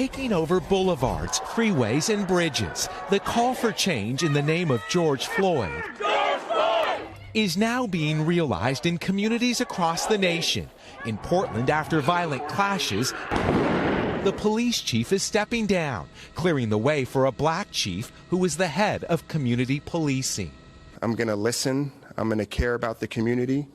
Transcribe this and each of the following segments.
taking over boulevards, freeways, and bridges. The call for change in the name of George Floyd is now being realized in communities across the nation. In Portland, after violent clashes, the police chief is stepping down, clearing the way for a black chief who is the head of community policing. I'm going to listen. I'm going to care about the community.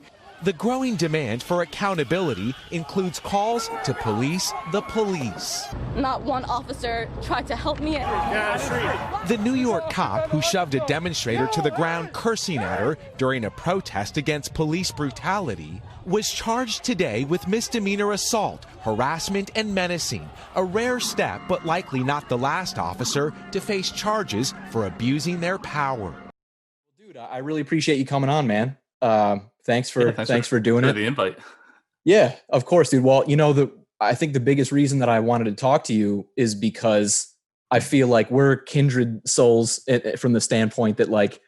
The growing demand for accountability includes calls to police the police. Not one officer tried to help me. The New York cop who shoved a demonstrator to the ground cursing at her during a protest against police brutality was charged today with misdemeanor assault, harassment, and menacing, a rare step but likely not the last officer to face charges for abusing their power. Dude, I really appreciate you coming on, man. Thanks for doing it. The invite. Yeah, of course, dude. Well, I think the biggest reason that I wanted to talk to you is because I feel like we're kindred souls from the standpoint that like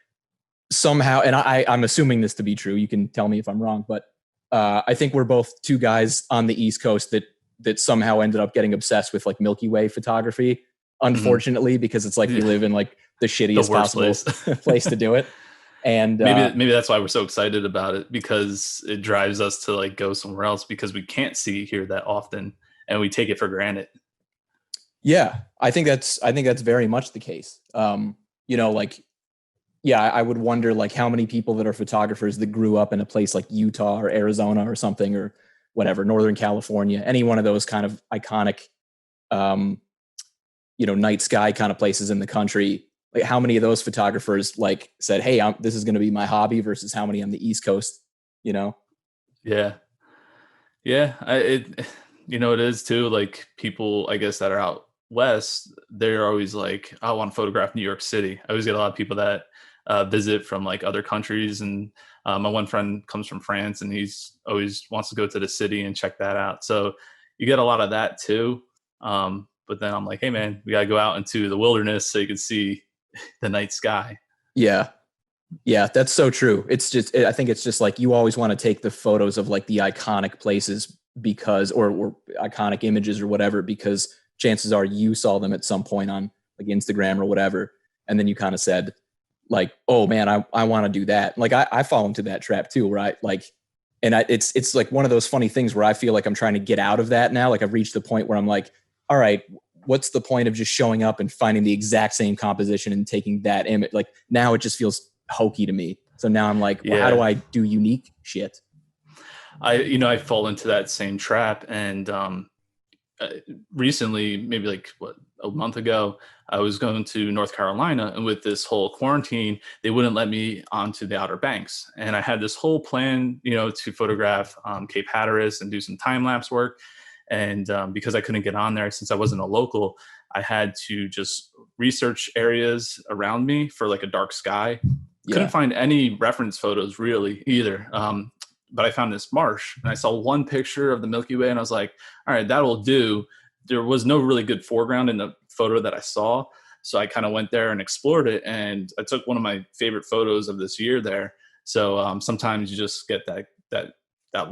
somehow, and I'm assuming this to be true. You can tell me if I'm wrong, but I think we're both two guys on the East Coast that somehow ended up getting obsessed with like Milky Way photography. Unfortunately, because it's like we live in like the shittiest possible place to do it. And maybe that's why we're so excited about it, because it drives us to like go somewhere else because we can't see here that often and we take it for granted. Yeah, I think that's very much the case. I would wonder like how many people that are photographers that grew up in a place like Utah or Arizona or something, or whatever, Northern California, any one of those kind of iconic, night sky kind of places in the country. Like how many of those photographers like said, "Hey, this is going to be my hobby," versus how many on the East Coast, Yeah. It is too. Like people, I guess, that are out West, they're always like, I want to photograph New York City. I always get a lot of people that visit from like other countries. And my one friend comes from France and he's always wants to go to the city and check that out. So you get a lot of that too. But then I'm like, hey man, we got to go out into the wilderness so you can see the night sky. Yeah, that's so true. I think it's just like you always want to take the photos of like the iconic places because, or iconic images or whatever, because chances are you saw them at some point on like Instagram or whatever. And then you kind of said like, oh man, I want to do that. Like I fall into that trap too, right? Like, and it's like one of those funny things where I feel like I'm trying to get out of that now. Like I've reached the point where I'm like, all right, what's the point of just showing up and finding the exact same composition and taking that image? Like now it just feels hokey to me. So now I'm like, well, how do I do unique shit? I fall into that same trap. And recently, maybe like a month ago, I was going to North Carolina, and with this whole quarantine, they wouldn't let me onto the Outer Banks. And I had this whole plan, to photograph Cape Hatteras and do some time lapse work. And because I couldn't get on there since I wasn't a local, I had to just research areas around me for like a dark sky. Yeah. Couldn't find any reference photos really either. But I found this marsh and I saw one picture of the Milky Way and I was like, all right, that'll do. There was no really good foreground in the photo that I saw. So I kind of went there and explored it. And I took one of my favorite photos of this year there. So sometimes you just get that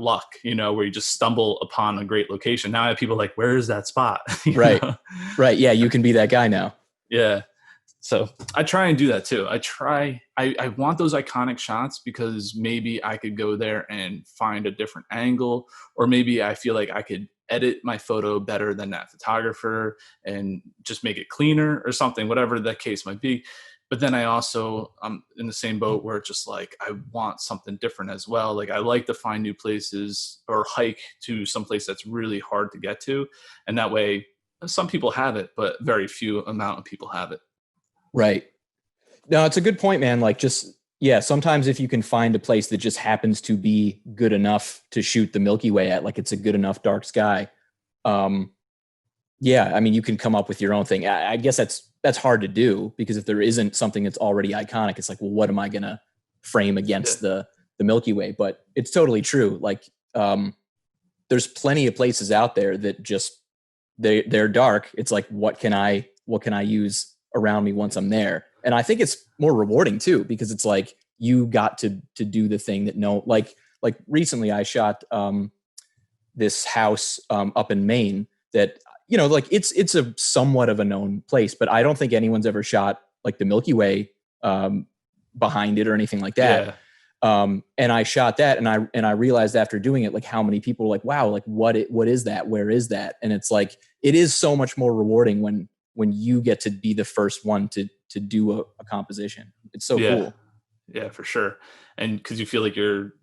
luck, where you just stumble upon a great location. Now I have people like, where is that spot? Right. Right. Yeah. You can be that guy now. Yeah. So I try and do that too. I want those iconic shots because maybe I could go there and find a different angle, or maybe I feel like I could edit my photo better than that photographer and just make it cleaner or something, whatever the case might be. But then I also, I'm in the same boat where it's just like, I want something different as well. Like I like to find new places or hike to some place that's really hard to get to. And that way some people have it, but very few amount of people have it. Right. No, it's a good point, man. Like sometimes if you can find a place that just happens to be good enough to shoot the Milky Way at, like it's a good enough dark sky. You can come up with your own thing. I guess that's hard to do because if there isn't something that's already iconic, it's like, well, what am I going to frame against the Milky Way? But it's totally true. Like, there's plenty of places out there that just, they're dark. It's like, what can I use around me once I'm there? And I think it's more rewarding too, because it's like, you got to do the thing that like recently I shot, this house, up in Maine that, you know, like it's a somewhat of a known place, but I don't think anyone's ever shot like the Milky Way behind it or anything like that. And I shot that, and I realized after doing it, like how many people were like, wow, like what is that? Where is that? And it's like, it is so much more rewarding when you get to be the first one to do a composition. It's so cool. Yeah, for sure. And because you feel like you're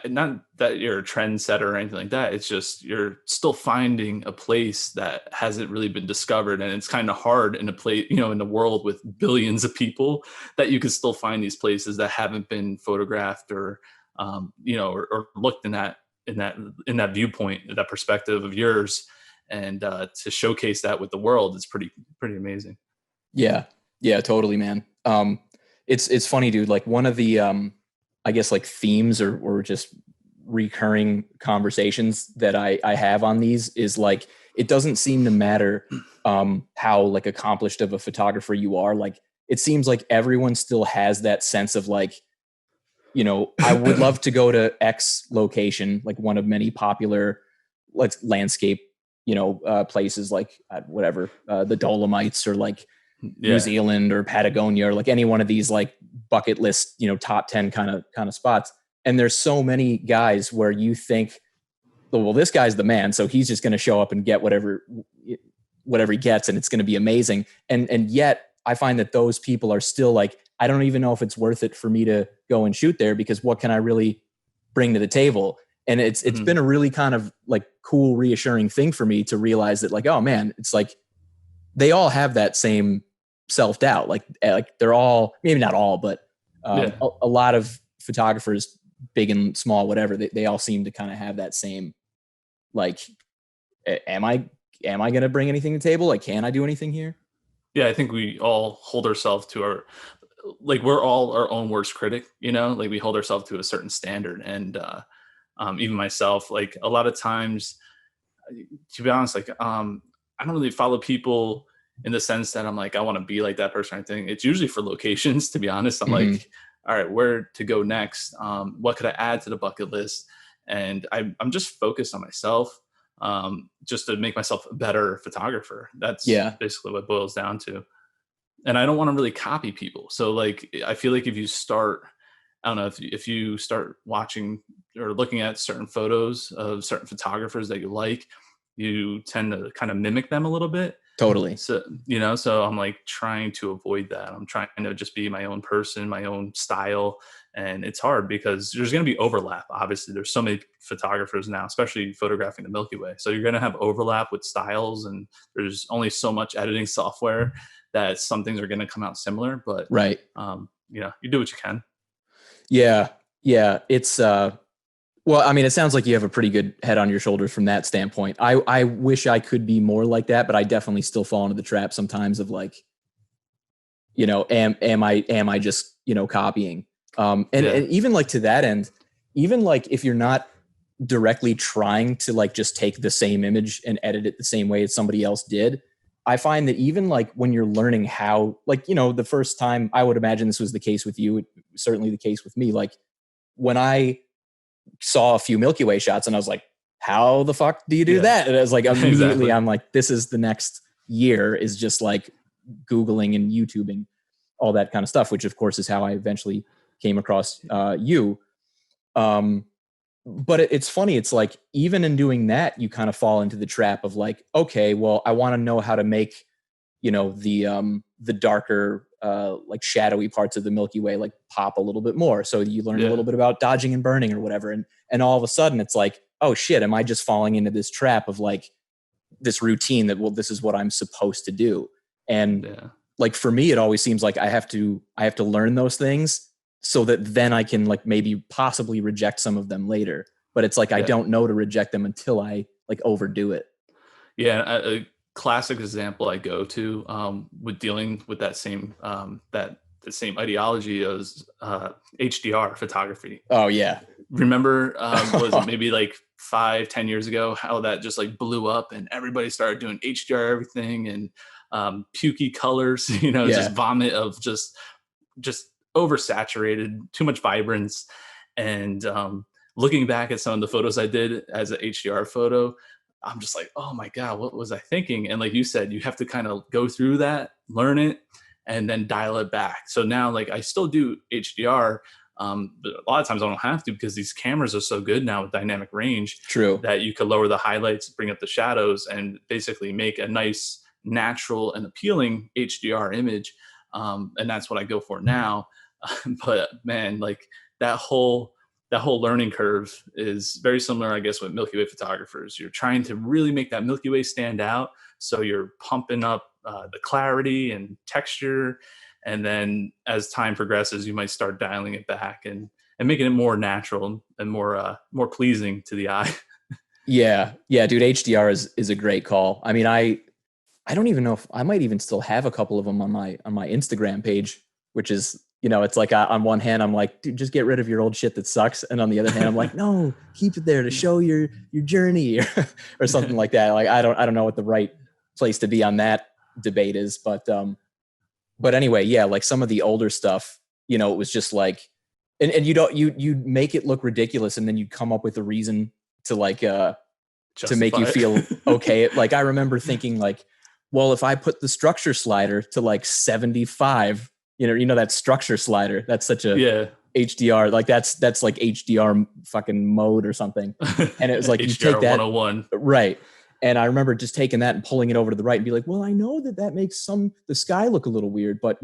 not that you're a trendsetter or anything like that. It's just you're still finding a place that hasn't really been discovered, and it's kind of hard in a place, you know, in a world with billions of people, that you could still find these places that haven't been photographed or, you know, or looked in that viewpoint, that perspective of yours, and to showcase that with the world is pretty amazing. Yeah, totally, man. It's funny, dude. Like one of the I guess like themes or just recurring conversations that I have on these is like, it doesn't seem to matter how like accomplished of a photographer you are. Like, it seems like everyone still has that sense of like, you know, I would love to go to X location, like one of many popular like landscape, you know, places like whatever, the Dolomites or like New Zealand or Patagonia or like any one of these like bucket list, you know, top 10 kind of spots. And there's so many guys where you think, well, this guy's the man, so he's just going to show up and get whatever he gets, and it's going to be amazing. And yet I find that those people are still like, I don't even know if it's worth it for me to go and shoot there, because what can I really bring to the table? And it's been a really kind of like cool, reassuring thing for me to realize that like, oh man, it's like they all have that same self-doubt. Like they're all, maybe not all, but a lot of photographers, big and small, whatever, they all seem to kind of have that same, like, am I going to bring anything to the table? Like, can I do anything here? Yeah, I think we all hold ourselves to our, like, we're all our own worst critic, you know, like we hold ourselves to a certain standard. And even myself, like a lot of times, to be honest, like I don't really follow people in the sense that I'm like, I want to be like that person. I think it's usually for locations, to be honest. I'm like, all right, where to go next? What could I add to the bucket list? And I'm just focused on myself, just to make myself a better photographer. That's basically what it boils down to. And I don't want to really copy people. So like, I feel like if you start, I don't know, if you start watching or looking at certain photos of certain photographers that you like, you tend to kind of mimic them a little bit. Totally. So, you know, so I'm like trying to avoid that. I'm trying to just be my own person, my own style. And it's hard because there's going to be overlap. Obviously, there's so many photographers now, especially photographing the Milky Way. So you're going to have overlap with styles, and there's only so much editing software that some things are going to come out similar. But right. You know, you do what you can. Yeah. It's well, I mean, it sounds like you have a pretty good head on your shoulders from that standpoint. I wish I could be more like that, but I definitely still fall into the trap sometimes of like, you know, am I just, you know, copying? And even like to that end, even like if you're not directly trying to like just take the same image and edit it the same way as somebody else did, I find that even like when you're learning how, like, you know, the first time, I would imagine this was the case with you, certainly the case with me, like when I saw a few Milky Way shots and I was like, how the fuck do you do that? And I was like, immediately I'm like, this is the next year, is just like Googling and YouTubing all that kind of stuff, which of course is how I eventually came across you. But it's funny. It's like, even in doing that, you kind of fall into the trap of like, okay, well, I want to know how to make, you know, the darker, like shadowy parts of the Milky Way, like pop a little bit more. So you learn a little bit about dodging and burning or whatever. And all of a sudden it's like, oh shit, am I just falling into this trap of like this routine that, well, this is what I'm supposed to do. And like, for me, it always seems like I have to learn those things so that then I can like maybe possibly reject some of them later. But it's like, I don't know to reject them until I like overdo it. Yeah. A classic example I go to with dealing with that same the same ideology as HDR photography. Oh yeah. Remember was it maybe like 5-10 years ago how that just like blew up and everybody started doing HDR everything and pukey colors, you know, just vomit of just oversaturated, too much vibrance. And looking back at some of the photos I did as an HDR photo, I'm just like, oh my God, what was I thinking? And like you said, you have to kind of go through that, learn it, and then dial it back. So now like I still do HDR, but a lot of times I don't have to because these cameras are so good now with dynamic range. True. That you could lower the highlights, bring up the shadows, and basically make a nice, natural, and appealing HDR image. And that's what I go for now. But man, like that whole learning curve is very similar, I guess, with Milky Way photographers. You're trying to really make that Milky Way stand out. So you're pumping up the clarity and texture. And then as time progresses, you might start dialing it back and making it more natural and more pleasing to the eye. Yeah. Yeah, dude, HDR is a great call. I mean, I don't even know if I might even still have a couple of them on my Instagram page, which is, it's like on one hand, I'm like, dude, just get rid of your old shit that sucks. And on the other hand, I'm like, no, keep it there to show your journey or something like that. Like, I don't know what the right place to be on that debate is, but anyway, yeah, like some of the older stuff, it was just like, and you make it look ridiculous. And then you come up with a reason to like, to make you feel okay. Like I remember thinking like, well, if I put the structure slider to like 75, that structure slider, that's such a HDR, like that's like HDR fucking mode or something. And it was like, you take that 101. Right. And I remember just taking that and pulling it over to the right and be like, well, I know that makes the sky look a little weird, but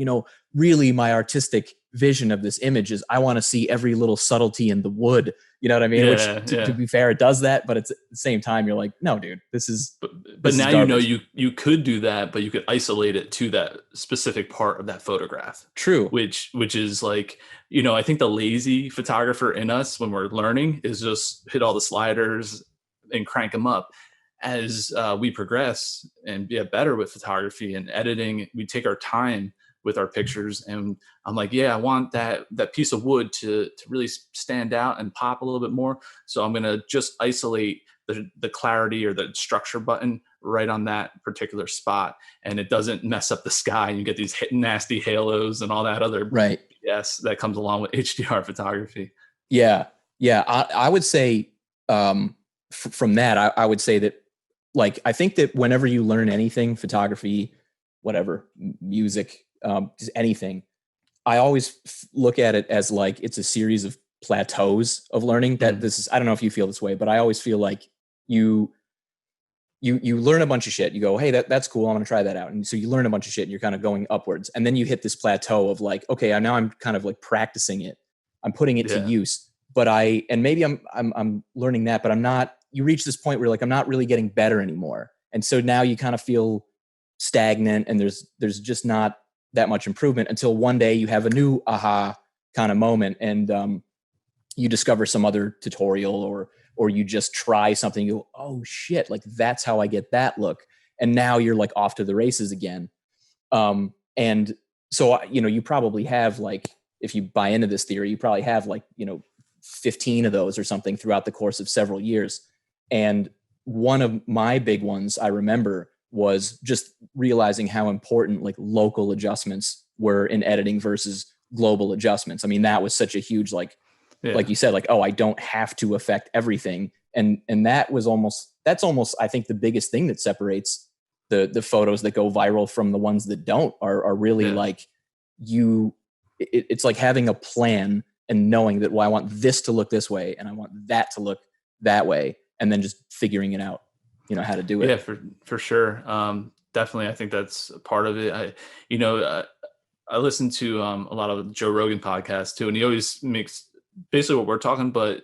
really my artistic vision of this image is I want to see every little subtlety in the wood. You know what I mean? Yeah, Which to be fair, it does that, but it's at the same time, you're like, no, dude, this is, but now, you could do that, but you could isolate it to that specific part of that photograph. True. Which is like, I think the lazy photographer in us when we're learning is just hit all the sliders and crank them up. As we progress and get better with photography and editing, we take our time with our pictures. And I'm like, yeah, I want that piece of wood to really stand out and pop a little bit more. So I'm going to just isolate the clarity or the structure button right on that particular spot. And it doesn't mess up the sky. And you get these nasty halos and all that other BS that comes along with HDR photography. Yeah. Yeah. I would say from that, I would say that, like, I think that whenever you learn anything, photography, whatever, music, just anything, I always look at it as like, it's a series of plateaus of learning that this is, I don't know if you feel this way, but I always feel like you learn a bunch of shit. You go, hey, that's cool. I'm going to try that out. And so you learn a bunch of shit and you're kind of going upwards. And then you hit this plateau of like, okay, now I'm kind of like practicing it. I'm putting it to use, but maybe I'm learning that, but I'm not. You reach this point where like, I'm not really getting better anymore. And so now you kind of feel stagnant and there's just not that much improvement until one day you have a new aha kind of moment and you discover some other tutorial or you just try something, you go, oh shit, like that's how I get that look. And now you're like off to the races again. And so, you probably have like, if you buy into this theory, you probably have like, 15 of those or something throughout the course of several years. And one of my big ones I remember was just realizing how important like local adjustments were in editing versus global adjustments. I mean, that was such a huge, like you said, like, oh, I don't have to affect everything. And that's almost, I think the biggest thing that separates the photos that go viral from the ones that don't are really like it's like having a plan and knowing that, well, I want this to look this way and I want that to look that way. And then just figuring it out, how to do it. Yeah, for sure. Definitely. I think that's part of it. I listen to a lot of Joe Rogan podcasts too, and he always makes basically what we're talking, but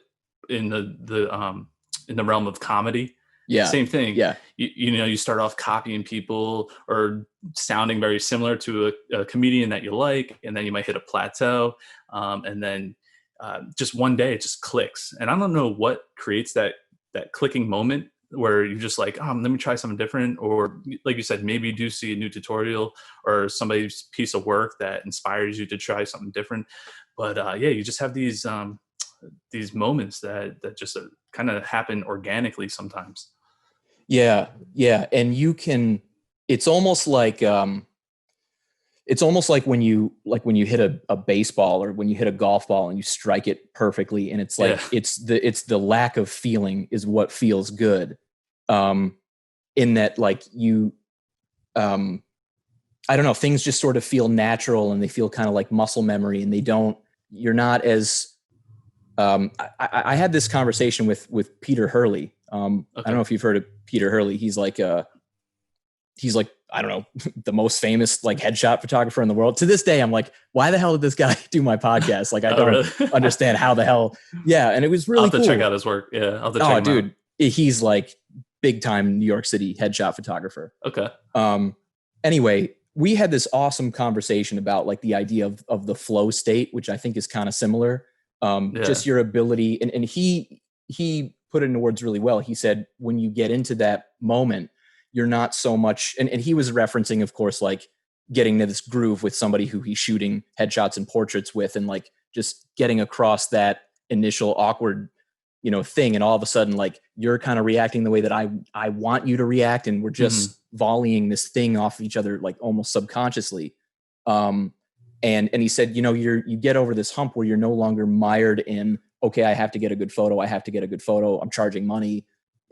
in the realm of comedy. Yeah. Same thing. Yeah. You start off copying people or sounding very similar to a comedian that you like, and then you might hit a plateau. And then just one day it just clicks. And I don't know what creates that clicking moment where you're just like, let me try something different. Or like you said, maybe you do see a new tutorial or somebody's piece of work that inspires you to try something different. But you just have these moments that just kind of happen organically sometimes. Yeah. Yeah. And it's almost like when you hit a baseball or when you hit a golf ball and you strike it perfectly. And it's like, it's the lack of feeling is what feels good. in that like you, I don't know, things just sort of feel natural and they feel kind of like muscle memory, and you're not as, I had this conversation with Peter Hurley. I don't know if you've heard of Peter Hurley. He's like, I don't know, the most famous like headshot photographer in the world. To this day, I'm like, why the hell did this guy do my podcast? Like, I don't really understand how the hell. Yeah. And it was really cool. I'll have to check out his work. Yeah. I'll have to check him dude, out. He's like big time New York City headshot photographer. Okay. Anyway, we had this awesome conversation about like the idea of the flow state, which I think is kind of similar. Just your ability. And he put it into words really well. He said, when you get into that moment, you're not so much, and he was referencing, of course, like getting to this groove with somebody who he's shooting headshots and portraits with, and like just getting across that initial awkward, thing. And all of a sudden, like you're kind of reacting the way that I want you to react. And we're just volleying this thing off each other, like almost subconsciously. And he said, you get over this hump where you're no longer mired in, okay, I have to get a good photo. I'm charging money.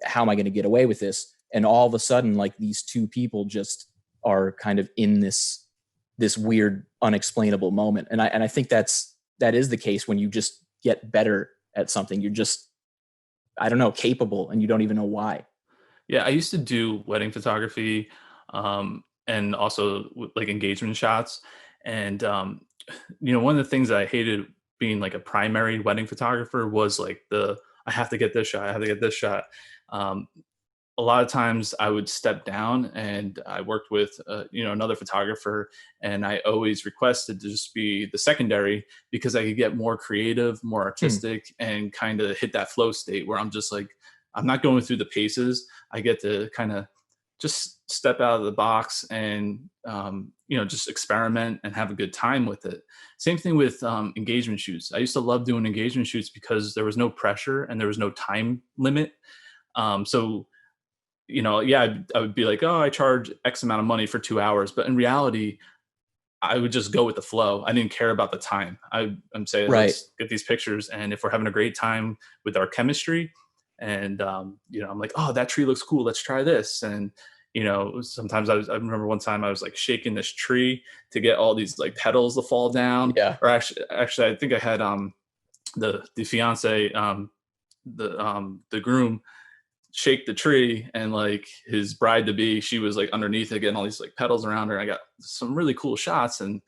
How am I going to get away with this? And all of a sudden, like these two people just are kind of in this weird, unexplainable moment. And I think that is the case when you just get better at something. You're just, I don't know, capable, and you don't even know why. Yeah, I used to do wedding photography, and also like engagement shots. And one of the things that I hated being like a primary wedding photographer was like I have to get this shot. I have to get this shot. A lot of times I would step down, and I worked with another photographer, and I always requested to just be the secondary because I could get more creative, more artistic, and kind of hit that flow state where I'm just like, I'm not going through the paces. I get to kind of just step out of the box and just experiment and have a good time with it. Same thing with engagement shoots. I used to love doing engagement shoots because there was no pressure and there was no time limit. I would be like, oh, I charge X amount of money for 2 hours. But in reality, I would just go with the flow. I didn't care about the time. I'm saying, let's get these pictures. And if we're having a great time with our chemistry, and, I'm like, oh, that tree looks cool. Let's try this. And, sometimes I remember one time I was like shaking this tree to get all these like petals to fall down. Yeah. Or actually, I think I had the fiance, the groom, shake the tree, and like his bride to be, she was like underneath it getting all these like petals around her. I got some really cool shots, and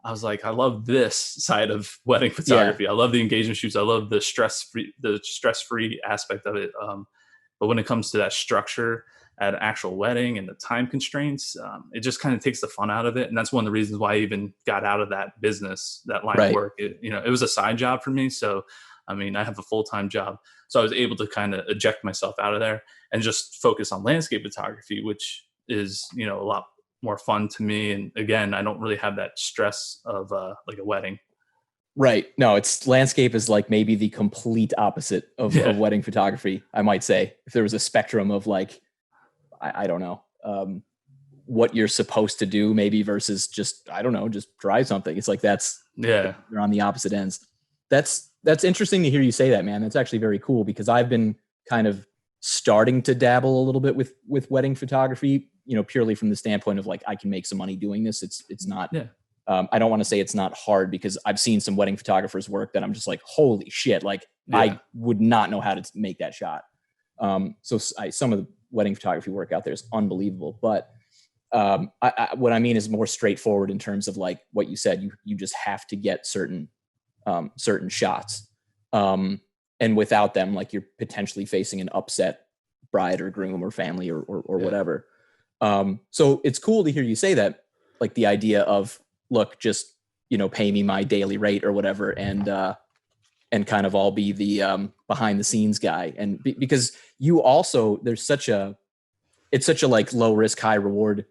I was like, I love this side of wedding photography. I love the engagement shoots. I love the stress-free aspect of it. But when it comes to that structure at an actual wedding and the time constraints, it just kind of takes the fun out of it. And that's one of the reasons why I even got out of that business, that line of work. It was a side job for me. So, I have a full-time job. So I was able to kind of eject myself out of there and just focus on landscape photography, which is, a lot more fun to me. And again, I don't really have that stress of like a wedding. Right. No, landscape is like maybe the complete opposite of wedding photography, I might say. If there was a spectrum of like, I don't know, what you're supposed to do maybe versus just, I don't know, just try something. It's like they're on the opposite ends. That's interesting to hear you say that, man. That's actually very cool, because I've been kind of starting to dabble a little bit with wedding photography, purely from the standpoint of like, I can make some money doing this. It's not, I don't want to say it's not hard, because I've seen some wedding photographers work that I'm just like, holy shit. Like I would not know how to make that shot. Some of the wedding photography work out there is unbelievable, but what I mean is more straightforward in terms of like what you said, you just have to get certain shots. And without them, like you're potentially facing an upset bride or groom or family or whatever. So it's cool to hear you say that, like the idea of, look, just, pay me my daily rate or whatever. And kind of all be the behind the scenes guy. And because you also, it's such a like low risk, high reward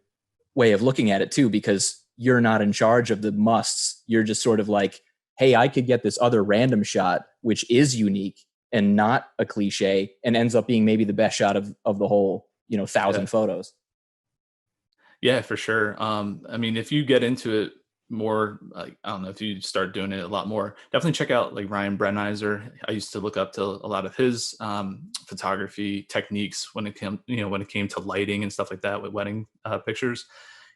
way of looking at it too, because you're not in charge of the musts. You're just sort of like, hey, I could get this other random shot, which is unique and not a cliche, and ends up being maybe the best shot of the whole, 1,000 photos. Yeah, for sure. If you get into it more, like, I don't know if you start doing it a lot more, definitely check out like Ryan Brenizer. I used to look up to a lot of his photography techniques when it came to lighting and stuff like that with wedding pictures.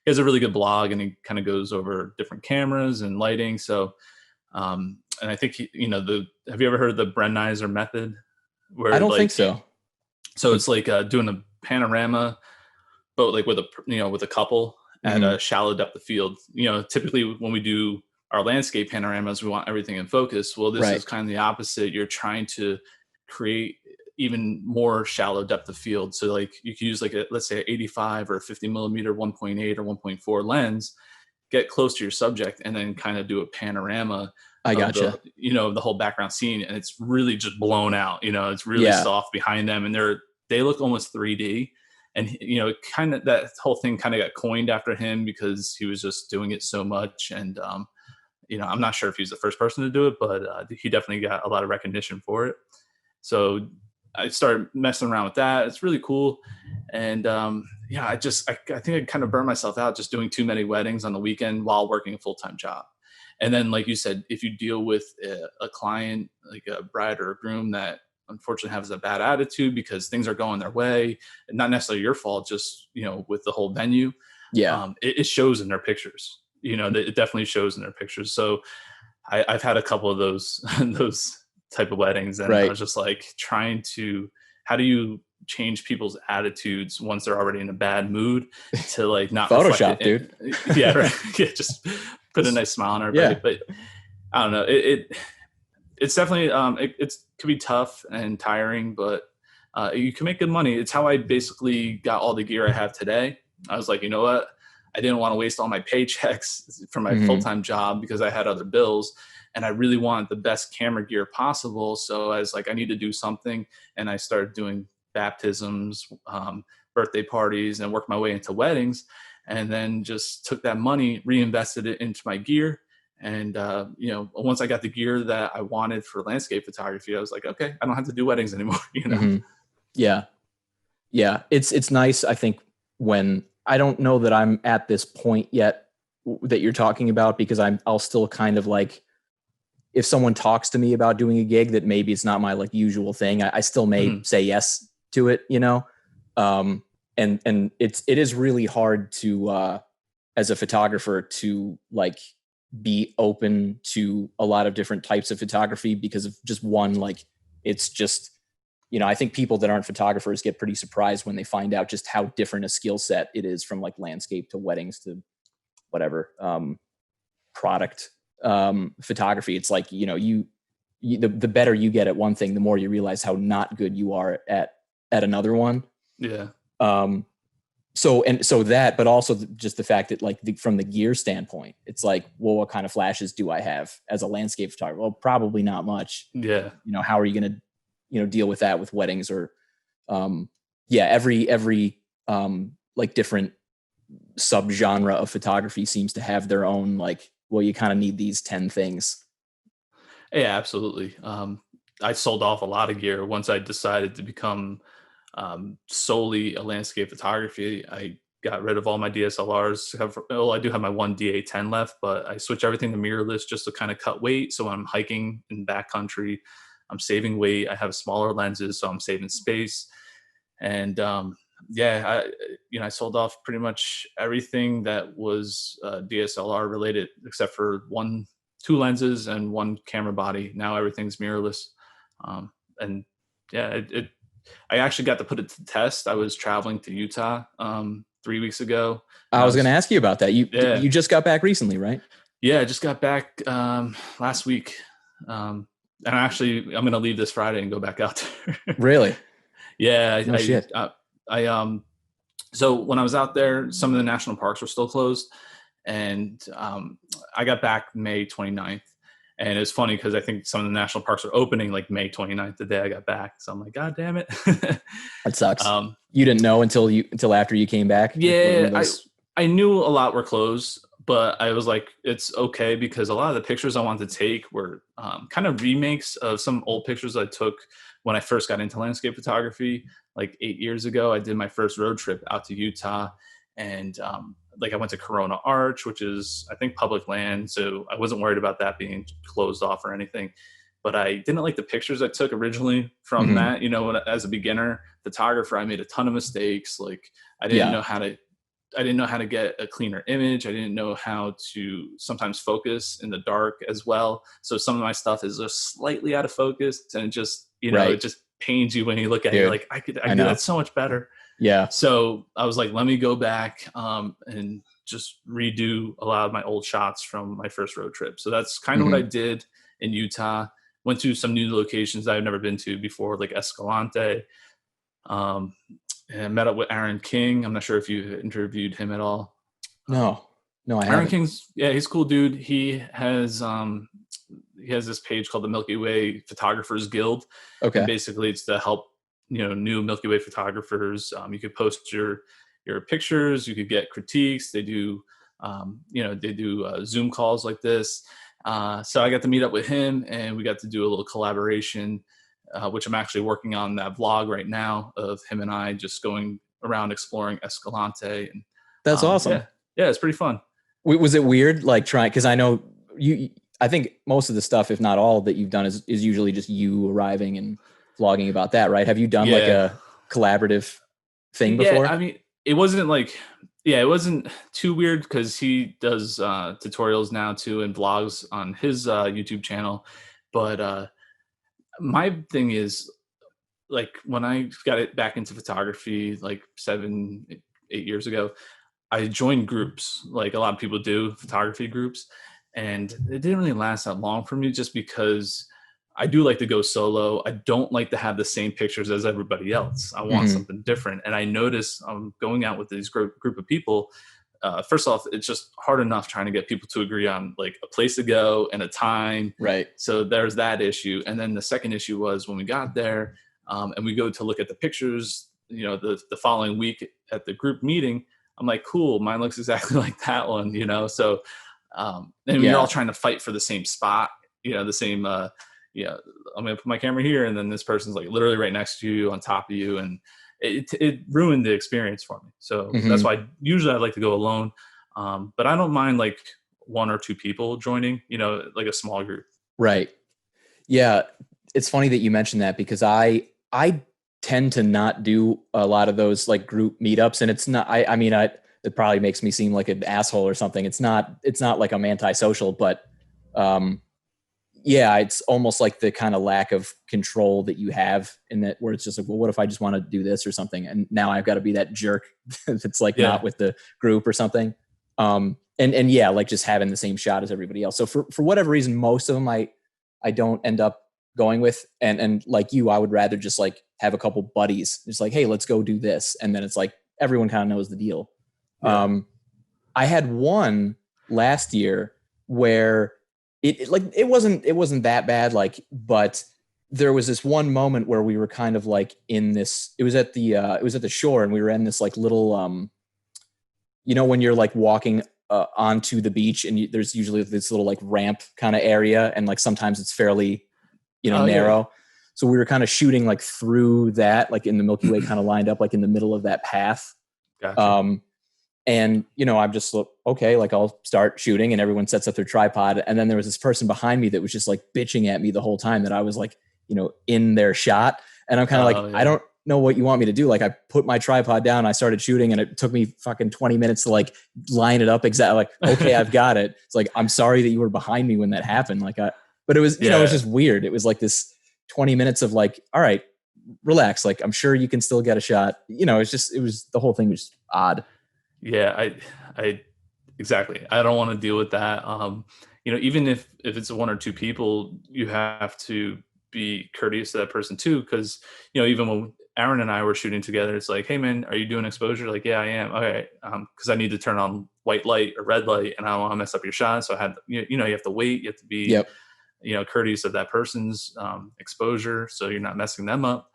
He has a really good blog, and he kind of goes over different cameras and lighting. So, and I think have you ever heard of the Brenizer method? Where I don't think so. So it's like doing a panorama, but like with a couple at a shallow depth of field. Typically when we do our landscape panoramas, we want everything in focus. Well, this is kind of the opposite. You're trying to create even more shallow depth of field. So like you could use like let's say 85 or 50 millimeter 1.8 or 1.4 lens, get close to your subject, and then kind of do a panorama. I gotcha. The whole background scene, and it's really just blown out. It's really soft behind them, and they look almost 3D. And kind of that whole thing kind of got coined after him because he was just doing it so much. And I'm not sure if he's the first person to do it, but he definitely got a lot of recognition for it. So I started messing around with that. It's really cool. And I think I kind of burned myself out just doing too many weddings on the weekend while working a full-time job. And then, like you said, if you deal with a client, like a bride or a groom that unfortunately has a bad attitude because things are going their way, and not necessarily your fault, just, with the whole venue. Yeah. It shows in their pictures, it definitely shows in their pictures. So I've had a couple of those type of weddings, and I was just like how do you change people's attitudes once they're already in a bad mood to like not Photoshop, dude. Yeah. Right. Yeah. Just put a nice smile on everybody. But I don't know. It's definitely, it could be tough and tiring, but you can make good money. It's how I basically got all the gear I have today. I was like, you know what? I didn't want to waste all my paychecks from my full-time job because I had other bills, and I really wanted the best camera gear possible. So I was like, I need to do something. And I started doing baptisms, birthday parties, and worked my way into weddings, and then just took that money, reinvested it into my gear. And, once I got the gear that I wanted for landscape photography, I was like, okay, I don't have to do weddings anymore. Yeah. Yeah. It's nice. I think when I don't know that I'm at this point yet that you're talking about, because I'll still kind of like, if someone talks to me about doing a gig that maybe it's not my like usual thing, I still may say yes to it, and it is really hard to, as a photographer, to like be open to a lot of different types of photography because of just one, like, it's just, I think people that aren't photographers get pretty surprised when they find out just how different a skill set it is from like landscape to weddings to whatever, product, photography. It's like, the better you get at one thing, the more you realize how not good you are at another one. Yeah. So that, but also just the fact that like from the gear standpoint, it's like, well, what kind of flashes do I have as a landscape photographer? Well, probably not much. Yeah. How are you going to, deal with that with weddings or, every like different subgenre of photography seems to have their own, like, well, you kind of need these 10 things. Yeah, absolutely. I sold off a lot of gear once I decided to become solely a landscape photography. I got rid of all my DSLRs. I do have my one DA10 left, but I switched everything to mirrorless just to kind of cut weight. So when I'm hiking in backcountry, I'm saving weight. I have smaller lenses, so I'm saving space. And I sold off pretty much everything that was DSLR related, except for two lenses and one camera body. Now everything's mirrorless. I actually got to put it to the test. I was traveling to Utah 3 weeks ago. I was going to ask you about that. You just got back recently, right? Yeah, I just got back last week. And I'm going to leave this Friday and go back out there. Really? Yeah. No shit. So when I was out there, some of the national parks were still closed. And I got back May 29th. And it's funny because I think some of the national parks are opening like May 29th, the day I got back. So I'm like, God damn it. That sucks. You didn't know until after you came back? Yeah, I knew a lot were closed, but I was like, it's okay because a lot of the pictures I wanted to take were kind of remakes of some old pictures I took when I first got into landscape photography. Like 8 years ago, I did my first road trip out to Utah. And like I went to Corona Arch, which is I think public land, so I wasn't worried about that being closed off or anything. But I didn't like the pictures I took originally from that. You know, as a beginner photographer, I made a ton of mistakes. Like I didn't know how to get a cleaner image. I didn't know how to sometimes focus in the dark as well. So some of my stuff is just slightly out of focus, and it just, you know, it just pains you when you look at it. You're like, I could do that so much better. Yeah. So I was like, let me go back and just redo a lot of my old shots from my first road trip. So that's kind of what I did in Utah. Went to some new locations I've never been to before, like Escalante. And met up with Aaron King. I'm not sure if you interviewed him at all. No, I haven't. Aaron King's, he's a cool dude. He has this page called the Milky Way Photographers Guild. Okay. And basically it's to help, you know, new Milky Way photographers. You could post your pictures, you could get critiques. They do, Zoom calls like this. So I got to meet up with him and we got to do a little collaboration, which I'm actually working on that vlog right now of him and I just going around exploring Escalante. And that's awesome. Yeah, it's pretty fun. Was it weird, like trying, because I know I think most of the stuff, if not all that you've done is usually just you arriving and vlogging about that, right? Have you done like a collaborative thing before? Yeah, I mean, it wasn't too weird because he does tutorials now too and vlogs on his YouTube channel. But my thing is, like, when I got it back into photography like 7-8 years ago, I joined groups like a lot of people do, photography groups, and it didn't really last that long for me just because I do like to go solo. I don't like to have the same pictures as everybody else. I want something different. And I notice I'm going out with this group of people. First off, it's just hard enough trying to get people to agree on like a place to go and a time. Right. So there's that issue. And then the second issue was when we got there and we go to look at the pictures, you know, the following week at the group meeting, I'm like, cool, mine looks exactly like that one, you know? So, and we're all trying to fight for the same spot, you know, the same, I'm going to put my camera here. And then this person's like literally right next to you, on top of you. And it ruined the experience for me. So that's why usually I like to go alone. But I don't mind like one or two people joining, you know, like a small group. Right. Yeah. It's funny that you mentioned that because I tend to not do a lot of those like group meetups, and it's not, it probably makes me seem like an asshole or something. It's not like I'm antisocial, but, it's almost like the kind of lack of control that you have in that, where it's just like, well, what if I just want to do this or something? And now I've got to be that jerk that's like not with the group or something. Like just having the same shot as everybody else. So for whatever reason, most of them I don't end up going with. And like you, I would rather just like have a couple buddies just like, hey, let's go do this. And then it's like, everyone kind of knows the deal. Yeah. I had one last year where it wasn't that bad, like, but there was this one moment where we were kind of like in this, it was at the shore, and we were in this like little, when you're like walking onto the beach, and there's usually this little like ramp kind of area, and like sometimes it's fairly, narrow. Yeah. So we were kind of shooting like through that, like in the Milky Way, kind of lined up like in the middle of that path. Gotcha. And, I'm just like, okay, like I'll start shooting, and everyone sets up their tripod. And then there was this person behind me that was just like bitching at me the whole time that I was like, in their shot. And I'm kind of I don't know what you want me to do. Like I put my tripod down, I started shooting, and it took me fucking 20 minutes to like line it up exactly. Like, okay, I've got it. It's like, I'm sorry that you were behind me when that happened. Like, but it was, it was just weird. It was like this 20 minutes of like, all right, relax. Like, I'm sure you can still get a shot. The whole thing was odd. Yeah, I exactly. I don't want to deal with that. Even if it's one or two people, you have to be courteous to that person too. Cause even when Aaron and I were shooting together, it's like, hey man, are you doing exposure? Like, yeah, I am. Okay. Cause I need to turn on white light or red light, and I don't want to mess up your shot. So I had, you have to wait, you have to be, courteous of that person's exposure, so you're not messing them up.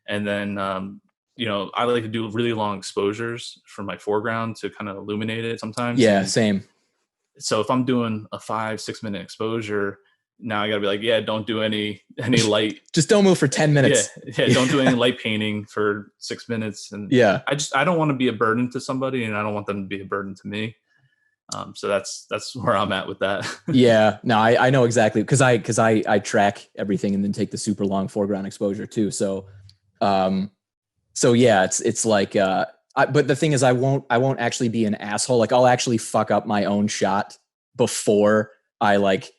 And then, I like to do really long exposures for my foreground to kind of illuminate it sometimes. Yeah, same. So if I'm doing a 5-6 minute exposure, now I gotta be like, yeah, don't do any light. Just don't move for 10 minutes. Yeah, don't do any light painting for 6 minutes. And Yeah. I don't want to be a burden to somebody, and I don't want them to be a burden to me. So that's where I'm at with that. Yeah, no, I know exactly, because I track everything and then take the super long foreground exposure too. So, yeah, it's like, but the thing is, I won't actually be an asshole. Like, I'll actually fuck up my own shot before I, like,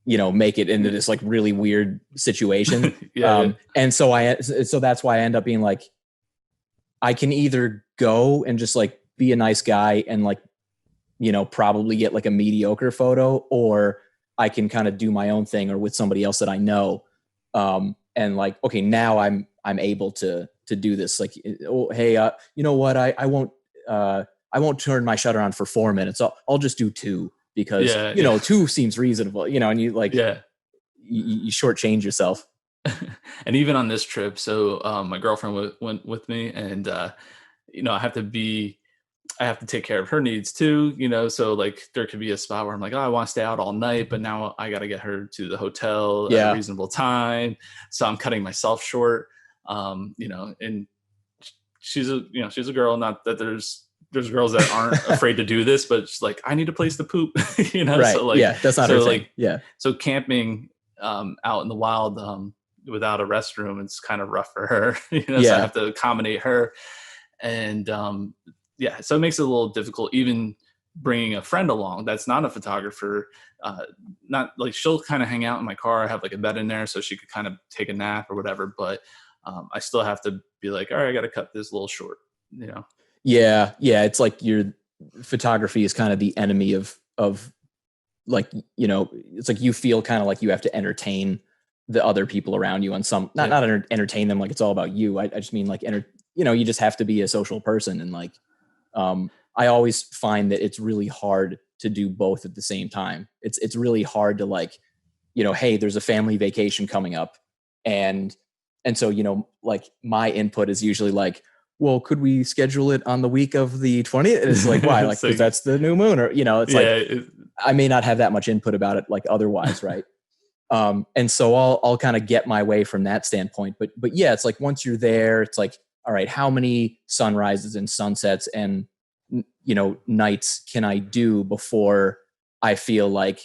make it into this like really weird situation. Yeah. And so that's why I end up being like, I can either go and just like be a nice guy and like, probably get like a mediocre photo, or I can kind of do my own thing or with somebody else that I know. And like, okay, now I'm able to do this. Like, oh, hey, you know what? I won't turn my shutter on for 4 minutes. I'll just do 2, because, 2 seems reasonable, and you like, you shortchange yourself. And even on this trip, so my girlfriend went with me, and I have to take care of her needs too, so like there could be a spot where I'm like, oh, I want to stay out all night, but now I got to get her to the hotel at a reasonable time. So I'm cutting myself short, and she's a girl, not that there's girls that aren't afraid to do this, but it's like, I need a place to poop, Right. So like, yeah, that's not her thing. Like, yeah. So camping out in the wild without a restroom, it's kind of rough for her, so I have to accommodate her. And so it makes it a little difficult, even bringing a friend along that's not a photographer. Not like, she'll kind of hang out in my car. I have like a bed in there so she could kind of take a nap or whatever, but I still have to be like, all right, I got to cut this a little short, Yeah. It's like your photography is kind of the enemy of like, it's like you feel kind of like you have to entertain the other people around you on some, not entertain them like it's all about you. I just mean like, you just have to be a social person. And like, I always find that it's really hard to do both at the same time. It's really hard to like, hey, there's a family vacation coming up. And so, like my input is usually like, well, could we schedule it on the week of the 20th? And it's like, why? Like, because that's the new moon, or, it's I may not have that much input about it like otherwise. Right. And so I'll kind of get my way from that standpoint. But yeah, it's like, once you're there, it's like, all right, how many sunrises and sunsets and, nights can I do before I feel like,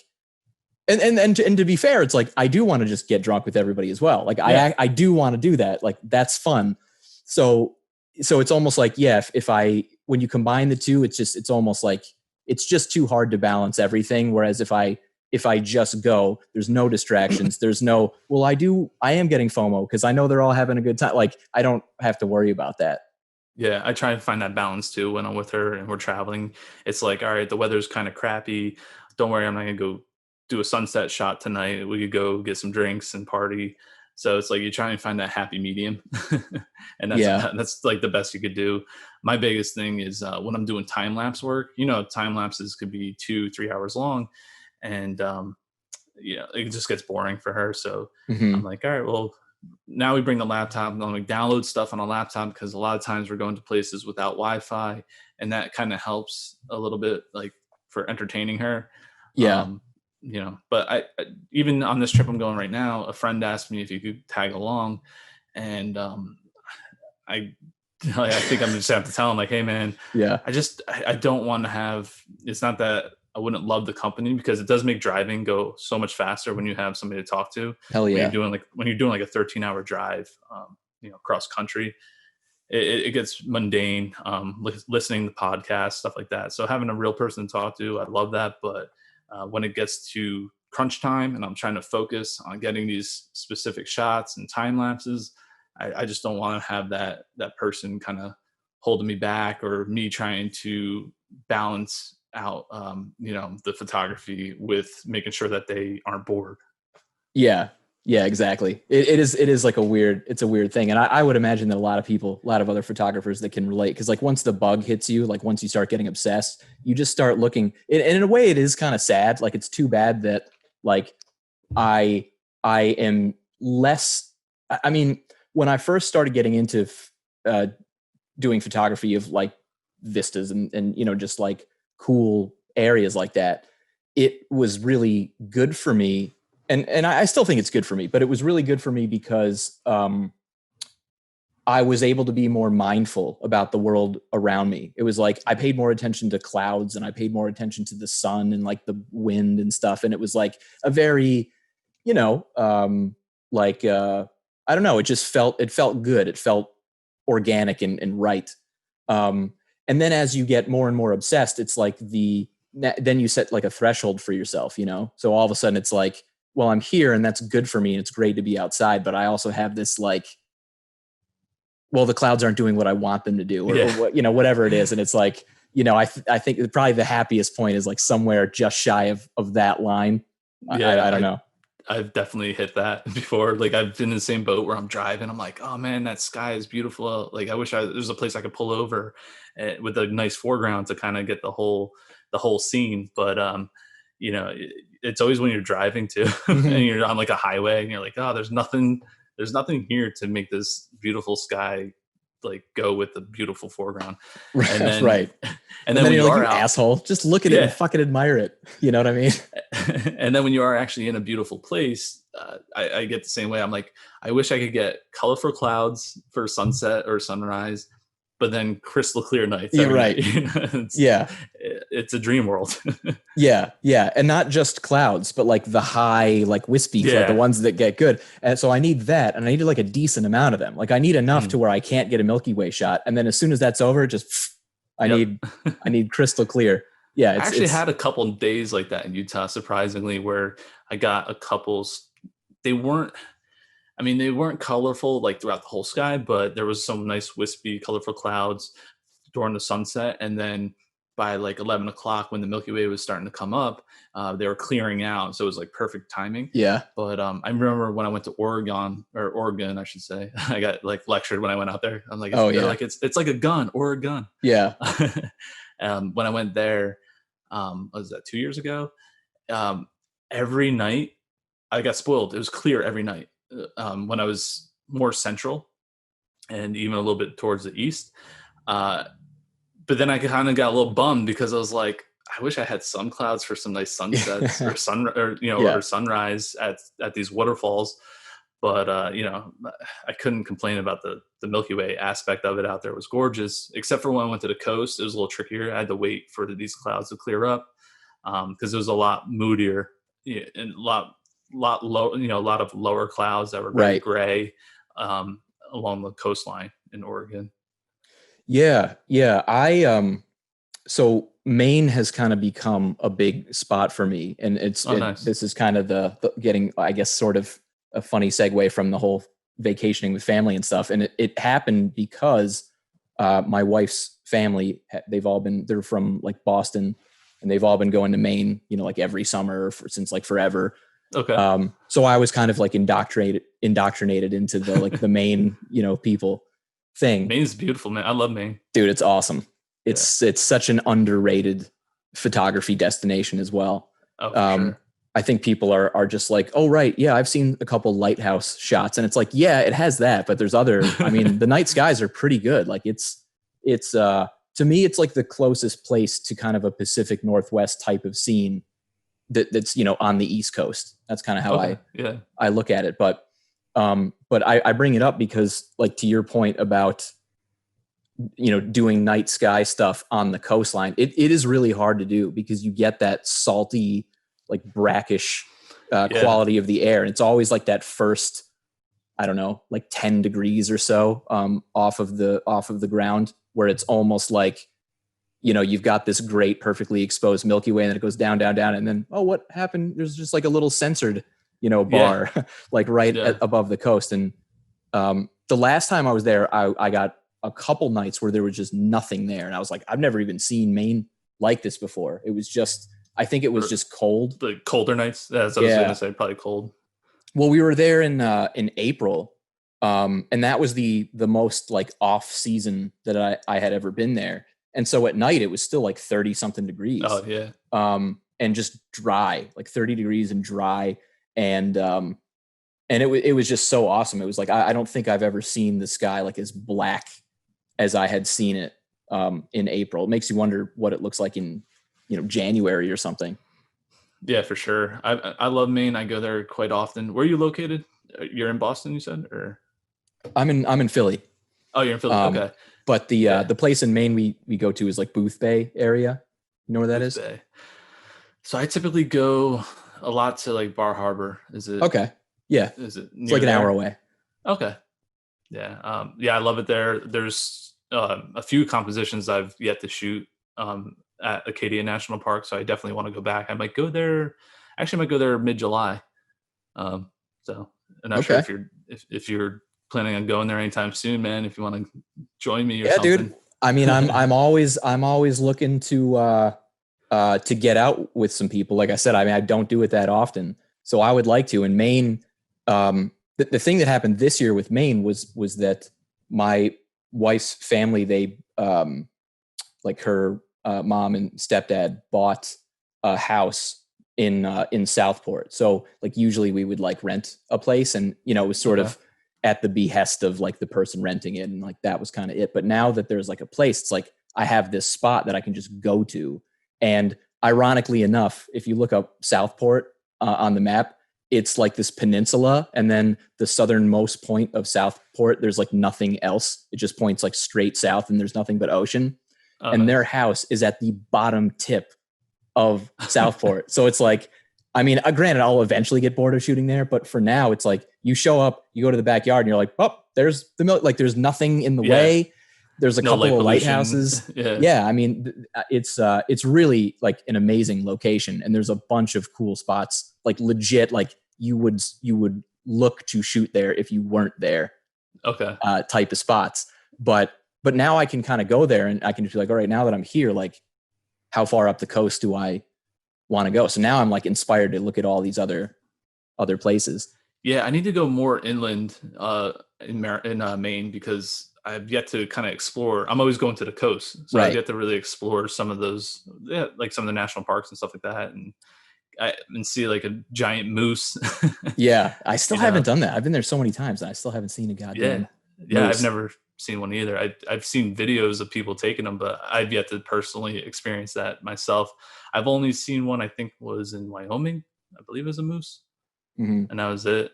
and to be fair, it's like, I do want to just get drunk with everybody as well. Like I do want to do that. Like, that's fun. So it's almost like, when you combine the two, it's almost like, it's just too hard to balance everything. Whereas if I just go, there's no distractions. There's no, well, I am getting FOMO because I know they're all having a good time. Like, I don't have to worry about that. Yeah, I try to find that balance too when I'm with her and we're traveling. It's like, all right, the weather's kind of crappy. Don't worry, I'm not going to go do a sunset shot tonight. We could go get some drinks and party. So it's like, you try and find that happy medium. And that's like the best you could do. My biggest thing is when I'm doing time lapse work, time lapses could be 2-3 hours long. And it just gets boring for her. So I'm like, all right, well, now we bring the laptop and I'm like, download stuff on a laptop, because a lot of times we're going to places without Wi-Fi, and that kind of helps a little bit, like, for entertaining her. But I even on this trip I'm going right now, a friend asked me if you could tag along, and I think I'm just have to tell him, like, hey man, I don't want to have, it's not that I wouldn't love the company, because it does make driving go so much faster when you have somebody to talk to. Hell yeah. When you're doing like a 13-hour drive, cross country, it gets mundane, listening to podcasts, stuff like that. So having a real person to talk to, I love that. But when it gets to crunch time and I'm trying to focus on getting these specific shots and time lapses, I just don't want to have that person kind of holding me back, or me trying to balance out the photography with making sure that they aren't bored. Yeah exactly. It is like a weird thing, and I would imagine that a lot of other photographers that can relate, because like once the bug hits you, like once you start getting obsessed, you just start looking, and in a way it is kind of sad. Like, it's too bad that like I am less, I mean, when I first started getting into doing photography of like vistas and just like cool areas like that, it was really good for me and I still think it's good for me, but it was really good for me because I was able to be more mindful about the world around me. It was like I paid more attention to clouds and I paid more attention to the sun and like the wind and stuff. And it was like a very, I don't know, it felt good. It felt organic and right. And then as you get more and more obsessed, it's like then you set like a threshold for yourself, So all of a sudden it's like, well, I'm here and that's good for me. And it's great to be outside, but I also have this like, well, the clouds aren't doing what I want them to do or what, whatever it is. And it's like, I think probably the happiest point is like somewhere just shy of that line. Yeah, I don't know. I've definitely hit that before. Like I've been in the same boat where I'm driving. I'm like, oh man, that sky is beautiful. Like I wish there's a place I could pull over with a nice foreground to kind of get the whole scene. But it's always when you're driving too, and you're on like a highway, and you're like, oh, there's nothing here to make this beautiful sky like go with the beautiful foreground. And then, right. And then when you're you like, are you out, asshole, just look at it and fucking admire it. You know what I mean? And then when you are actually in a beautiful place, I get the same way. I'm like, I wish I could get colorful clouds for sunset or sunrise, but then crystal clear nights. You're right. It's a dream world. Yeah. And not just clouds, but like the high, like wispy, like the ones that get good. And so I need that. And I need like a decent amount of them. Like I need enough to where I can't get a Milky Way shot. And then as soon as that's over, I need crystal clear. Yeah. I actually had a couple of days like that in Utah, surprisingly, where I got a couple. They weren't colorful like throughout the whole sky, but there was some nice wispy, colorful clouds during the sunset. And then by like 11 o'clock when the Milky Way was starting to come up, they were clearing out. So it was like perfect timing. Yeah. But I remember when I went to Oregon, I should say, I got like lectured when I went out there. I'm like, like it's like a gun or a gun. Yeah. When I went there, was that 2 years ago? Every night I got spoiled. It was clear every night. When I was more central and even a little bit towards the east. But then I kind of got a little bummed because I was like, I wish I had some clouds for some nice sunsets or sunrise at these waterfalls. But I couldn't complain about the Milky Way aspect of it out there. It was gorgeous, except for when I went to the coast. It was a little trickier. I had to wait for these clouds to clear up because it was a lot moodier and a lot low, a lot of lower clouds that were very gray along the coastline in Oregon. Yeah. So Maine has kind of become a big spot for me, and nice. This is kind of the getting, I guess, sort of a funny segue from the whole vacationing with family and stuff. And it happened because my wife's family, they're from like Boston, and they've all been going to Maine, like every summer since like forever. Okay. So I was kind of like indoctrinated into the like the Maine, people thing. Maine's beautiful, man. I love Maine. Dude, it's awesome. It's such an underrated photography destination as well. Oh, sure. I think people are just like, oh, right. Yeah, I've seen a couple lighthouse shots, and it's like, yeah, it has that, but there's other, the night skies are pretty good. Like it's to me, it's like the closest place to kind of a Pacific Northwest type of scene that's, on the East Coast. That's kind of how I look at it. But I bring it up because, like, to your point about, doing night sky stuff on the coastline, it is really hard to do because you get that salty, like brackish quality of the air. And it's always like that first, I don't know, like 10 degrees or so off of the ground, where it's almost like, you've got this great, perfectly exposed Milky Way, and then it goes down, down, down. And then, oh, what happened? There's just like a little censored, bar like above the coast. And the last time I was there, I got a couple nights where there was just nothing there. And I was like, I've never even seen Maine like this before. It was just, I think it was just cold. The colder nights. That's what I was going to say. Probably cold. Well, we were there in April. And that was the most like off season that I had ever been there. And so at night it was still like 30 something degrees. Oh yeah. And just dry, like 30 degrees and dry. And it was just so awesome. It was like, I don't think I've ever seen the sky like as black as I had seen it in April. It makes you wonder what it looks like in, January or something. Yeah, for sure. I love Maine. I go there quite often. Where are you located? You're in Boston, you said, or I'm in Philly. oh, you're in Philly. Um, Okay, but yeah, the place in Maine we go to is like Booth Bay area. You know where that Booth is? Bay. So I typically go a lot to like Bar Harbor. Okay. Yeah. Is it It's near like an hour there? away. Okay. Yeah. Yeah, I love it there. There's a few compositions I've yet to shoot at Acadia National Park, so I definitely want to go back. I might go there. Actually, I might go there mid-July. So I'm not sure Okay. if you're planning on going there anytime soon, man. If you want to join me or Yeah, something. dude. I mean, I'm always looking to get out with some people. Like I said, I mean, I don't do it that often, so I would like to. In Maine, the thing that happened this year with Maine was that my wife's family, they like her mom and stepdad bought a house in Southport. So like usually we would like rent a place, and you know it was sort Okay. of at the behest of like the person renting it, and like that was kind of it. But now that there's like a place, it's like I have this spot that I can just go to. And ironically enough, if you look up Southport on the map, it's like this peninsula, and then the southernmost point of Southport, there's like nothing else. It just points like straight south, and there's nothing but ocean. Oh, And nice. their house is at the bottom tip of Southport. So it's like, I mean, granted, I'll eventually get bored of shooting there, but for now, it's like you show up, you go to the backyard, and you're like, oh, there's the milk. Like, there's nothing in the Yeah. way. There's a No couple light of pollution. lighthouses. Yeah. Yeah, I mean, it's really like an amazing location, and there's a bunch of cool spots. Like legit, like you would look to shoot there if you weren't there. Okay. Type of spots, but now I can kind of go there, and I can just be like, all right, now that I'm here, like, how far up the coast do I want to go? So now I'm like inspired to look at all these other places. Yeah, I need to go more inland in Maine, because I've yet to kind of explore. I'm always going to the coast, so I've Right. yet to really explore some of those, yeah, like some of the national parks and stuff like that, and see like a giant moose. Yeah, I still You know? haven't done that. I've been there so many times, and I still haven't seen a goddamn. Yeah, moose. I've never seen one either. I've seen videos of people taking them, but I've yet to personally experience that myself. I've only seen one, I think was in Wyoming, I believe it was a moose, Mhm. and that was it.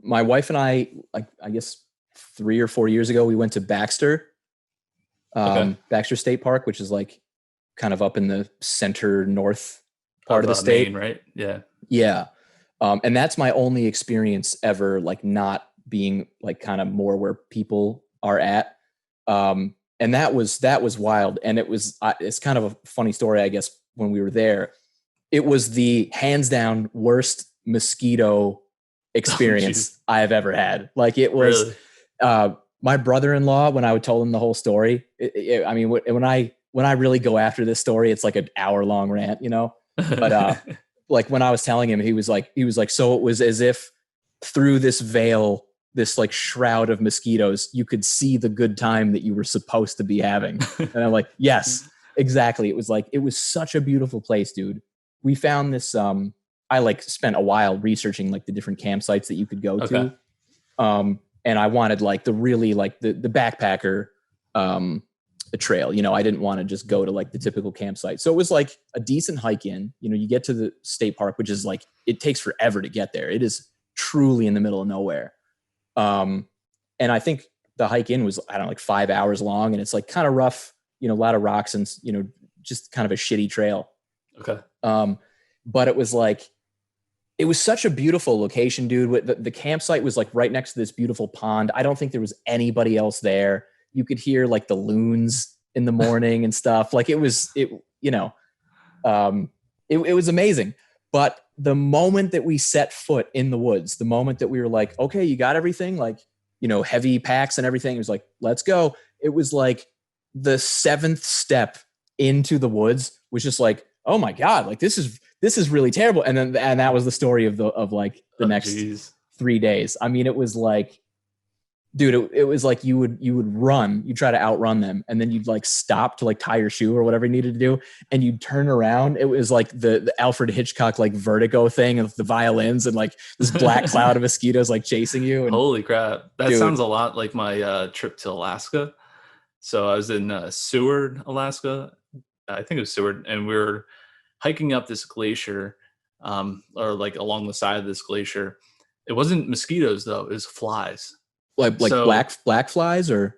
My wife and I, like, I guess 3 or 4 years ago, we went to Baxter, Okay. Baxter State Park, which is like kind of up in the center north part of the state. Maine, right? Yeah. Yeah. And that's my only experience ever, like not being like kind of more where people are at. And that was wild. And it's kind of a funny story, I guess, when we were there. It was the hands down worst mosquito experience I have ever had. Like it was, Really? my brother-in-law, when I would tell him the whole story, I mean, when I really go after this story, it's like an hour-long rant, you know, but, like when I was telling him, he was like, so it was as if through this veil, this like shroud of mosquitoes, you could see the good time that you were supposed to be having. And I'm like, yes, exactly. It was such a beautiful place, dude. We found this, I like spent a while researching like the different campsites that you could go Okay. to. And I wanted like the really like the backpacker, a trail, you know, I didn't want to just go to like the typical campsite. So it was like a decent hike in, you know, you get to the state park, which is like, it takes forever to get there. It is truly in the middle of nowhere. And I think the hike in was, I don't know, like 5 hours long, and it's like kind of rough, you know, a lot of rocks and, you know, just kind of a shitty trail. Okay. But it was like, it was such a beautiful location, dude. The campsite was like right next to this beautiful pond. I don't think there was anybody else there. You could hear like the loons in the morning and stuff. Like it was amazing. But the moment that we set foot in the woods, the moment that we were like, okay, you got everything, like, you know, heavy packs and everything, it was like, let's go. It was like the 7th step into the woods was just like, oh my God, like this is really terrible. And that was the story of the next 3 days. I mean, it was like, dude, it was like you would run, you try to outrun them, and then you'd like stop to like tie your shoe or whatever you needed to do, and you'd turn around. It was like the Alfred Hitchcock like Vertigo thing of the violins and like this black cloud of mosquitoes like chasing you. And, holy crap, that dude, sounds a lot like my trip to Alaska. So I was in Seward, Alaska. I think it was Seward, and we were hiking up this glacier, or like along the side of this glacier. It wasn't mosquitoes though; it was flies. Like So black flies or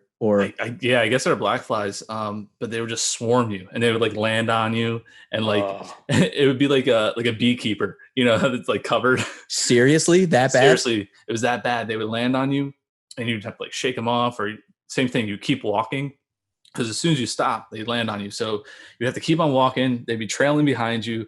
yeah, I guess they're black flies. But they would just swarm you, and they would like land on you, and like it would be like a beekeeper, you know, it's like covered. seriously that bad? Seriously, it was that bad. They would land on you, and you'd have to like shake them off, or same thing. You keep walking because as soon as you stop, they land on you. So you have to keep on walking. They'd be trailing behind you.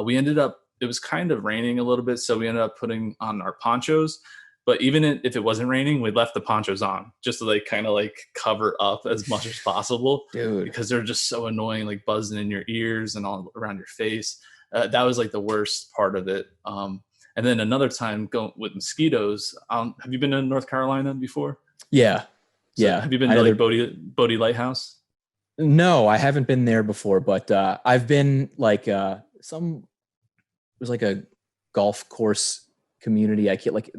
We ended up. It was kind of raining a little bit, so we ended up putting on our ponchos. But even if it wasn't raining, we left the ponchos on just to like kind of like cover up as much as possible, Dude. because they're just so annoying, like buzzing in your ears and all around your face. That was like the worst part of it. And then another time going with mosquitoes. Have you been to North Carolina before? Yeah. So Yeah. Have you been to like Bodie Lighthouse? No, I haven't been there before, but I've been like it was like a golf course community. I can't like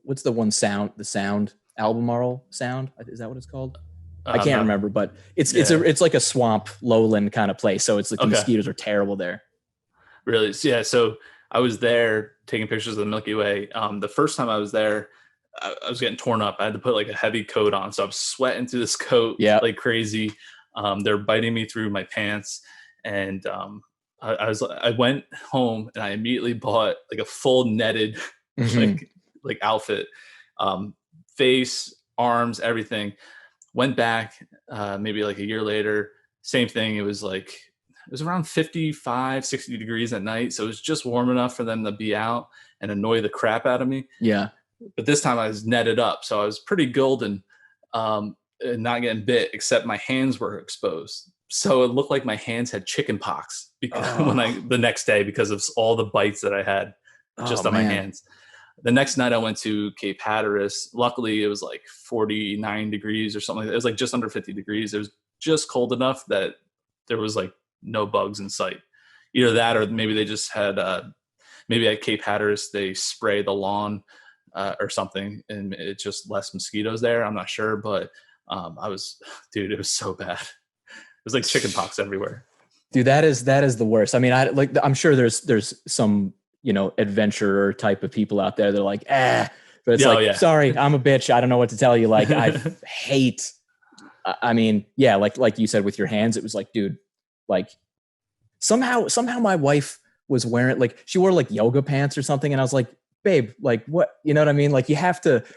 what's the one sound, the sound Albemarle Sound? Is that what it's called? I can't remember, but it's like a swamp lowland kind of place. So it's like the mosquitoes are terrible there. Really? Yeah. So I was there taking pictures of the Milky Way. The first time I was there, I was getting torn up. I had to put like a heavy coat on. So I was sweating through this coat like crazy. They're biting me through my pants. And I went home and I immediately bought like a full netted like outfit, face, arms, everything. Went back maybe like a year later, same thing. It was around 55, 60 degrees at night. So it was just warm enough for them to be out and annoy the crap out of me. Yeah. But this time I was netted up. So I was pretty golden, and not getting bit, except my hands were exposed. So it looked like my hands had chicken pox because the next day, because of all the bites that I had just on my hands. The next night I went to Cape Hatteras. Luckily it was like 49 degrees or something like that. It was like just under 50 degrees. It was just cold enough that there was like no bugs in sight. Either that, or maybe they just had, maybe at Cape Hatteras, they spray the lawn or something, and it's just less mosquitoes there. I'm not sure, but dude, it was so bad. It was like chicken pox everywhere. Dude, that is the worst. I mean, I'm sure there's some, you know, adventurer type of people out there that are like, but it's sorry, I'm a bitch. I don't know what to tell you. Like, I hate, I mean, yeah, like you said with your hands, it was like, dude, like somehow my wife was wearing, like, she wore like yoga pants or something. And I was like, babe, like what, you know what I mean? Like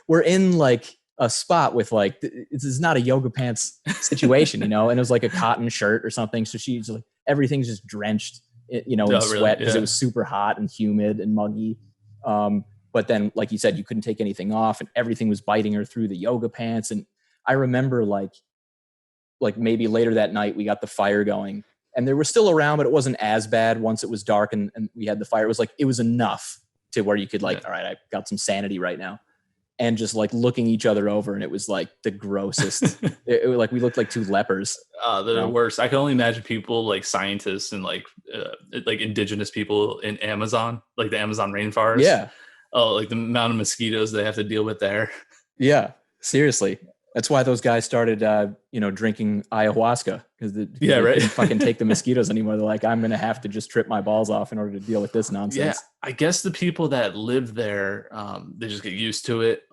we're in like a spot with like, this is not a yoga pants situation, you know? And it was like a cotton shirt or something. So she's like, everything's just drenched, you know, in sweat because it was super hot and humid and muggy. But then, like you said, you couldn't take anything off and everything was biting her through the yoga pants. And I remember like maybe later that night, we got the fire going and they were still around, but it wasn't as bad once it was dark and we had the fire. It was enough to where you could like, all right, I got some sanity right now. And just like looking each other over, and it was like the grossest. Like we looked like two lepers. The worst. I can only imagine people like scientists and like indigenous people in Amazon, like the Amazon rainforest. Yeah. Oh, like the amount of mosquitoes they have to deal with there. Yeah, seriously. That's why those guys started, drinking ayahuasca because they couldn't fucking take the mosquitoes anymore. They're like, I'm going to have to just trip my balls off in order to deal with this nonsense. Yeah, I guess the people that live there, they just get used to it.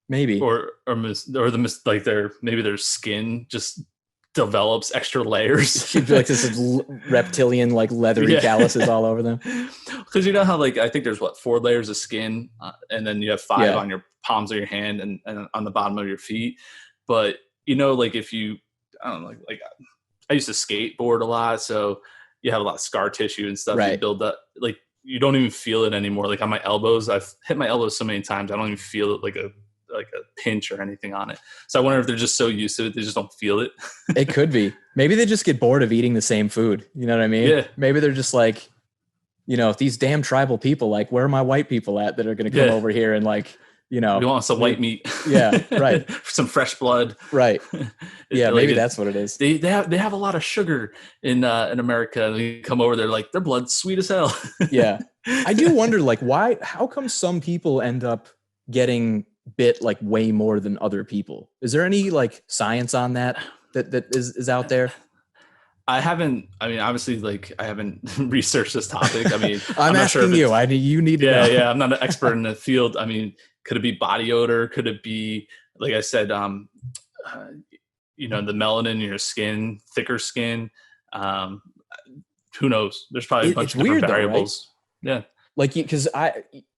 Maybe, maybe their skin just develops extra layers. She'd be like this reptilian, like leathery calluses all over them. Because you know how like I think there's 4 layers of skin, and then you have 5 on your palms of your hand and on the bottom of your feet. But you know, like if you, I don't know, like I used to skateboard a lot, so you have a lot of scar tissue and stuff. Right. You build up, like you don't even feel it anymore. Like on my elbows, I've hit my elbows so many times, I don't even feel it like a pinch or anything on it. So I wonder if they're just so used to it, they just don't feel it. It could be. Maybe they just get bored of eating the same food. You know what I mean? Yeah. Maybe they're just like, you know, these damn tribal people, like, where are my white people at that are going to come over here and like, you know, we want some white meat. Yeah, right. Some fresh blood. Right. Yeah, maybe that's what it is. They have a lot of sugar in America. They come over there like their blood's sweet as hell. Yeah. I do wonder like how come some people end up getting bit like way more than other people? Is there any like science on that is out there? I haven't. I mean, obviously, like I haven't researched this topic. I mean, I'm not sure asking if you. You need to yeah, know. yeah. I'm not an expert in the field. I mean, could it be body odor? Could it be, like I said, uh, the melanin in your skin, thicker skin? Um, who knows? There's probably a bunch It's of different weird though, right? variables. Yeah. Like, because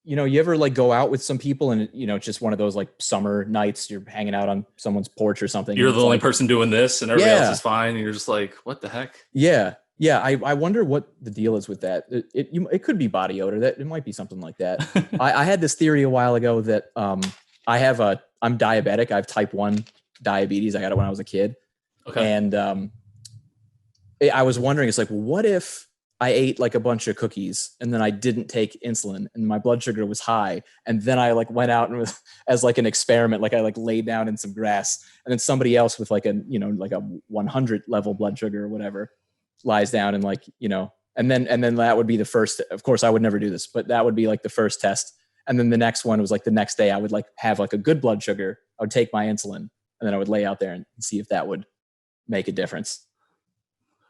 you ever like go out with some people and it's just one of those like summer nights, you're hanging out on someone's porch or something. You're and the it's only like, person doing this, and everybody else yeah, is fine. And you're just like, what the heck? yeah, yeah. I wonder what the deal is with that. It could be body odor. That it might be something like that. I had this theory a while ago that I'm diabetic. I have type 1 diabetes. I got it when I was a kid. Okay. And I was wondering, it's like, well, what if I ate like a bunch of cookies and then I didn't take insulin and my blood sugar was high. And then I like went out and was as like an experiment, like I like laid down in some grass and then somebody else with like like a 100 level blood sugar or whatever lies down and like, and then that would be the first, of course I would never do this, but that would be like the first test. And then the next one was like the next day I would like have like a good blood sugar. I would take my insulin and then I would lay out there and see if that would make a difference.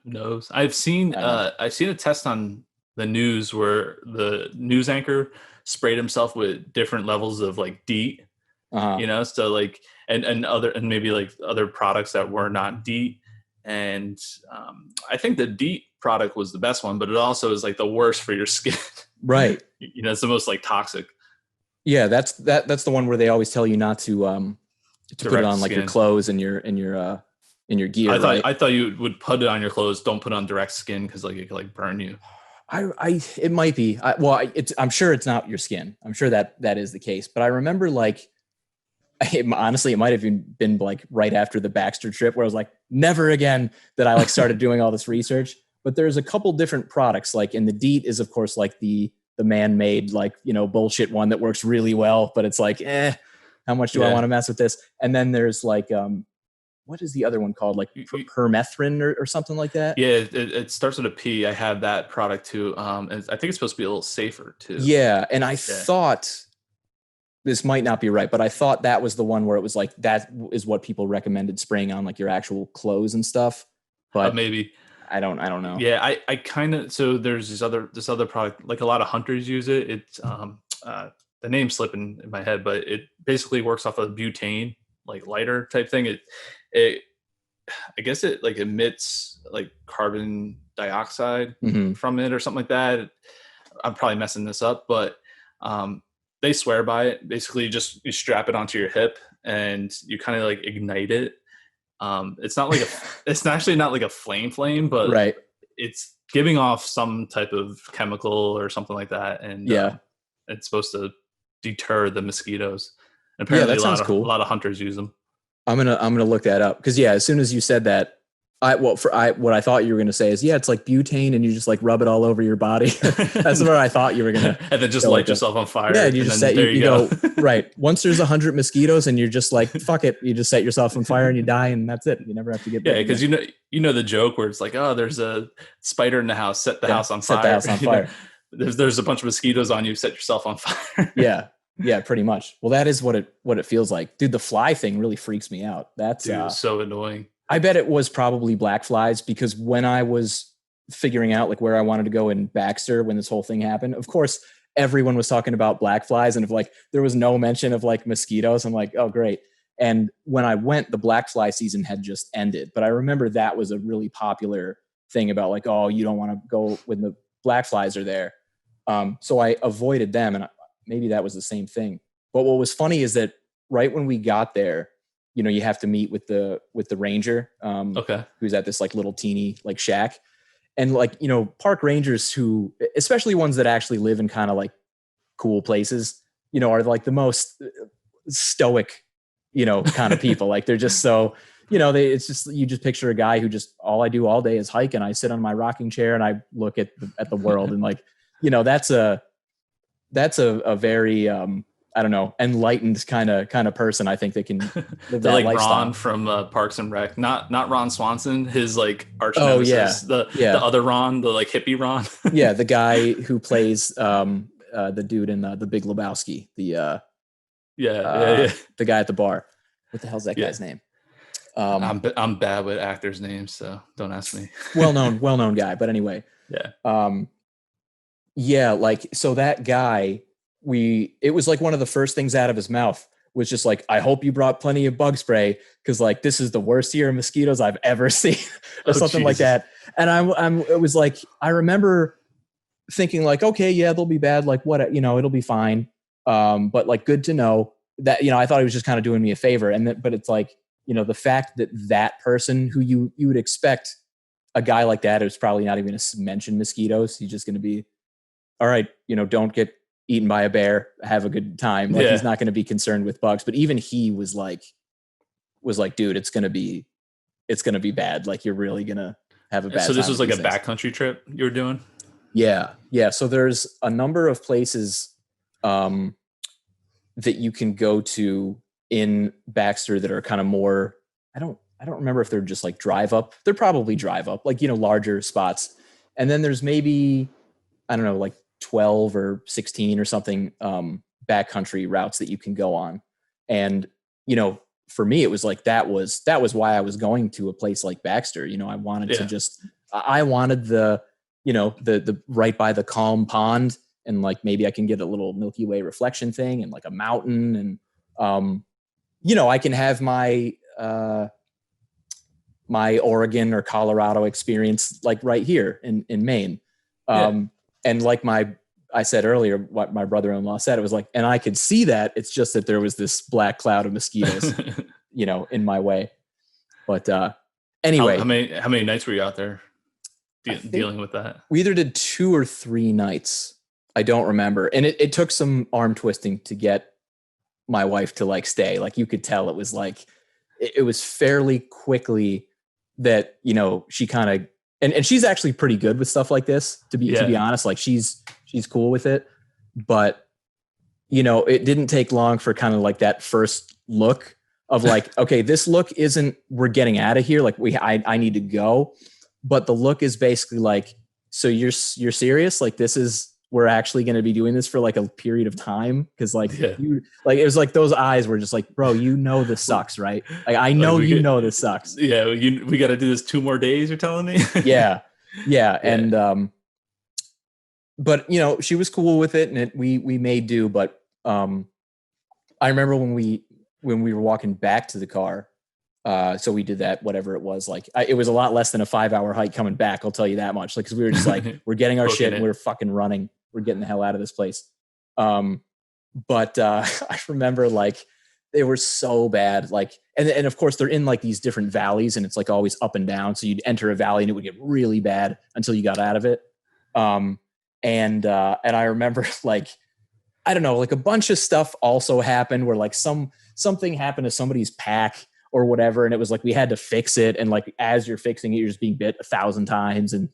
Who knows? I've seen a test on the news where the news anchor sprayed himself with different levels of like DEET, so like and maybe like other products that were not DEET. And I think the DEET product was the best one, but it also is like the worst for your skin. Right. It's the most like toxic. Yeah, that's the one where they always tell you not to put it on like your clothes and your gear. I thought you would put it on your clothes. Don't put it on direct skin because like it could like burn you. It might be. I'm sure it's not your skin. I'm sure that is the case. But I remember like, honestly, it might have even been like right after the Baxter trip where I was like, never again that I like started doing all this research. But there's a couple different products like, and the DEET is of course like the man-made like bullshit one that works really well. But it's like, how much do I want to mess with this? And then there's like what is the other one called? Like permethrin or something like that? Yeah, it starts with a P. I have that product too. And I think it's supposed to be a little safer too. Yeah, and I thought this might not be right, but I thought that was the one where it was like that is what people recommended spraying on like your actual clothes and stuff. But maybe I don't know. Yeah, I kind of there's this other product like a lot of hunters use it. It's the name's slipping in my head, but it basically works off of butane, like lighter type thing. It I guess it like emits like carbon dioxide from it or something like that. I'm probably messing this up, but they swear by it. Basically, you strap it onto your hip and you kind of like ignite it. It's not like it's actually not like a flame, but right. It's giving off some type of chemical or something like that, and it's supposed to deter the mosquitoes. And apparently, that sounds cool. A lot of hunters use them. I'm gonna look that up because as soon as you said that, what I thought you were gonna say is it's like butane and you just like rub it all over your body. That's what I thought you were gonna. And then just light yourself on fire. Yeah, you just you go right. Once there's 100 mosquitoes and you're just like fuck it, you just set yourself on fire and you die and that's it. You never have to get. Yeah, because you know the joke where it's like, oh, there's a spider in the house, set the house on fire. Set the house on fire. There's a bunch of mosquitoes on you, set yourself on fire. Yeah, pretty much. Well, that is what it feels like. Dude, the fly thing really freaks me out. That's so annoying. I bet it was probably black flies because when I was figuring out like where I wanted to go in Baxter when this whole thing happened, of course, everyone was talking about black flies and if like there was no mention of like mosquitoes, I'm like, oh, great. And when I went, the black fly season had just ended. But I remember that was a really popular thing about like, oh, you don't want to go when the black flies are there. So I avoided them and maybe that was the same thing. But what was funny is that right when we got there, you have to meet with the ranger, who's at this like little teeny like shack, and like park rangers who, especially ones that actually live in kind of like cool places, are like the most stoic, kind of people. Like they're just so, it's just you just picture a guy who just all I do all day is hike and I sit on my rocking chair and I look at the world and like that's a very I don't know, enlightened kind of person. I think they can live that like lifestyle. Ron from Parks and Rec, not Ron Swanson, his like arch nemesis, the other Ron, the like hippie Ron. Yeah, the guy who plays the dude in the Big Lebowski, the guy at the bar. What the hell's that guy's name? I'm bad with actors' names, so don't ask me. well known guy. But anyway, Yeah. Yeah, like, so that guy, it was like one of the first things out of his mouth was just like, I hope you brought plenty of bug spray, because like this is the worst year of mosquitoes I've ever seen, or something like that. And it was like, I remember thinking like, okay, yeah, they'll be bad, like what, it'll be fine. But like, good to know that, I thought he was just kind of doing me a favor. But it's like, the fact that that person who you would expect a guy like that who's probably not even going to mention mosquitoes, he's just going to be, all right, don't get eaten by a bear, have a good time. Like, he's not going to be concerned with bugs. But even he was like, dude, it's going to be bad. Like, you're really going to have a bad time. So this was like a backcountry trip you were doing? Yeah. Yeah. So there's a number of places that you can go to in Baxter that are kind of more, I don't remember if they're just like drive up. They're probably drive up, like, larger spots. And then there's maybe, I don't know, like 12 or 16 or something backcountry routes that you can go on. And, for me, it was like, that was why I was going to a place like Baxter. I wanted to I wanted the right by the calm pond, and like, maybe I can get a little Milky Way reflection thing, and like a mountain, and, I can have my Oregon or Colorado experience like right here in Maine. And like I said earlier, what my brother-in-law said, it was like, and I could see that, it's just that there was this black cloud of mosquitoes, in my way. But anyway. How many nights were you out there dealing with that? We either did 2 or 3 nights. I don't remember. And it took some arm twisting to get my wife to like stay. Like, you could tell it was like, it was fairly quickly that, she kind of, and she's actually pretty good with stuff like this, to be honest. Like, she's cool with it, but it didn't take long for kind of like that first look of like, okay, this look isn't, we're getting out of here. Like, I need to go. But the look is basically like, so you're serious? Like, we're actually going to be doing this for like a period of time. Cause like, it was like, those eyes were just like, bro, this sucks, right? Like, I know, this sucks. Yeah. We got to do this 2 more days. You're telling me? Yeah. And, but she was cool with it, and we made do. But, I remember when we were walking back to the car, so we did that, whatever it was, like, it was a lot less than a 5-hour hike coming back. I'll tell you that much. Like, cause we were just like, we're getting our shit and we're fucking running. We're getting the hell out of this place. But I remember like, they were so bad. Like, and of course they're in like these different valleys, and it's like always up and down. So you'd enter a valley and it would get really bad until you got out of it. And I remember like, I don't know, like a bunch of stuff also happened where like something happened to somebody's pack or whatever. And it was like, we had to fix it. And like, as you're fixing it, you're just being bit 1,000 times. And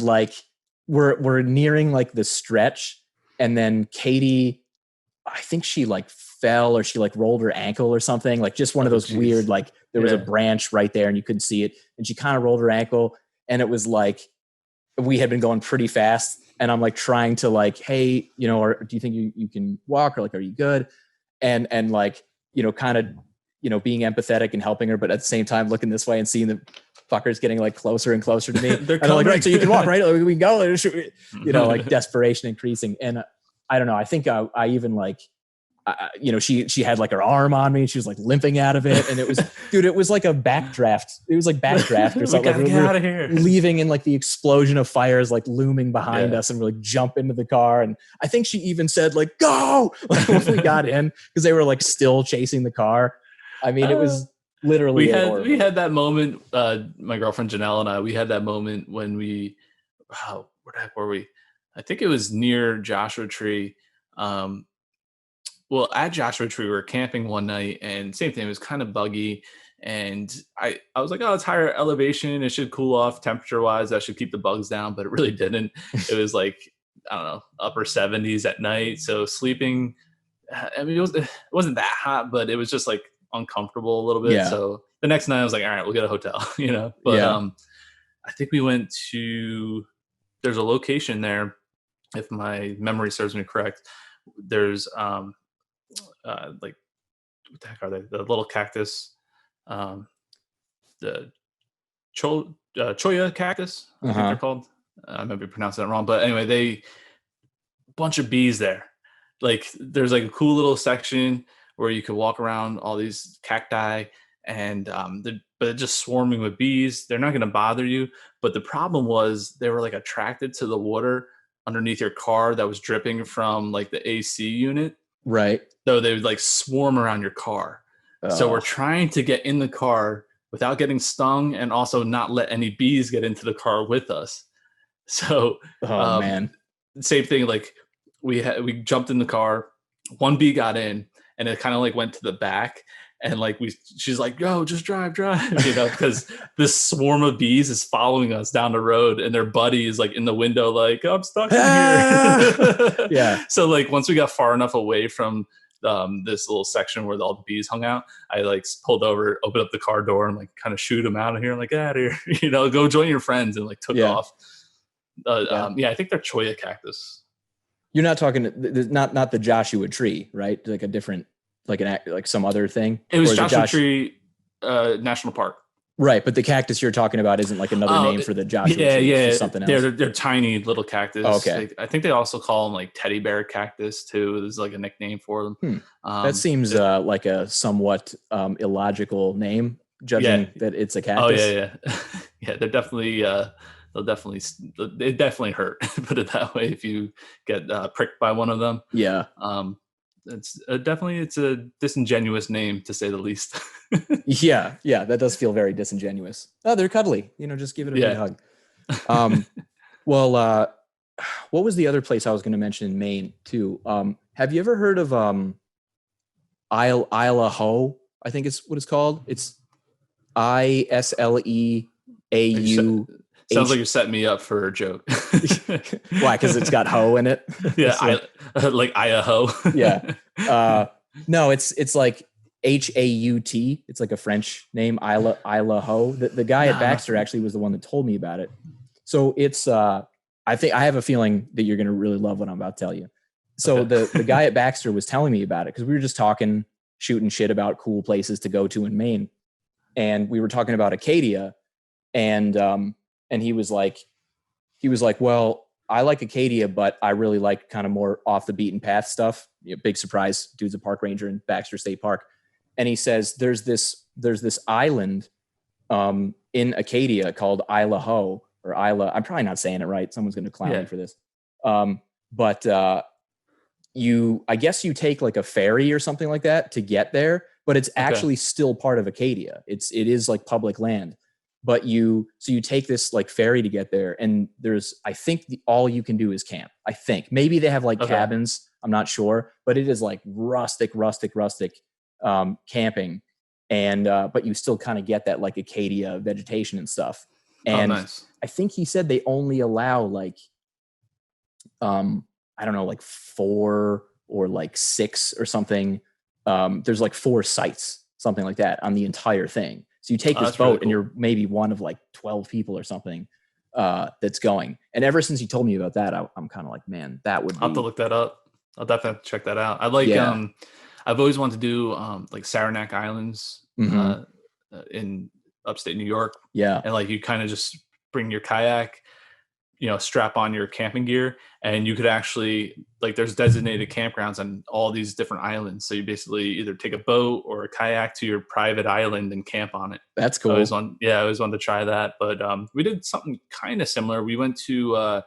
like, we're nearing like the stretch. And then Katie, I think she like fell, or she like rolled her ankle or something, like just one of those weird, like there was a branch right there and you couldn't see it. And she kind of rolled her ankle, and it was like, we had been going pretty fast, and I'm like trying to like, hey, or do you think you can walk, or like, are you good? And like, kind of, being empathetic and helping her, but at the same time looking this way and seeing the fuckers getting like closer and closer to me. And they're like, right, so you can walk, right? Like, we can go, like desperation increasing. And I don't know. I think I even like, she had like her arm on me, and she was like limping out of it. And it was, dude, it was like a backdraft. It was like backdraft or something. Get out of here. Leaving, and like the explosion of fires like looming behind us, and we're like jump into the car. And I think she even said like, go, like when we got in, because they were like still chasing the car. I mean, it was literally we had that moment, my girlfriend Janelle and I, we had that moment when where the heck were we? I think it was near Joshua Tree. Well, at Joshua Tree, we were camping one night, and same thing, it was kind of buggy. And I was like, oh, it's higher elevation, it should cool off temperature wise, that should keep the bugs down, but it really didn't. It was like, I don't know, upper 70s at night. So sleeping, I mean, it wasn't that hot, but it was just like uncomfortable a little bit. Yeah. So the next night I was like, all right, we'll get a hotel, but I think we went to, there's a location there, if my memory serves me correct, there's like, what the heck are they, the little cactus um, the cholla cactus, I think they're called. I might be pronouncing that wrong, but anyway, bunch of bees there. Like there's like a cool little section where you could walk around all these cacti, and but just swarming with bees. They're not going to bother you, but the problem was they were like attracted to the water underneath your car that was dripping from like the AC unit. Right. So they would like swarm around your car. So we're trying to get in the car without getting stung, and also not let any bees get into the car with us. So man, same thing. Like we jumped in the car, one bee got in, and it kind of like went to the back, and like she's like, "Yo, just drive," because this swarm of bees is following us down the road, and their buddy is like in the window, like, "I'm stuck in here." Yeah. So like once we got far enough away from this little section where all the bees hung out, I like pulled over, opened up the car door, and like kind of shooed them out of here. I'm like, "Get out of here," go join your friends, and like took off. I think they're cholla cactus. You're not talking not the Joshua tree, right? Like a different, like some other thing. It was Joshua Tree National Park. Right, but the cactus you're talking about isn't like another name for the Joshua tree. It's just something else. They're tiny little cactus. Oh, okay. I think they also call them like teddy bear cactus too. There's like a nickname for them. That seems like a somewhat illogical name, judging that it's a cactus. Oh yeah. Yeah, they're definitely it definitely hurt. Put it that way. If you get pricked by one of them. Yeah. It's it's a disingenuous name, to say the least. Yeah, that does feel very disingenuous. Oh, they're cuddly. Just give it a big hug. Well, what was the other place I was going to mention in Maine too? Have you ever heard of Isle of Ho? I think it's what it's called. It's ISLEAU. Sounds like you're setting me up for a joke. Why? Because it's got ho in it. Yeah, like Idaho. Yeah. No, it's like HAUT. It's like a French name, Isla Ho. The guy at Baxter actually was the one that told me about it. So it's I have a feeling that you're gonna really love what I'm about to tell you. So the guy at Baxter was telling me about it because we were just talking, shooting shit about cool places to go to in Maine, and we were talking about Acadia, and he was like, well, I like Acadia, but I really like kind of more off the beaten path stuff. Big surprise, dude's a park ranger in Baxter State Park. And he says, there's this island in Acadia called Isla Ho or Isla. I'm probably not saying it right. Someone's going to clown me for this. But I guess you take like a ferry or something like that to get there, but it's actually still part of Acadia. It is like public land. But you take this like ferry to get there, and I think all you can do is camp. I think maybe they have like cabins. I'm not sure, but it is like rustic camping, and but you still kind of get that like Acadia vegetation and stuff. And nice. I think he said they only allow like, I don't know, like 4 or like 6 or something. There's like 4 sites, something like that on the entire thing. So you take this boat really cool. And you're maybe one of like 12 people or something that's going. And ever since you told me about that, I'm kind of like, man, that would be... I'll have to look that up. I'll definitely have to check that out. I like, I've always wanted to do like Saranac Islands in upstate New York. Yeah. And like you kind of just bring your kayak, strap on your camping gear, and you could actually, like, there's designated campgrounds on all these different islands. So you basically either take a boat or a kayak to your private island and camp on it. That's cool. I always wanted to try that. But we did something kind of similar. We went to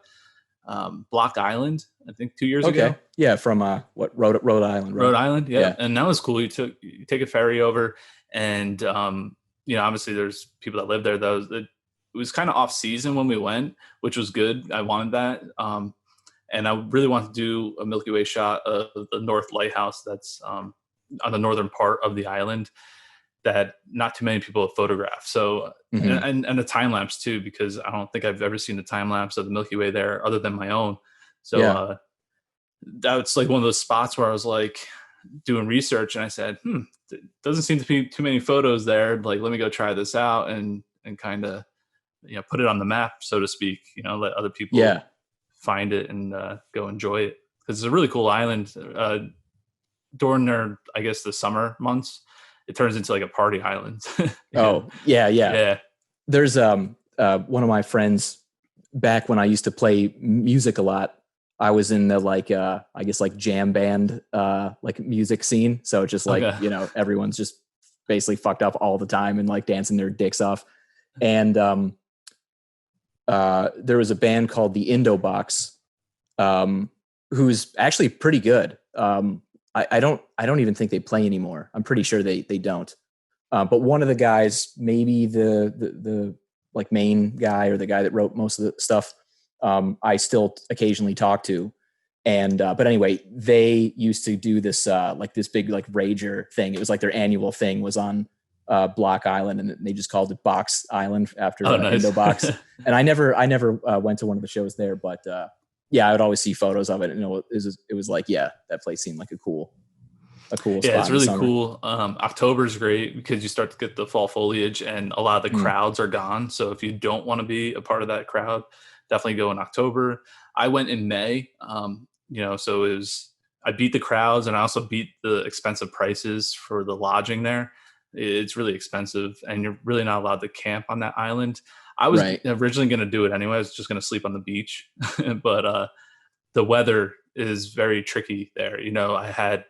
Block Island, I think 2 years ago. Yeah, from Rhode Island. Right? Rhode Island, yeah. And that was cool. You take a ferry over, and obviously there's people that live there. It was kind of off season when we went, which was good. I wanted that. And I really wanted to do a Milky Way shot of the North Lighthouse that's on the northern part of the island that not too many people have photographed. So, and the time lapse too, because I don't think I've ever seen the time lapse of the Milky Way there other than my own. So that's like one of those spots where I was like doing research, and I said, it doesn't seem to be too many photos there. Like, let me go try this out and kind of, put it on the map, so to speak, let other people find it and go enjoy it. Because it's a really cool island. During their, I guess, the summer months, it turns into like a party island. Oh, yeah. Yeah. There's one of my friends back when I used to play music a lot. I was in the like I guess like jam band like music scene. So just like, Okay. you know, everyone's just basically fucked up all the time and like dancing their dicks off. And there was a band called the Indobox, who's actually pretty good. I don't even think they play anymore. I'm pretty sure they don't. But one of the guys, maybe the like main guy or the guy that wrote most of the stuff, I still occasionally talk to. And but anyway, they used to do this like this big like rager thing. It was like their annual thing was on Block Island, and they just called it Box Island after Nice. Indobox. And I never went to one of the shows there, but yeah, I would always see photos of it, and it was like, yeah, that place seemed like a cool spot. Yeah, it's really in the summer. cool. October's great because you start to get the fall foliage and a lot of the crowds are gone. So if you don't want to be a part of that crowd, definitely go in October. I went in May, so I beat the crowds, and I also beat the expensive prices for the lodging there. It's really expensive, and you're really not allowed to camp on that island. I was originally going to do it anyway. I was just going to sleep on the beach, but the weather is very tricky there. I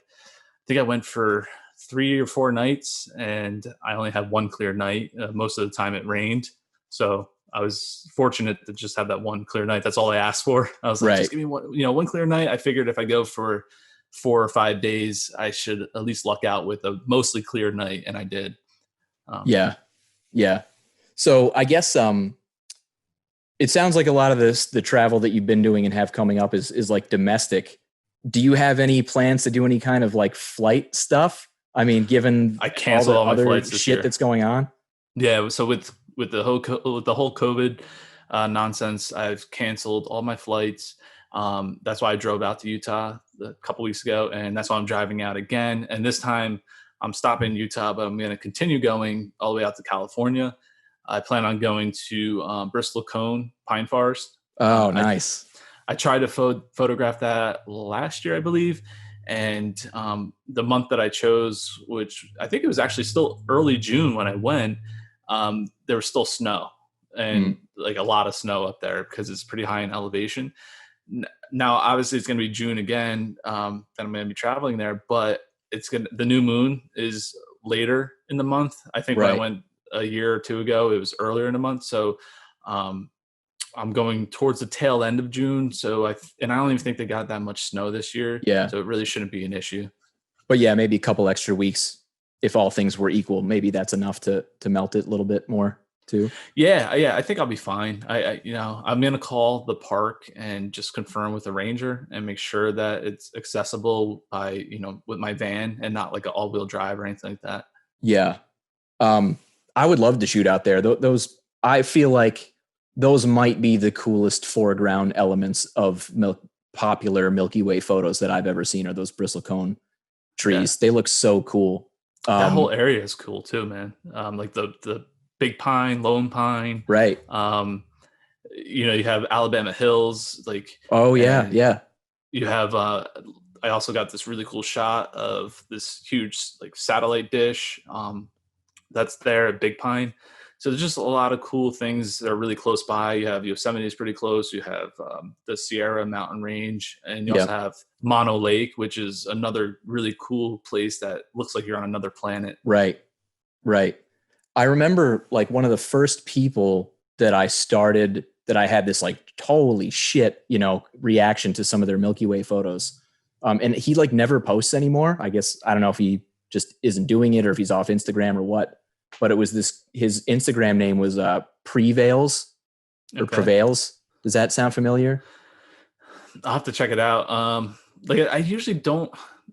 think I went for 3 or 4 nights, and I only had one clear night. Most of the time it rained. So I was fortunate to just have that one clear night. That's all I asked for. I was like, just give me one clear night. I figured if I go for 4 or 5 days, I should at least luck out with a mostly clear night. And I did. Yeah. So I guess it sounds like a lot of the travel that you've been doing and have coming up is like domestic. Do you have any plans to do any kind of like flight stuff? I mean, given I canceled all my flights this year. That's going on. Yeah. So with the whole COVID nonsense, I've canceled all my flights. That's why I drove out to Utah a couple weeks ago, and that's why I'm driving out again. And this time I'm stopping in Utah, but I'm going to continue going all the way out to California. I plan on going to Bristol Cone Pine Forest. Oh, nice. I tried to photograph that last year, I believe. And the month that I chose, which I think it was actually still early June when I went, there was still snow and like a lot of snow up there because it's pretty high in elevation. Now, obviously, it's going to be June again that I'm going to be traveling there, but the new moon is later in the month. I think when I went a year or two ago, it was earlier in the month. So I'm going towards the tail end of June. So I don't even think they got that much snow this year. Yeah. So it really shouldn't be an issue. But yeah, maybe a couple extra weeks, if all things were equal, maybe that's enough to melt it a little bit more too. Yeah. I think I'll be fine. I'm going to call the park and just confirm with the ranger and make sure that it's accessible by, with my van and not like an all-wheel drive or anything like that. Yeah. I would love to shoot out there. Those, I feel like those might be the coolest foreground elements of popular Milky Way photos that I've ever seen, are those bristle cone trees. Yeah. They look so cool. That whole area is cool too, man. Like the big pine, lone pine. Right. You have Alabama Hills. Like, oh yeah. You have, I also got this really cool shot of this huge like satellite dish that's there at Big Pine. So there's just a lot of cool things that are really close by. You have Yosemite is pretty close. You have the Sierra Mountain Range, and you also have Mono Lake, which is another really cool place that looks like you're on another planet. Right. I remember like one of the first people that I had this like holy shit, reaction to some of their Milky Way photos. And he like never posts anymore. I guess, I don't know if he just isn't doing it or if he's off Instagram or what, but it was his Instagram name was Prevails or Prevails. Does that sound familiar? I'll have to check it out. Like I usually don't,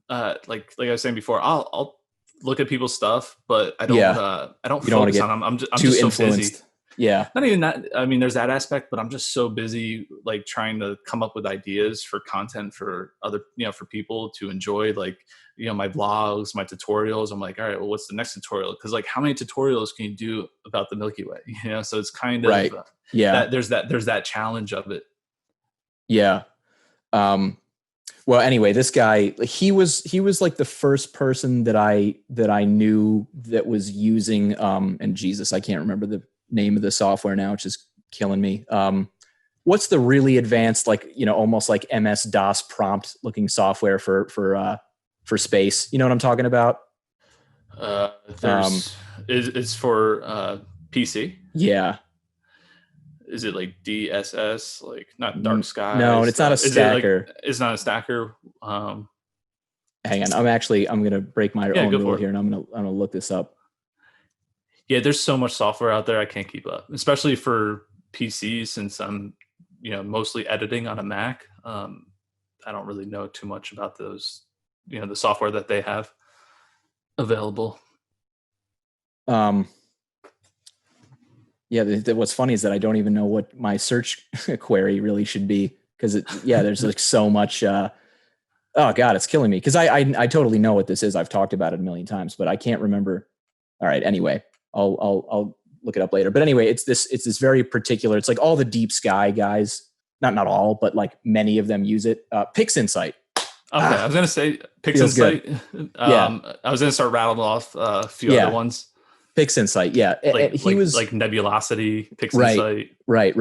like I was saying before, I'll look at people's stuff, but I don't, I don't focus on them. I'm just so busy. Yeah. Not even that. I mean, there's that aspect, but I'm just so busy, like trying to come up with ideas for content for other, for people to enjoy, like, my vlogs, my tutorials. I'm like, all right, well, what's the next tutorial? Because like, how many tutorials can you do about the Milky Way? So it's kind of, there's that challenge of it. Yeah. Well, anyway, this guy, he was like the first person that I knew that was using, and Jesus, I can't remember the name of the software now, which is killing me. What's the really advanced, like, almost like MS DOS prompt looking software for space? You know what I'm talking about? It's for PC. Yeah. Is it like DSS, like not dark skies? No, it's not a stacker. It's not a stacker. Hang on, I'm gonna break my own rule here, and I'm gonna look this up. Yeah, there's so much software out there I can't keep up, especially for PCs, since I'm mostly editing on a Mac. I don't really know too much about those, the software that they have available. Yeah, what's funny is that I don't even know what my search query really should be, because there's like so much. Oh God, it's killing me, because I totally know what this is. I've talked about it a million times, but I can't remember. All right, anyway, I'll look it up later. But anyway, it's this very particular. It's like all the deep sky guys, not all, but like many of them use it. PixInsight. Okay, I was gonna say PixInsight. Yeah, I was gonna start rattling off a few other ones. PixInsight, yeah. He was like Nebulosity, PixInsight. Right.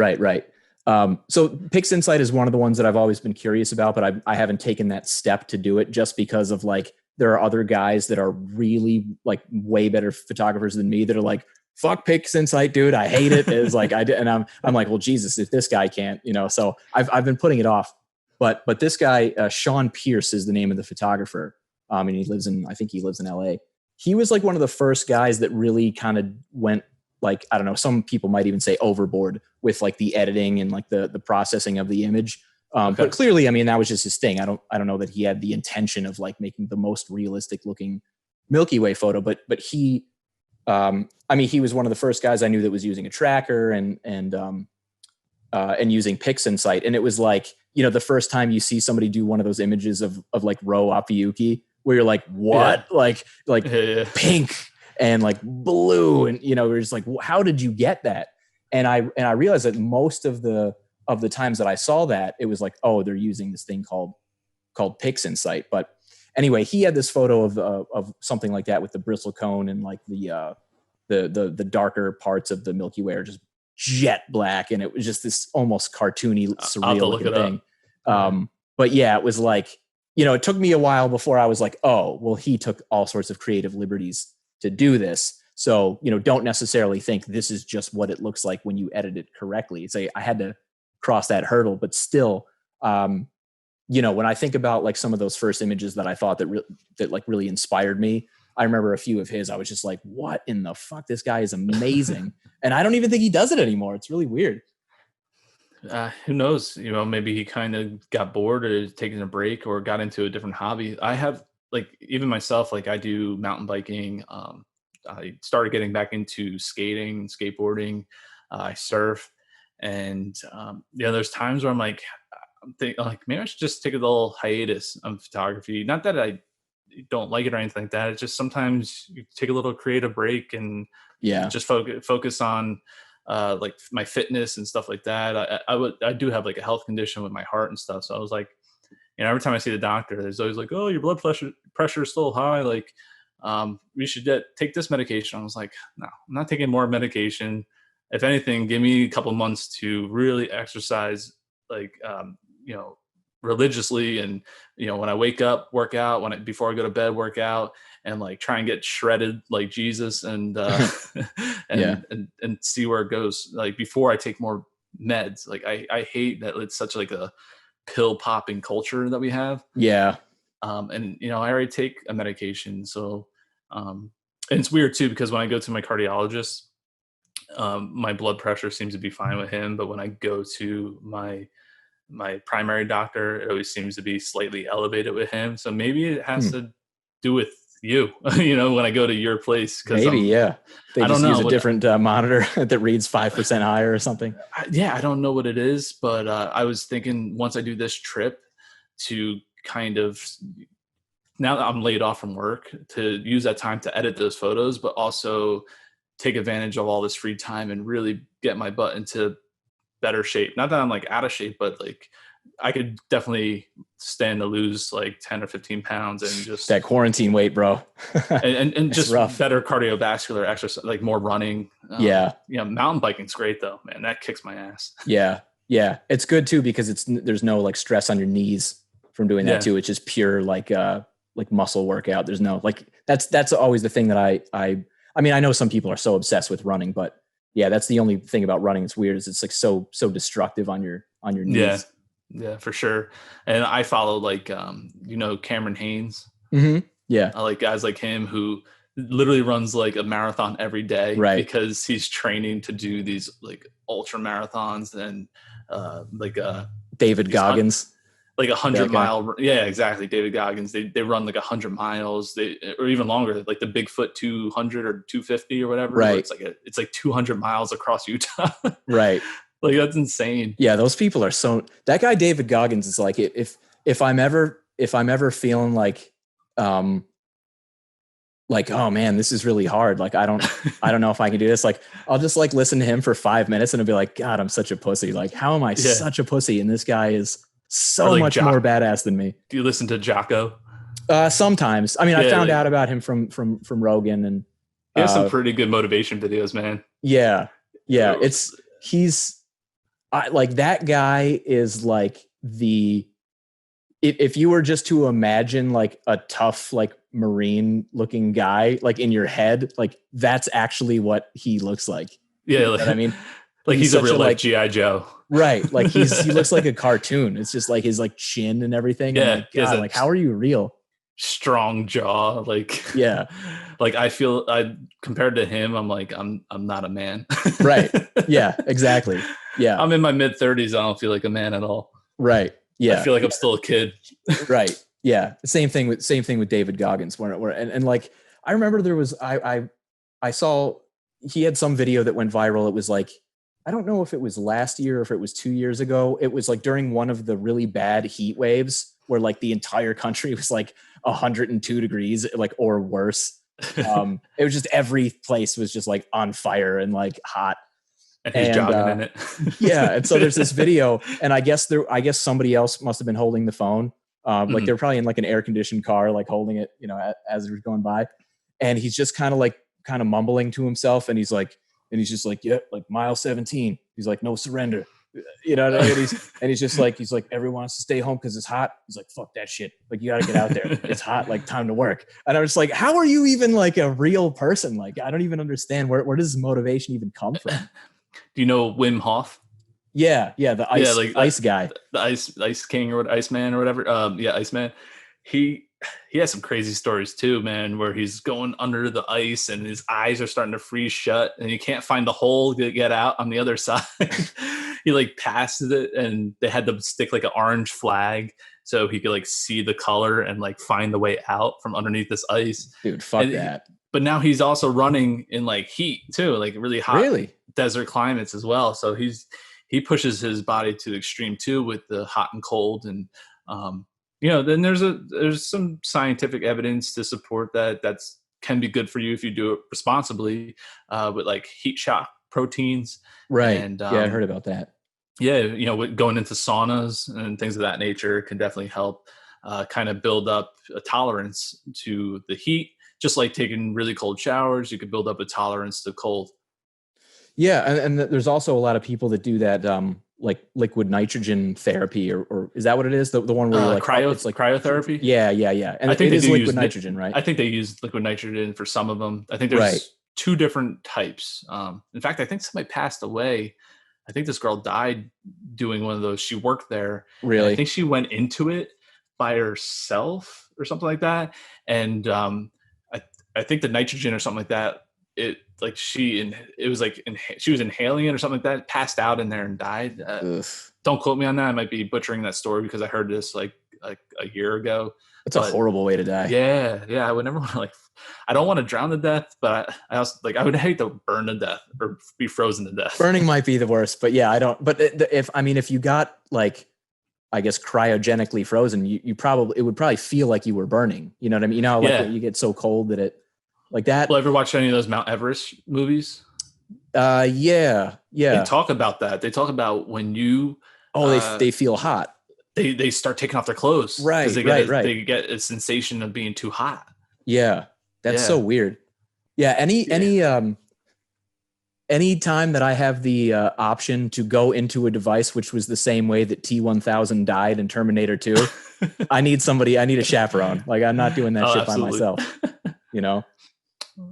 So PixInsight is one of the ones that I've always been curious about, but I haven't taken that step to do it, just because of like, there are other guys that are really like way better photographers than me that are like, fuck PixInsight, dude, I hate it. It's like I'm like, well, Jesus, if this guy can't, so I've been putting it off. But this guy, Sean Pierce is the name of the photographer. And I think he lives in LA. He was like one of the first guys that really kind of went, like, I don't know, some people might even say overboard with like the editing and like the processing of the image. But clearly, I mean, that was just his thing. I don't know that he had the intention of like making the most realistic looking Milky Way photo, but he, he was one of the first guys I knew that was using a tracker and using PixInsight. And it was like, the first time you see somebody do one of those images of like Ro Ophiuchi, where you're like, what? Yeah. Pink and like blue. And, we're just like, how did you get that? And I realized that most of the times that I saw that, it was like, oh, they're using this thing called PixInsight. But anyway, he had this photo of something like that with the bristlecone and like the darker parts of the Milky Way are just jet black. And it was just this almost cartoony, surreal looking thing. But yeah, it was like, it took me a while before I was like, oh, well, he took all sorts of creative liberties to do this. So, don't necessarily think this is just what it looks like when you edit it correctly. It's I had to cross that hurdle, but still, when I think about like some of those first images that I thought that like really inspired me, I remember a few of his. I was just like, what in the fuck? This guy is amazing. And I don't even think he does it anymore. It's really weird. Who knows? Maybe he kind of got bored or taking a break or got into a different hobby. I have, like, even myself, like I do mountain biking. I started getting back into skating, skateboarding. I surf, and there's times where I'm like, maybe I should just take a little hiatus on photography. Not that I don't like it or anything like that. It's just sometimes you take a little creative break and just focus on like my fitness and stuff like that. I do have like a health condition with my heart and stuff. So I was like, every time I see the doctor, there's always like, oh, your blood pressure is still high. Like, we should take this medication. I was like, no, I'm not taking more medication. If anything, give me a couple months to really exercise, like, religiously. And, when I wake up, work out, before I go to bed, work out, and like try and get shredded like Jesus and, and see where it goes. Like before I take more meds, like I hate that it's such like a pill popping culture that we have. Yeah. And, I already take a medication. So, and it's weird too, because when I go to my cardiologist, my blood pressure seems to be fine with him. But when I go to my primary doctor, it always seems to be slightly elevated with him. So maybe it has to do with you, when I go to your place. Maybe, they just use a different monitor that reads 5% higher or something. I don't know what it is, but I was thinking once I do this trip to kind of, now that I'm laid off from work, to use that time to edit those photos, but also take advantage of all this free time and really get my butt into better shape. Not that I'm like out of shape, but like I could definitely stand to lose like 10 or 15 pounds and just that quarantine weight, bro. and just rough. better cardiovascular exercise, like more running. Mountain biking's great though, man. That kicks my ass. Yeah. It's good too because there's no like stress on your knees from doing that too. It's just pure like muscle workout. There's no like that's always the thing that I mean, I know some people are so obsessed with running, but yeah, that's the only thing about running that's weird is it's like so destructive on your knees. Yeah, for sure. And I follow like Cameron Haynes. Mm-hmm. Yeah. I like guys like him who literally runs like a marathon every day, right? Because he's training to do these like ultra marathons and David Goggins. Like 100-mile. Yeah, exactly. David Goggins. They run like 100 miles, or even longer, like the Bigfoot 200 or 250 or whatever. Right. It's like 200 miles across Utah. Right. Like that's insane. Yeah, those people are so. That guy David Goggins is like if I'm ever feeling like oh man, this is really hard. Like I don't know if I can do this. Like I'll just like listen to him for 5 minutes and I'll be like, God, I'm such a pussy. Like how am I such a pussy? And this guy is so like much more badass than me. Do you listen to Jocko? Sometimes. I mean, I found out about him from Rogan, and he has some pretty good motivation videos, man. Yeah. Like that guy is like if you were just to imagine like a tough, like Marine looking guy, like in your head, like that's actually what he looks like. Yeah. You know what I mean? Like he's a real life G.I. Joe. Right. Like he looks like a cartoon. It's just like his like chin and everything. Yeah. Like, God, like how are you real? Strong jaw. Like, yeah. Like I feel compared to him, I'm like, I'm not a man. Right. Yeah, exactly. Yeah. I'm in my mid 30s. I don't feel like a man at all. Right. Yeah. I feel like I'm still a kid. Right. Yeah. Same thing with David Goggins where and like, I remember there was, I saw he had some video that went viral. It was like, I don't know if it was last year or if it was 2 years ago. It was like during one of the really bad heat waves where like the entire country was like 102 degrees, like, or worse. It was just every place was just like on fire and like hot. And he's jogging in it. Yeah. And so there's this video, and I guess somebody else must have been holding the phone. Like they're probably in like an air conditioned car, like holding it, as it was going by. And he's just kind of mumbling to himself. And he's just like, yeah, like mile 17. He's like, no surrender. You know what I mean? He's just like, everyone wants to stay home because it's hot. He's like, fuck that shit. Like, you got to get out there. It's hot. Like, time to work. And I was like, how are you even like a real person? Like, I don't even understand where does this motivation even come from? Do you know Wim Hof? Yeah. The ice guy, the ice king or Iceman or whatever. Iceman. He has some crazy stories too, man, where he's going under the ice and his eyes are starting to freeze shut and you can't find the hole to get out on the other side. He like passes it and they had to stick like an orange flag so he could like see the color and like find the way out from underneath this ice. Dude, fuck that. But now he's also running in like heat too, like really hot desert climates as well. So he pushes his body to the extreme too with the hot and cold. And then there's some scientific evidence to support that's can be good for you if you do it responsibly, with like heat shock proteins. Right. And I heard about that. Yeah. With going into saunas and things of that nature can definitely help kind of build up a tolerance to the heat. Just like taking really cold showers, you could build up a tolerance to cold. Yeah. And there's also a lot of people that do that, like liquid nitrogen therapy, or is that what it is? The one where like it's like cryotherapy. Yeah. And I think it is liquid nitrogen, right? I think they use liquid nitrogen for some of them. I think there's two different types. In fact, I think somebody passed away. I think this girl died doing one of those. She worked there. Really? I think she went into it by herself or something like that. And I think the nitrogen or something like that, she was inhaling it or something like that, passed out in there and died. Don't quote me on that. I might be butchering that story because I heard this like a year ago. That's a horrible way to die. Yeah. I would never want to I don't want to drown to death, but I also I would hate to burn to death or be frozen to death. Burning might be the worst, but yeah, I don't. But if you got like, I guess cryogenically frozen, it would probably feel like you were burning. You know what I mean? You get so cold that it. Like that. Well, ever watch any of those Mount Everest movies? Yeah. They talk about that. They talk about when you. They feel hot. they start taking off their clothes. Right, They right. get a sensation of being too hot. Yeah, that's so weird. Yeah, any time that I have the option to go into a device, which was the same way that T-1000 died in Terminator 2, I need a chaperone. Like, I'm not doing that shit by myself, you know?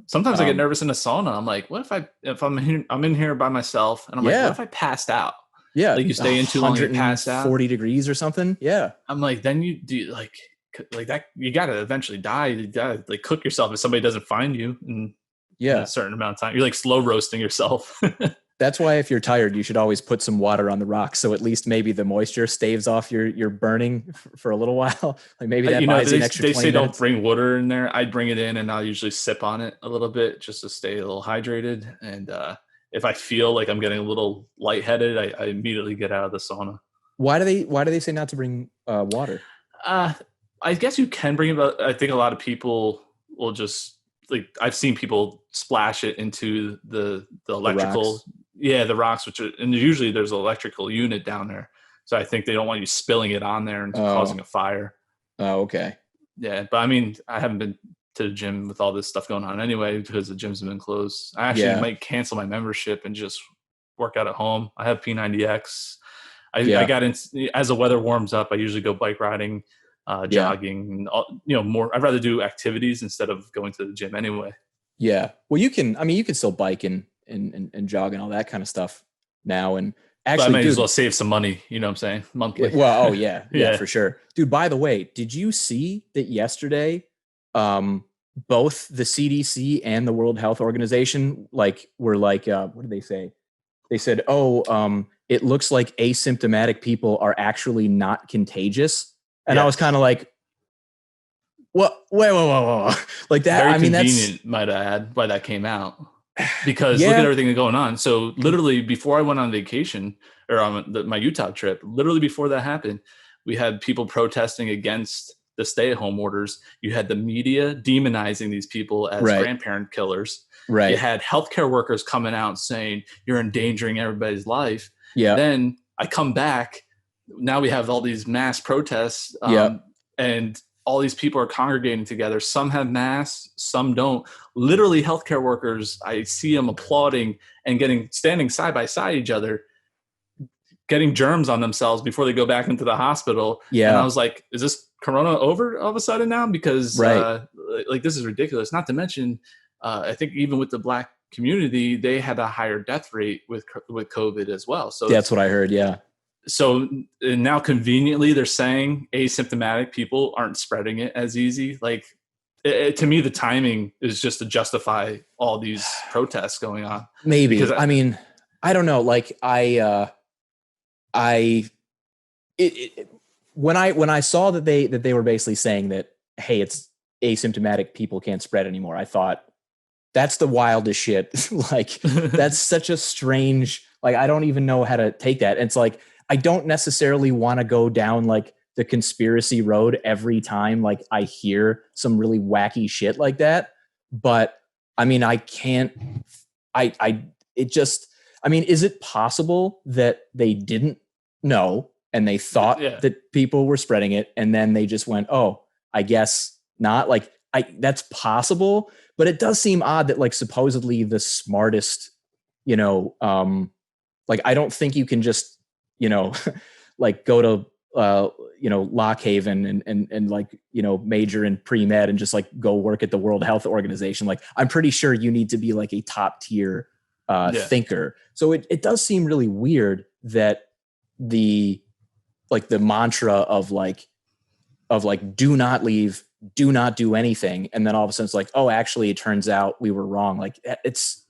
Sometimes I get nervous in a sauna. I'm like, what if I'm in here by myself and I'm like, what if I passed out? Yeah. Like you stay in too long and pass out. 40 degrees or something. Yeah. I'm like, then you do like that. You got to eventually die. You got to like cook yourself if somebody doesn't find you in a certain amount of time. You're like slow roasting yourself. That's why if you're tired, you should always put some water on the rocks. So at least maybe the moisture staves off your burning for a little while. Like maybe that buys you an extra 20 minutes. They say don't bring water in there. I bring it in and I'll usually sip on it a little bit just to stay a little hydrated. And if I feel like I'm getting a little lightheaded, I immediately get out of the sauna. Why do they say not to bring water? I guess you can bring it, but I think a lot of people will just like I've seen people splash it into the electrical, the rocks, and usually there's an electrical unit down there. So I think they don't want you spilling it on there and causing a fire. Oh, okay. Yeah, but I mean, I haven't been to the gym with all this stuff going on anyway because the gyms have been closed. I actually might cancel my membership and just work out at home. I have P90X. I got in as the weather warms up. I usually go bike riding, jogging, more. I'd rather do activities instead of going to the gym anyway. Yeah. Well, you can still bike and jog and all that kind of stuff now. And actually, but I might as well save some money. You know what I'm saying? Monthly. Well, oh yeah, for sure. Dude, by the way, did you see that yesterday, both the CDC and the World Health Organization, were what did they say? They said, it looks like asymptomatic people are actually not contagious. And I was kind of like, what? Wait. Like that. Very convenient, might I add, why that came out. Because look at everything going on. So literally before I went on vacation or on my Utah trip, literally before that happened, we had people protesting against the stay-at-home orders. You had the media demonizing these people as grandparent killers. Right. You had healthcare workers coming out saying you're endangering everybody's life. Yeah. Then I come back. Now we have all these mass protests. And all these people are congregating together. Some have masks, some don't. Literally, healthcare workers, I see them applauding and standing side by side each other, getting germs on themselves before they go back into the hospital. Yeah. And I was like, is this corona over all of a sudden now? Because this is ridiculous. Not to mention, I think even with the Black community, they had a higher death rate with COVID as well. So that's what I heard. Yeah. So now conveniently they're saying asymptomatic people aren't spreading it as easy. Like to me, the timing is just to justify all these protests going on. Maybe. Because I mean, I don't know. Like when I saw that they were basically saying that, hey, it's asymptomatic people can't spread anymore. I thought that's the wildest shit. Like that's such a strange, like, I don't even know how to take that. And it's like, I don't necessarily want to go down like the conspiracy road every time like I hear some really wacky shit like that. But I mean, I can't, is it possible that they didn't know and they thought that people were spreading it and then they just went, oh, I guess not. Like that's possible, but it does seem odd that like supposedly the smartest, like I don't think you can just, like go to, Lockhaven and like, major in pre-med and just like go work at the World Health Organization. Like, I'm pretty sure you need to be like a top tier thinker. So it does seem really weird that the mantra of do not leave, do not do anything. And then all of a sudden it's like, oh, actually it turns out we were wrong. Like it's,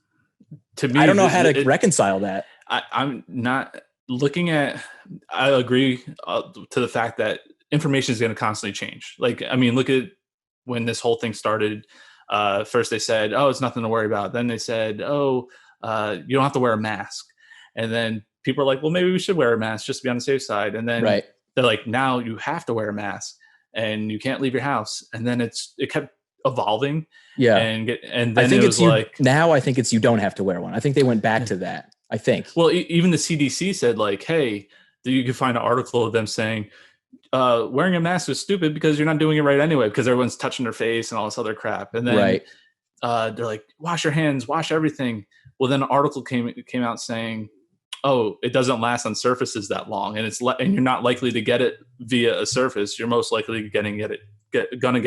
to me, I don't know how to reconcile that. I'm not looking at, I agree to the fact that information is going to constantly change. Like, I mean, look at when this whole thing started. First they said, oh, it's nothing to worry about. Then they said, oh, you don't have to wear a mask. And then people are like, well, maybe we should wear a mask just to be on the safe side. And then they're like, now you have to wear a mask and you can't leave your house. And then it kept evolving. Yeah. And then I think it was now I think it's, you don't have to wear one. I think they went back to that. I think. Well, even the CDC said like, hey, you can find an article of them saying wearing a mask is stupid because you're not doing it right anyway, because everyone's touching their face and all this other crap. And then they're like, wash your hands, wash everything. Well, then an article came out saying, oh, it doesn't last on surfaces that long, and and you're not likely to get it via a surface. You're most likely gonna get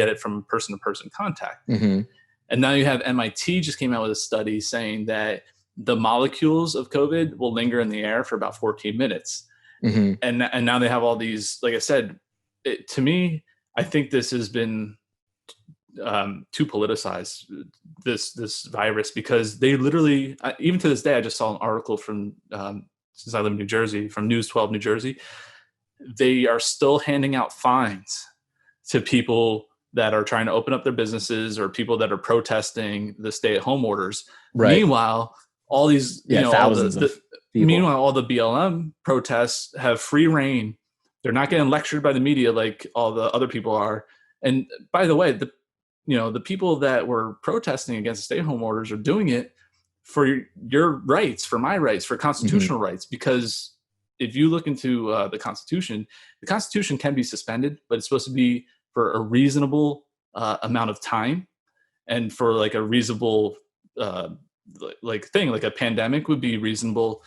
it from person to person contact. Mm-hmm. And now you have MIT just came out with a study saying that the molecules of COVID will linger in the air for about 14 minutes. Mm-hmm. And now they have all these, like I said, to me, I think this has been too politicized, this virus, because they literally, even to this day, I just saw an article from, since I live in New Jersey, from News 12 New Jersey, they are still handing out fines to people that are trying to open up their businesses or people that are protesting the stay-at-home orders. Right. Meanwhile, all these, thousands of people. Meanwhile, all the BLM protests have free reign. They're not getting lectured by the media like all the other people are. And by the way, the people that were protesting against the stay-at-home orders are doing it for your rights, for my rights, for constitutional rights. Because if you look into the Constitution can be suspended, but it's supposed to be for a reasonable amount of time, and for like a reasonable thing, like a pandemic would be reasonable.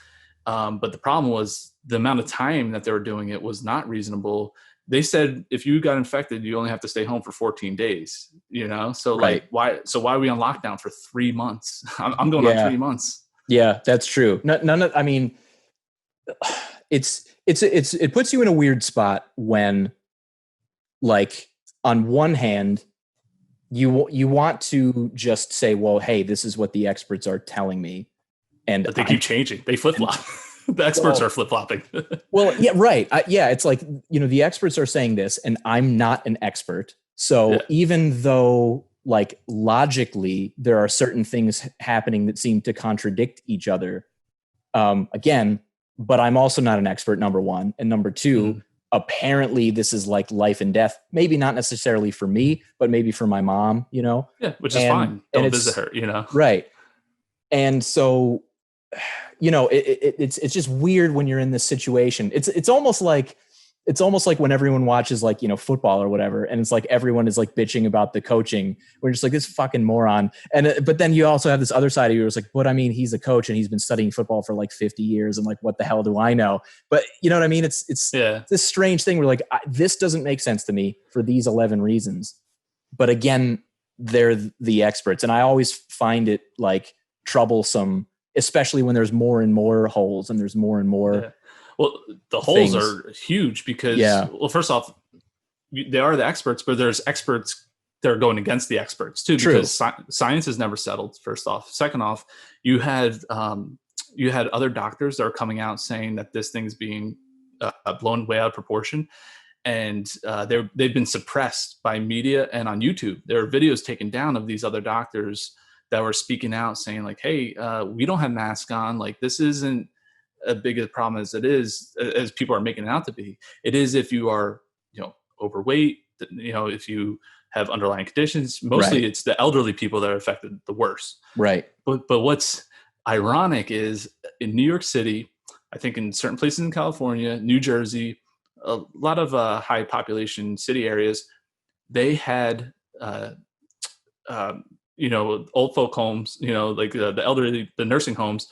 But the problem was the amount of time that they were doing it was not reasonable. They said if you got infected, you only have to stay home for 14 days. So right. why are we on lockdown for 3 months? I'm going on 3 months. Yeah, that's true. I mean, it puts you in a weird spot when, like, on one hand, you want to just say, well, hey, this is what the experts are telling me. But they keep changing. They flip-flop. The experts are flip-flopping. Well, yeah, right. It's like, the experts are saying this, and I'm not an expert. So even though, like, logically, there are certain things happening that seem to contradict each other, again, but I'm also not an expert, number one. And number two, apparently this is like life and death. Maybe not necessarily for me, but maybe for my mom, Yeah, which is fine. Don't visit her, Right. And so, it's just weird when you're in this situation. It's almost like when everyone watches, like, football or whatever, and it's like everyone is like bitching about the coaching. We're just like, this fucking moron. But then you also have this other side of you who's like, but I mean, he's a coach and he's been studying football for like 50 years. And like, what the hell do I know? But you know what I mean? It's this strange thing where, like, this doesn't make sense to me for these 11 reasons. But again, they're the experts. And I always find it like troublesome, especially when there's more and more holes and there's more and more. Yeah. Well, the holes are huge because, well, first off, they are the experts, but there's experts that are going against the experts too, because science is never settled. First off, second off, you had other doctors that are coming out saying that this thing's being blown way out of proportion, and they've been suppressed by media and on YouTube. There are videos taken down of these other doctors that were speaking out saying like, hey, we don't have masks on. Like, this isn't a big a problem as it is, as people are making it out to be. It is if you are, overweight, if you have underlying conditions. Mostly it's the elderly people that are affected the worst. Right. But what's ironic is in New York City, I think in certain places in California, New Jersey, a lot of high population city areas, they had old folk homes, like the elderly, the nursing homes.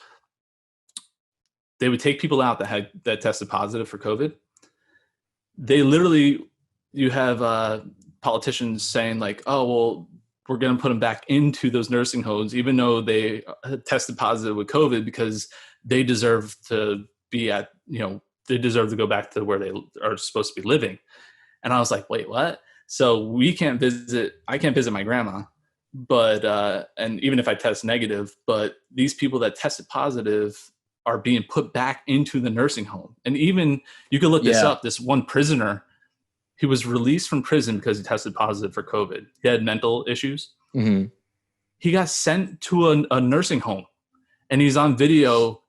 They would take people out that tested positive for COVID. They literally, you have politicians saying like, oh, well, we're going to put them back into those nursing homes, even though they tested positive with COVID, because they deserve to be they deserve to go back to where they are supposed to be living. And I was like, wait, what? So I can't visit my grandma, but, and even if I test negative, but these people that tested positive are being put back into the nursing home. And even you could look this up, this one prisoner, he was released from prison because he tested positive for COVID. He had mental issues. Mm-hmm. He got sent to a nursing home, and he's on video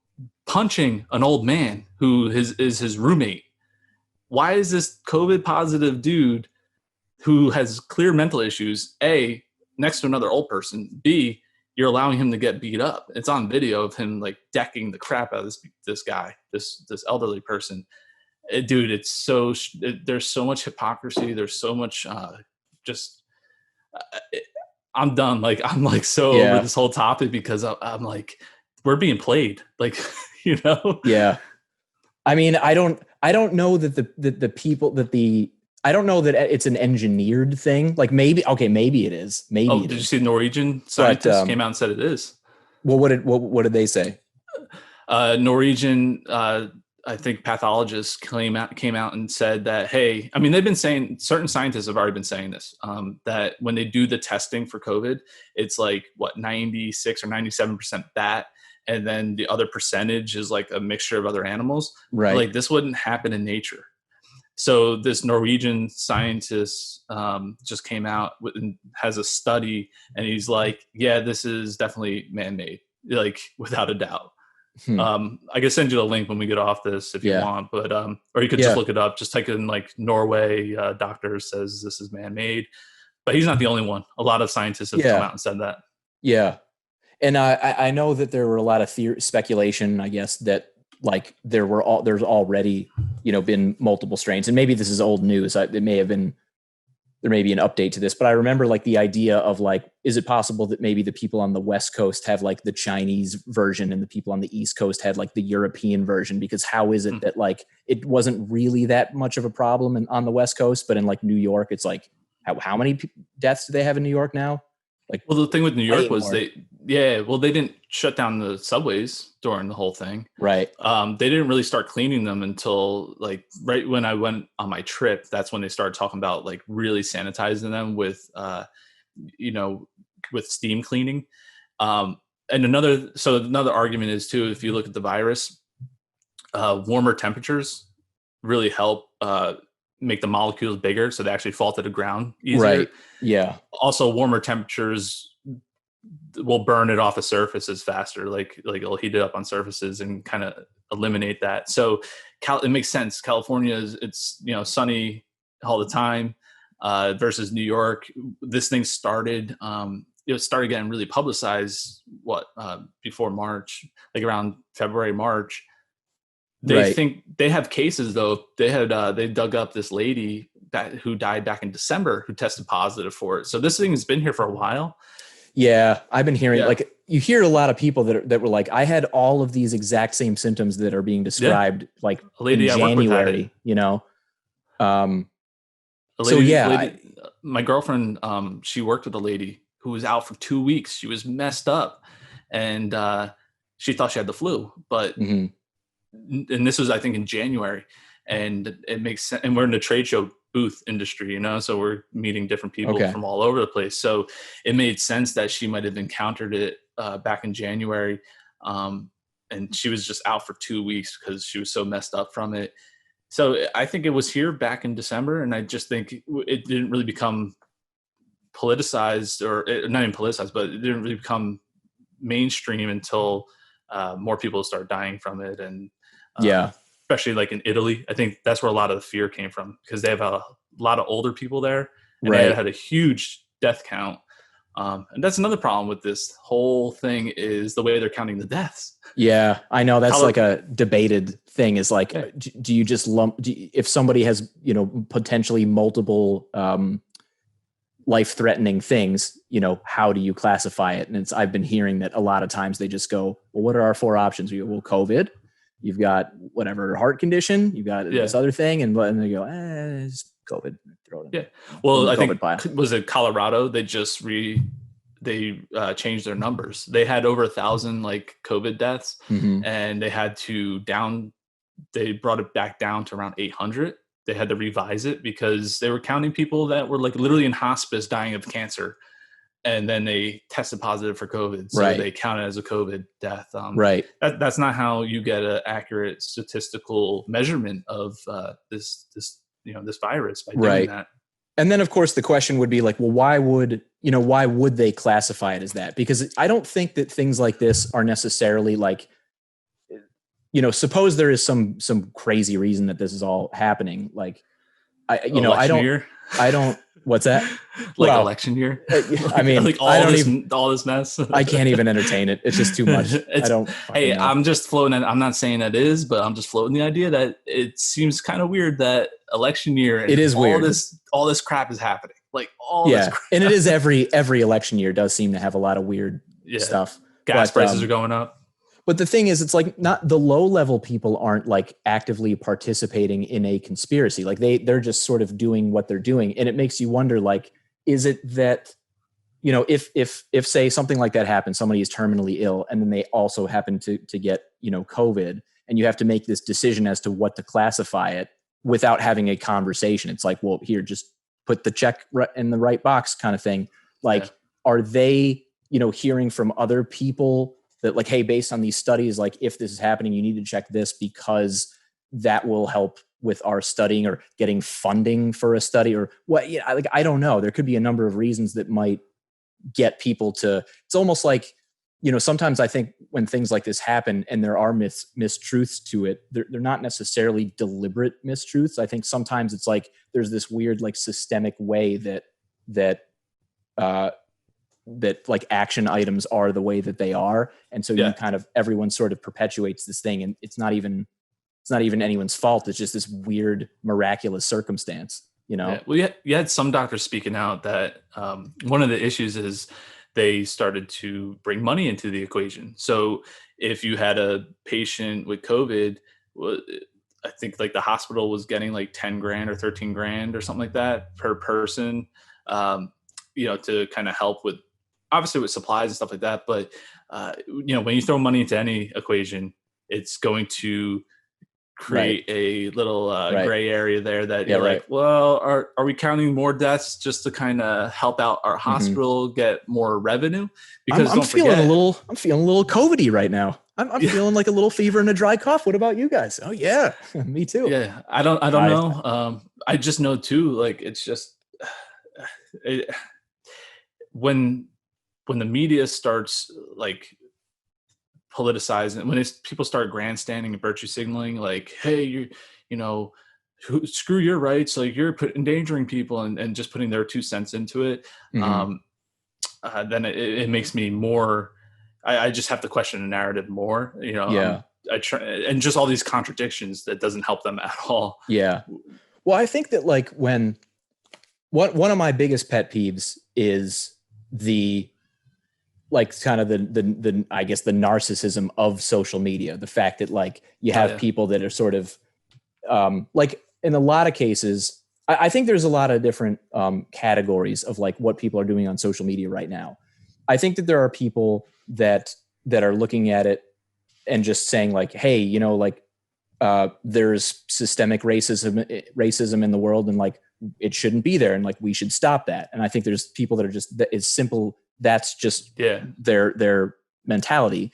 punching an old man who is his roommate. Why is this COVID positive dude who has clear mental issues, A, next to another old person, B, you're allowing him to get beat up? It's on video of him like decking the crap out of this guy, this elderly person. Dude, there's so much hypocrisy. There's so much just. I'm done. Like I'm like so over this whole topic because I'm like we're being played. Like Yeah. I mean, I don't know that the people that I don't know that it's an engineered thing. Like maybe it is. Maybe. Did you see the Norwegian scientist came out and said it is? Well, what did they say? Norwegian, I think pathologists came out and said that, hey, I mean, they've been saying, certain scientists have already been saying this, that when they do the testing for COVID, it's like 96 or 97% bat. And then the other percentage is like a mixture of other animals. Right. Like this wouldn't happen in nature. So this Norwegian scientist just came out and has a study, and he's like, yeah, this is definitely man-made, like without a doubt. I can send you the link when we get off this if you want, but or you could just look it up. Just type in like Norway doctor says this is man-made, but he's not the only one. A lot of scientists have come out and said that. Yeah, and I know that there were a lot of speculation, I guess, that like there's already been multiple strains, and maybe this is old news. There may be an update to this, but I remember like the idea of like, is it possible that maybe the people on the West Coast have like the Chinese version and the people on the East Coast had like the European version? Because how is it that like it wasn't really that much of a problem on the West Coast, but in like New York, it's like how many deaths do they have in New York now? Like, well, the thing with New York was they didn't shut down the subways during the whole thing. Right. They didn't really start cleaning them until like right when I went on my trip. That's when they started talking about like really sanitizing them with, with steam cleaning. And another argument is too, if you look at the virus, warmer temperatures really help, make the molecules bigger, so they actually fall to the ground easier. Right. Yeah. Also, warmer temperatures will burn it off of surfaces faster. Like it'll heat it up on surfaces and kind of eliminate that. So it makes sense. California it's sunny all the time versus New York. This thing started. It started getting really publicized. Before March, like around February, March. They think they have cases though. They dug up this lady who died back in December who tested positive for it. So this thing has been here for a while. Yeah, I've been hearing like you hear a lot of people that were like, I had all of these exact same symptoms that are being described like a lady in January. My girlfriend, she worked with a lady who was out for 2 weeks. She was messed up, and she thought she had the flu, but. Mm-hmm. And this was, I think, in January, and it makes sense. And we're in the trade show booth industry, so we're meeting different people from all over the place. So it made sense that she might have encountered it back in January. And she was just out for 2 weeks because she was so messed up from it. So I think it was here back in December. And I just think it didn't really become politicized not even politicized, but it didn't really become mainstream until more people start dying from it. And especially like in Italy, I think that's where a lot of the fear came from because they have a lot of older people there, and they had a huge death count. And that's another problem with this whole thing is the way they're counting the deaths. Yeah, I know that's like a debated thing. Is like, do you just if somebody has potentially multiple life-threatening things, how do you classify it? And I've been hearing that a lot of times they just go, well, what are our 4 options? We go, well, COVID, you've got whatever heart condition, you've got this other thing, and they go, it's COVID. Throw it in. Yeah. Well, I think was it Colorado? They just changed their numbers. They had over 1,000 like COVID deaths, and they brought it back down to around 800. They had to revise it because they were counting people that were like literally in hospice dying of cancer, and then they tested positive for COVID. So they count it as a COVID death. That's not how you get an accurate statistical measurement of this virus by doing that. And then of course the question would be like, well, why would they classify it as that? Because I don't think that things like this are necessarily like, suppose there is some crazy reason that this is all happening. Like, I don't What's that? Like Well, election year? I mean, like all this mess. I can't even entertain it. It's just too much. I don't. Hey, know. I'm just floating. I'm not saying that is, but I'm just floating the idea that it seems kind of weird that election year and it is weird. All this crap is happening. Like all this crap. And it is every election year does seem to have a lot of weird stuff. Gas prices are going up. But the thing is, it's like not the low level people aren't like actively participating in a conspiracy. Like they're just sort of doing what they're doing. And it makes you wonder, like, is it that, you know, if say something like that happens, somebody is terminally ill and then they also happen to get, you know, COVID, and you have to make this decision as to what to classify it without having a conversation. It's like, well, here, just put the check in the right box kind of thing. Like, are they, you know, hearing from other people that like, hey, based on these studies, like if this is happening, you need to check this because that will help with our studying or getting funding for a study or what? Yeah, like, I don't know. There could be a number of reasons that might get people to, it's almost like, you know, sometimes I think when things like this happen and there are mistruths to it, they're not necessarily deliberate mistruths. I think sometimes it's like, there's this weird, like systemic way that like action items are the way that they are. And so you kind of, everyone sort of perpetuates this thing, and it's not even anyone's fault. It's just this weird, miraculous circumstance, you know? Yeah. Well, you had some doctors speaking out that one of the issues is they started to bring money into the equation. So if you had a patient with COVID, I think like the hospital was getting like 10 grand or 13 grand or something like that per person, you know, to kind of help with, obviously with supplies and stuff like that. But, you know, when you throw money into any equation, it's going to create a little gray area there that you're like, well, are we counting more deaths just to kind of help out our hospital get more revenue? Because I'm feeling a little COVID-y right now. I'm feeling like a little fever and a dry cough. What about you guys? Oh yeah, me too. Yeah, I don't know. I just know too. Like it's just when the media starts like politicizing, when people start grandstanding and virtue signaling, like, hey, you know, screw your rights, like you're endangering people, and just putting their 2 cents into it, then it makes me more. I just have to question the narrative more, you know. I try, and just all these contradictions that doesn't help them at all. Yeah. Well, I think that like when one of my biggest pet peeves is the like kind of the I guess the narcissism of social media. The fact that like you have people that are sort of like in a lot of cases, I think there's a lot of different categories of like what people are doing on social media right now. I think that there are people that are looking at it and just saying like, hey, you know, like there's systemic racism in the world, and like it shouldn't be there, and like we should stop that. And I think there's people that are just that is simple. That's just their mentality.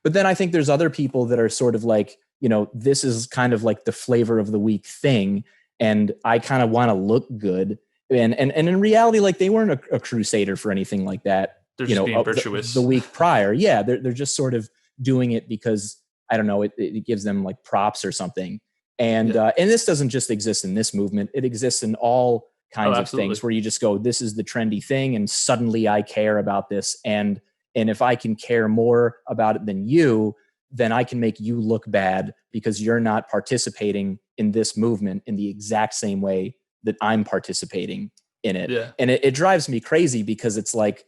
But then I think there's other people that are sort of like, you know, this is kind of like the flavor of the week thing, and I kind of want to look good. And in reality, like they weren't a crusader for anything like that. They're just being virtuous. The week prior, they're just sort of doing it because I don't know, it gives them like props or something. And this doesn't just exist in this movement; it exists in all kinds of things where you just go, this is the trendy thing, and suddenly I care about this, and if I can care more about it than you, then I can make you look bad because you're not participating in this movement in the exact same way that I'm participating in it. Yeah. And it drives me crazy because it's like,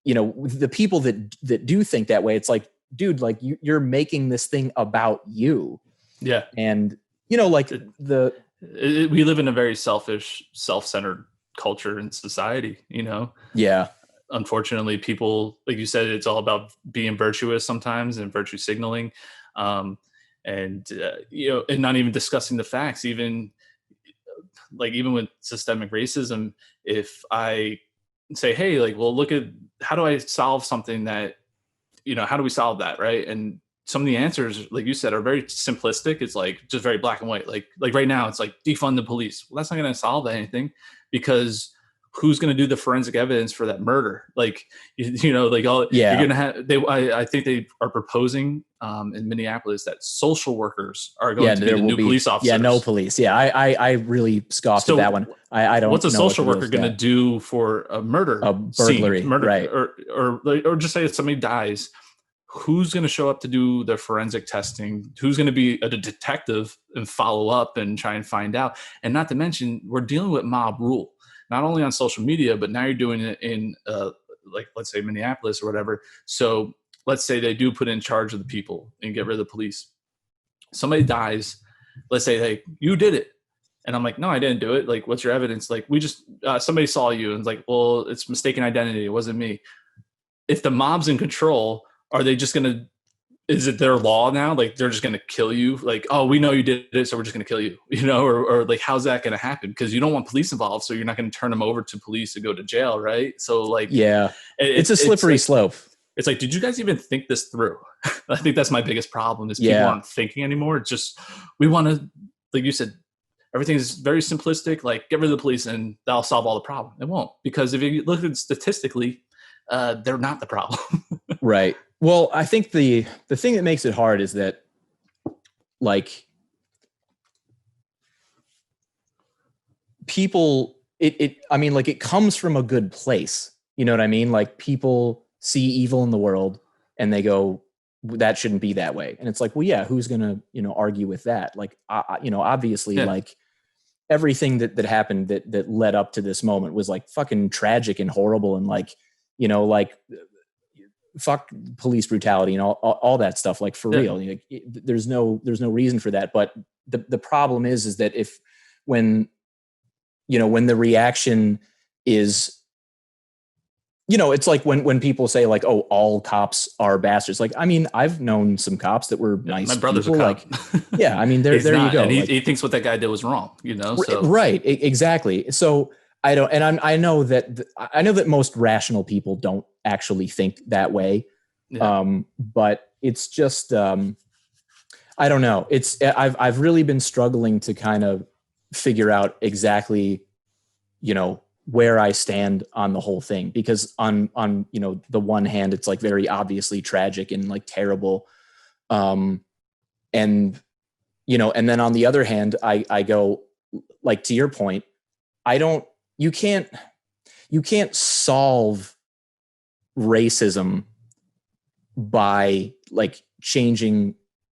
you know, the people that do think that way, it's like, dude, like you're making this thing about you. Yeah. And, you know, like we live in a very selfish, self-centered culture and society, you know? Yeah. Unfortunately, people, like you said, it's all about being virtuous sometimes and virtue signaling. You know, and not even discussing the facts, even with systemic racism, if I say, hey, like, well, look at, how do I solve something that, you know, how do we solve that? Right. And some of the answers, like you said, are very simplistic. It's like just very black and white. Like right now it's like defund the police. Well, that's not going to solve anything, because who's going to do the forensic evidence for that murder? Like, like all Yeah. you're going to have, I think they are proposing in Minneapolis that social workers are going to be the new police officers. Yeah, no police. Yeah, I really scoffed at that one. I don't. What's a know social what to worker do with going to do for a murder, a burglary, scene, murder, right? Or just say if somebody dies, who's going to show up to do the forensic testing? Who's going to be a detective and follow up and try and find out? And not to mention, we're dealing with mob rule, not only on social media, but now you're doing it in like, let's say Minneapolis or whatever. So let's say they do put in charge of the people and get rid of the police. Somebody dies. Let's say, hey, you did it. And I'm like, no, I didn't do it. Like, what's your evidence? Like, we just, somebody saw you. And it's like, well, it's mistaken identity. It wasn't me. If the mob's in control, are they just going to, is it their law now? Like, they're just going to kill you? Like, oh, we know you did it, so we're just going to kill you, or like, how's that going to happen? Because you don't want police involved, so you're not going to turn them over to police to go to jail, right? So, like, yeah, it's a slippery slope. It's like, did you guys even think this through? I think that's my biggest problem is people aren't thinking anymore. It's just, we want to, like you said, everything is very simplistic, like get rid of the police and that'll solve all the problem. It won't, because if you look at it statistically, they're not the problem. Right. Well, I think the thing that makes it hard is that, like, people, I mean, like, it comes from a good place. You know what I mean? Like, people see evil in the world and they go, that shouldn't be that way. And it's like, well, yeah, who's going to, argue with that? Like, obviously, like, everything that happened that led up to this moment was like fucking tragic and horrible. And like, like, fuck police brutality and all that stuff, like, for real. Like, there's no reason for that. But the problem is that when the reaction is, it's like when people say, like, oh, all cops are bastards. Like, I mean, I've known some cops that were nice. My brother's people. a cop. Like, yeah, I mean, there you go. And he thinks what that guy did was wrong, so. Right. Exactly. So I don't, and I know that most rational people don't actually think that way. Yeah. But it's just, I don't know. I've really been struggling to kind of figure out exactly, where I stand on the whole thing, because on the one hand, it's like very obviously tragic and like terrible. And then on the other hand, I go, like, to your point, you can't solve racism by, like, changing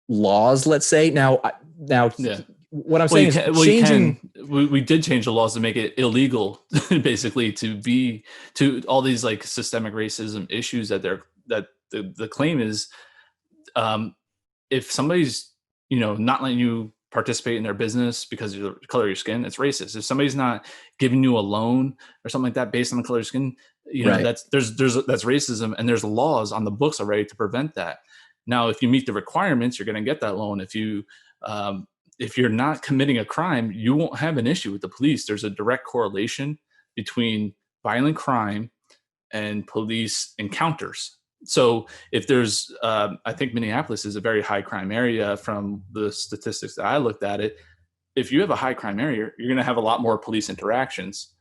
laws, let's say. Now, yeah. What I'm saying is changing. We did change the laws to make it illegal, basically, to all these, like, systemic racism issues that the claim is, if somebody's, not letting you participate in their business because of the color of your skin, it's racist. If somebody's not giving you a loan or something like that based on the color of your skin, right. that's racism, and there's laws on the books already to prevent that. Now, if you meet the requirements, you're going to get that loan. If you're not committing a crime, you won't have an issue with the police. There's a direct correlation between violent crime and police encounters. So if there's, I think Minneapolis is a very high crime area from the statistics that I looked at it. If you have a high crime area, you're going to have a lot more police interactions.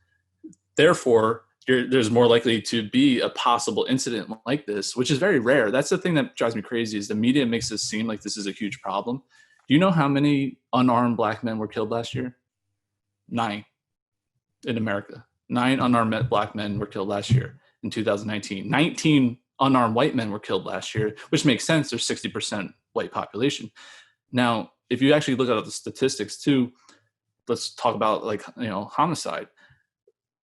Therefore, there's more likely to be a possible incident like this, which is very rare. That's the thing that drives me crazy, is the media makes this seem like this is a huge problem. Do you know how many unarmed black men were killed last year? 9 in America. 9 unarmed black men were killed last year in 2019. 19 unarmed white men were killed last year, which makes sense. There's 60% white population. Now, if you actually look at the statistics too, let's talk about, like, homicide.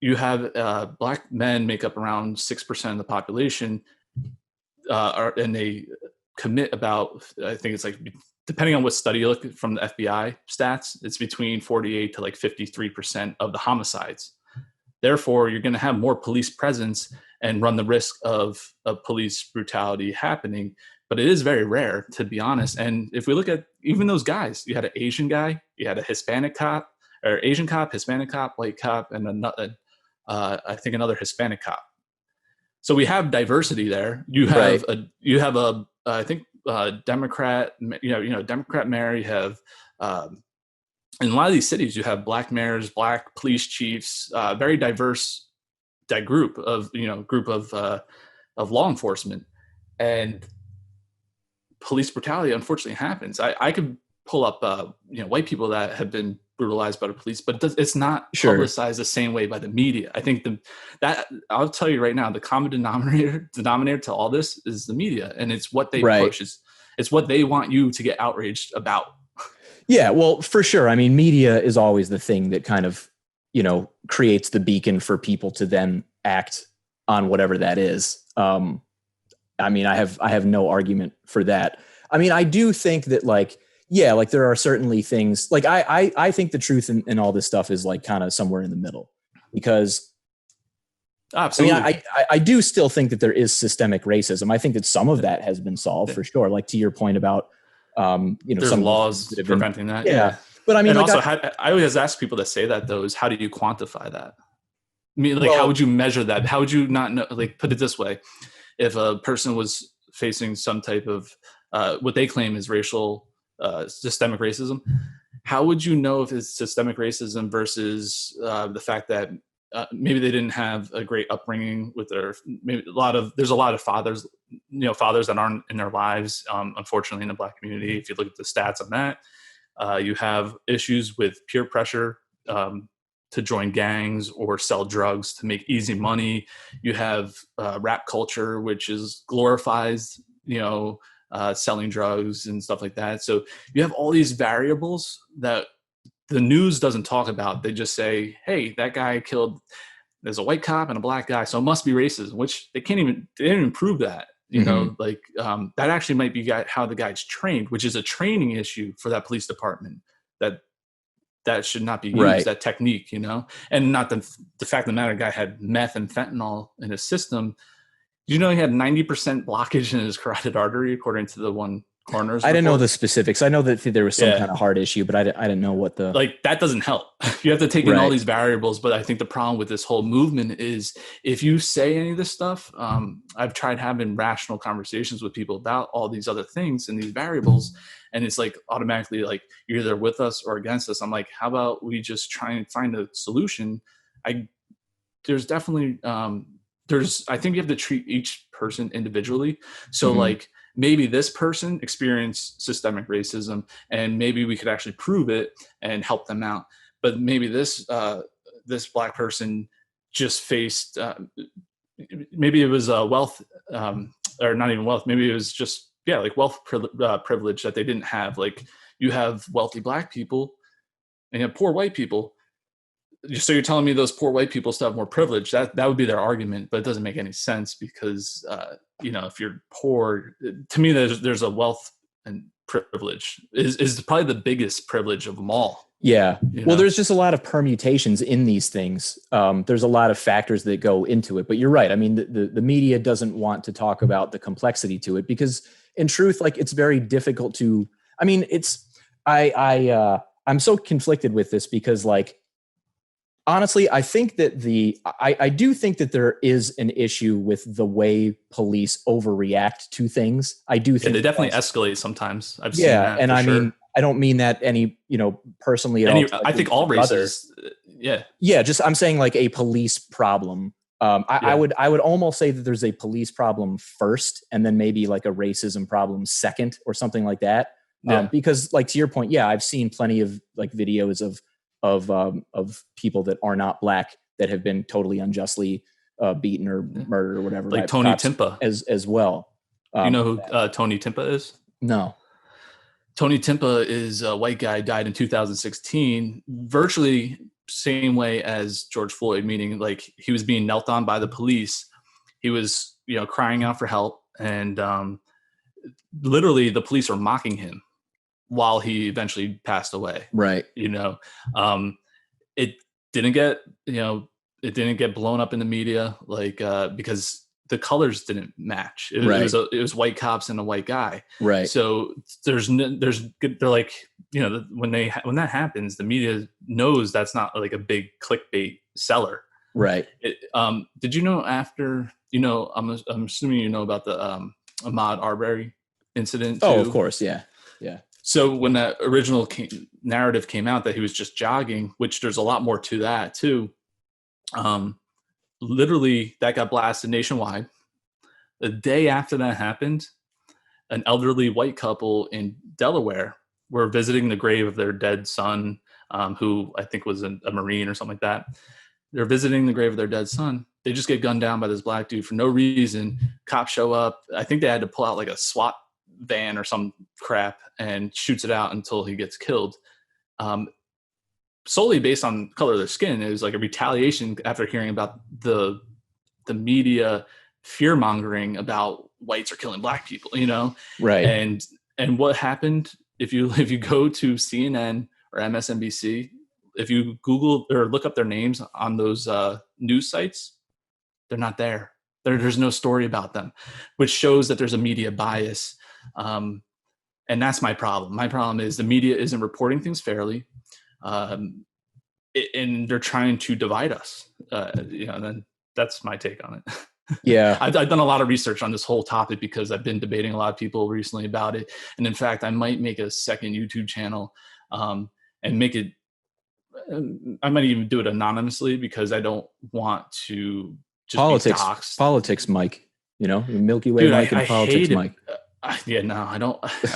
You have black men make up around 6% of the population, and they commit about, I think it's like, depending on what study you look from the FBI stats, it's between 48 to like 53% of the homicides. Therefore, you're going to have more police presence and run the risk of police brutality happening. But it is very rare, to be honest. And if we look at even those guys, you had an Asian guy, you had a Hispanic cop, or Asian cop, Hispanic cop, white cop, and another, I think another Hispanic cop. So we have diversity there. You have I think Democrat, Democrat mayor. You have in a lot of these cities, you have black mayors, black police chiefs, very diverse group of law enforcement, and police brutality unfortunately happens. I could pull up white people that have been brutalized by the police, but it's not publicized the same way by the media. I think that I'll tell you right now, the common denominator to all this is the media, and it's what they push. It's what they want you to get outraged about. Yeah, well, for sure. I mean, media is always the thing that kind of, creates the beacon for people to then act on whatever that is. I mean, I have no argument for that. I mean, I do think that there are certainly things I think the truth in all this stuff is kind of somewhere in the middle, because absolutely. I mean, I do still think that there is systemic racism. I think that some of that has been solved for sure. Like to your point about, there's some laws preventing that. Yeah. But I mean, and also, I always ask people that say that, though, is how do you quantify that? I mean, how would you measure that? How would you not know? Put it this way: if a person was facing some type of what they claim is racial systemic racism, how would you know if it's systemic racism versus the fact that maybe they didn't have a great upbringing with there's a lot of fathers that aren't in their lives, unfortunately, in the Black community. If you look at the stats on that. You have issues with peer pressure to join gangs or sell drugs to make easy money. You have rap culture, which glorifies, selling drugs and stuff like that. So you have all these variables that the news doesn't talk about. They just say, hey, that guy killed, there's a white cop and a black guy, so it must be racism, which they didn't even prove that. That actually might be how the guy's trained, which is a training issue for that police department that should not be used, that technique, and not the fact of the matter, guy had meth and fentanyl in his system. He had 90% blockage in his carotid artery, according to the one coroner's report. I didn't know the specifics. I know that there was some kind of heart issue, but I didn't know what that doesn't help. You have to take in all these variables. But I think the problem with this whole movement is if you say any of this stuff, I've tried having rational conversations with people about all these other things and these variables. And it's automatically you're either with us or against us. I'm like, how about we just try and find a solution? There's definitely, I think you have to treat each person individually. So maybe this person experienced systemic racism and maybe we could actually prove it and help them out. But maybe this Black person just faced, maybe it was wealth, or not even wealth. Maybe it was just, wealth privilege that they didn't have. You have wealthy Black people and you have poor white people. So you're telling me those poor white people still have more privilege? That would be their argument, but it doesn't make any sense because, if you're poor, to me, there's a wealth and privilege is probably the biggest privilege of them all. Yeah. Well, there's just a lot of permutations in these things. There's a lot of factors that go into it, but you're right. I mean, the media doesn't want to talk about the complexity to it because in truth, it's very difficult to, I mean, I'm so conflicted with this because honestly, I think that I do think that there is an issue with the way police overreact to things. I do think they definitely escalate sometimes. I've seen that. And I mean, I don't mean that personally at all. I think all races. Yeah. Just I'm saying a police problem. I would almost say that there's a police problem first, and then maybe a racism problem second, or something like that. Because to your point, I've seen plenty of videos of people that are not Black that have been totally unjustly beaten or murdered or whatever. Like Tony Timpa as well. You know who Tony Timpa is? No. Tony Timpa is a white guy, died in 2016, virtually same way as George Floyd, meaning he was being knelt on by the police. He was, crying out for help, and literally the police are mocking him while he eventually passed away. Right. It didn't get blown up in the media because the colors didn't match. It was white cops and a white guy. Right. So they're when that happens, the media knows that's not a big clickbait seller. Right. Did you know after, I'm assuming about the Ahmaud Arbery incident too? Oh, of course. Yeah. Yeah. So when that original narrative came out that he was just jogging, which there's a lot more to that too. literally that got blasted nationwide. The day after that happened, an elderly white couple in Delaware were visiting the grave of their dead son, who I think was a Marine or something like that. They're visiting the grave of their dead son. They just get gunned down by this black dude for no reason. Cops show up. I think they had to pull out like a SWAT van or some crap and shoots it out until he gets killed. Solely based on color of their skin. It was like a retaliation after hearing about the media fear mongering about whites are killing black people, you know? Right. And what happened if you go to CNN or MSNBC, if you Google or look up their names on those news sites, they're not there. There's no story about them, which shows that there's a media bias. And that's my problem. My problem is the media isn't reporting things fairly. And they're trying to divide us. Then that's my take on it. Yeah. I've done a lot of research on this whole topic because I've been debating a lot of people recently about it. And in fact, I might make a second YouTube channel and make it, I might even do it anonymously because I don't want to just be doxxed. Politics, Mike, Milky Way Mike and politics, Mike. I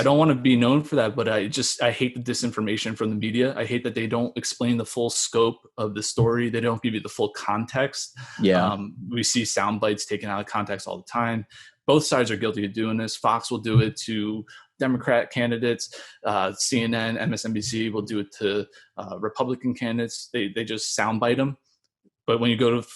don't want to be known for that, but I hate the disinformation from the media. I hate that they don't explain the full scope of the story. They don't give you the full context. Yeah. We see sound bites taken out of context all the time. Both sides are guilty of doing this. Fox will do it to Democrat candidates. CNN, MSNBC will do it to Republican candidates. They just soundbite them. But when you go to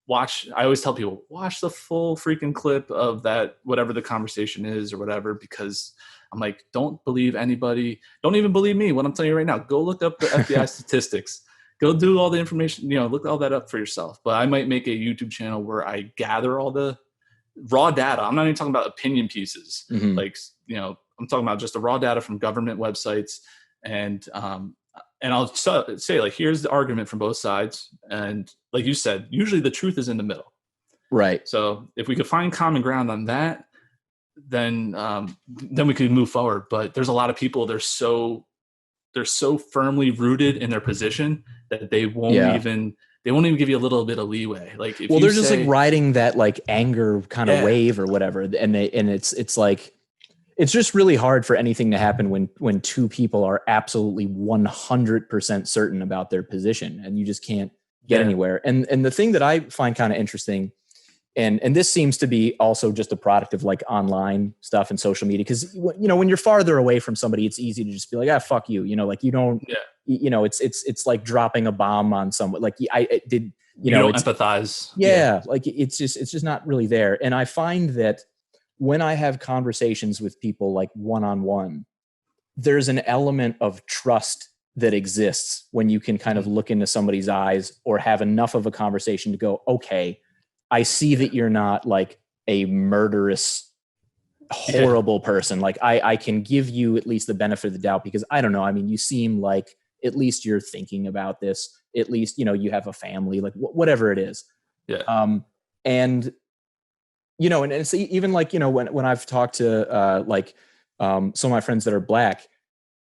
watch, I always tell people, watch the full freaking clip of that, whatever the conversation is or whatever, because I'm like, don't believe anybody. Don't even believe me. What I'm telling you right now, go look up the FBI statistics. Go do all the information, look all that up for yourself. But I might make a YouTube channel where I gather all the raw data. I'm not even talking about opinion pieces. Mm-hmm. I'm talking about just the raw data from government websites. And I'll say, like, here's the argument from both sides. And like you said, usually the truth is in the middle. Right. So if we could find common ground on that, then we could move forward. But there's a lot of people, they're so firmly rooted in their position that they won't even give you a little bit of leeway. Like, if they're just like riding that like anger kind of wave or whatever. And it's like, it's just really hard for anything to happen when two people are absolutely 100% certain about their position, and you just can't get anywhere. And the thing that I find kind of interesting, and this seems to be also just a product of like online stuff and social media, because when you're farther away from somebody, it's easy to just be like, fuck you, like you don't, it's like dropping a bomb on someone. Like you don't empathize. Yeah, like it's just not really there. And I find that when I have conversations with people like one-on-one, there's an element of trust that exists when you can kind of look into somebody's eyes or have enough of a conversation to go, okay, I see that you're not like a murderous, horrible person. Like I can give you at least the benefit of the doubt because I don't know. I mean, you seem like at least you're thinking about this. At least, you have a family, like whatever it is. Yeah. And it's even like, when I've talked to some of my friends that are black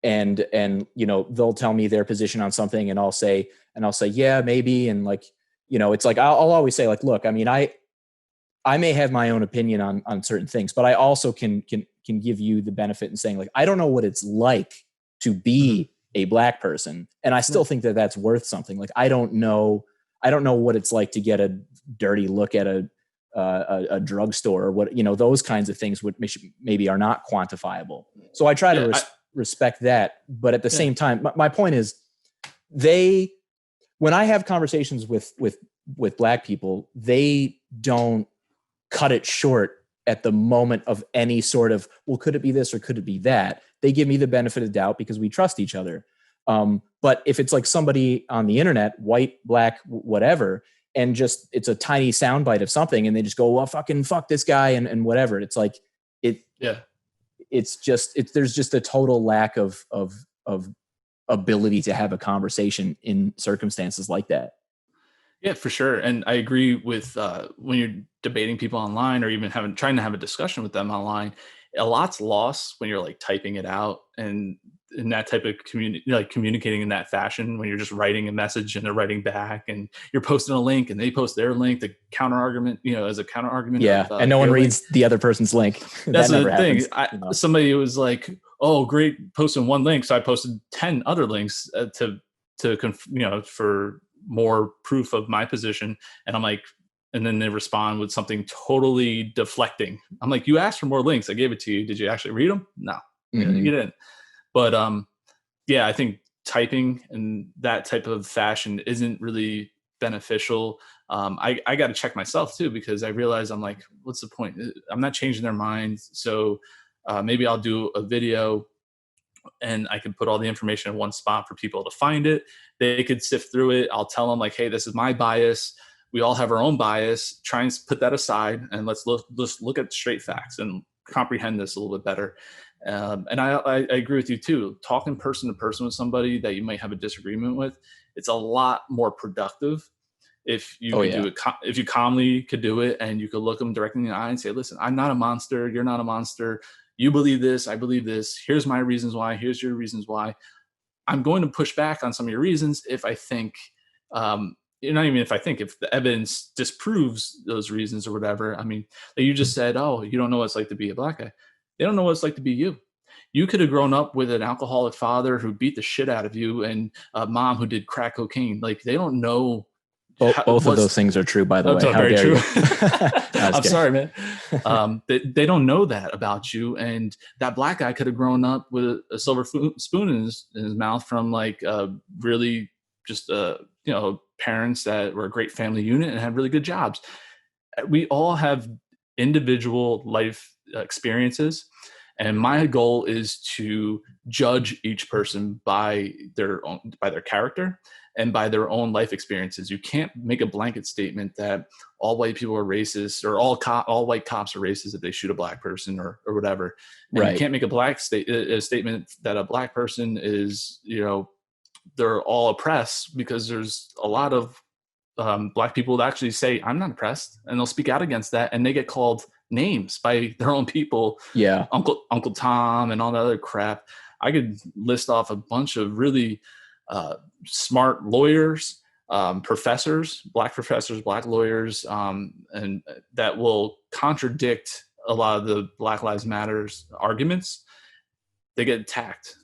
and they'll tell me their position on something and I'll say, yeah, maybe. And like, it's like, I'll always say like, look, I mean, I may have my own opinion on certain things, but I also can give you the benefit in saying like, I don't know what it's like to be a black person. And I still think that that's worth something. Like, I don't know what it's like to get a dirty look at a drugstore or what, those kinds of things would maybe are not quantifiable. So I try to respect that. But at the same time, my point is when I have conversations with black people, they don't cut it short at the moment of any sort of, well, could it be this or could it be that? They give me the benefit of the doubt because we trust each other. But if it's like somebody on the internet, white, black, whatever, and just it's a tiny soundbite of something, and they just go, well, fucking fuck this guy and whatever. It's like there's just a total lack of ability to have a conversation in circumstances like that. Yeah, for sure. And I agree with when you're debating people online or even trying to have a discussion with them online, a lot's lost when you're like typing it out. And in that type of communicating in that fashion, when you're just writing a message and they're writing back, and you're posting a link and they post their link, the counter argument, as a counter argument. Yeah. And no one reads the other person's link. That's that the thing. happens, Somebody was like, oh, great, posting one link. So I posted 10 other links for more proof of my position. And I'm like, and then they respond with something totally deflecting. I'm like, you asked for more links. I gave it to you. Did you actually read them? No, you didn't. But I think typing in that type of fashion isn't really beneficial. I got to check myself too, because I realize I'm like, what's the point? I'm not changing their minds. So maybe I'll do a video and I can put all the information in one spot for people to find it. They could sift through it. I'll tell them like, hey, this is my bias. We all have our own bias. Try and put that aside and let's look at straight facts and comprehend this a little bit better. And I agree with you too. Talking person to person with somebody that you might have a disagreement with, it's a lot more productive if you do it. If you calmly could do it and you could look them directly in the eye and say, "Listen, I'm not a monster. You're not a monster. You believe this. I believe this. Here's my reasons why. Here's your reasons why. I'm going to push back on some of your reasons if I think." Not even if I think, if the evidence disproves those reasons or whatever. I mean, you just said, oh, you don't know what it's like to be a black guy. They don't know what it's like to be you. You could have grown up with an alcoholic father who beat the shit out of you and a mom who did crack cocaine. Like, they don't know. Both of those things are true, by the way. How very dare true. you? I'm sorry, man. They don't know that about you. And that black guy could have grown up with a silver spoon in his mouth from like really just parents that were a great family unit and had really good jobs. We all have individual life experiences, and my goal is to judge each person by their character and by their own life experiences. You can't make a blanket statement that all white people are racist or all white cops are racist if they shoot a black person or whatever. And right. You can't make a statement that a black person is, they're all oppressed, because there's a lot of black people that actually say, I'm not oppressed, and they'll speak out against that, and they get called names by their own people. Yeah. Uncle Tom and all that other crap. I could list off a bunch of really smart lawyers, professors, black lawyers, and that will contradict a lot of the Black Lives Matters arguments. They get attacked.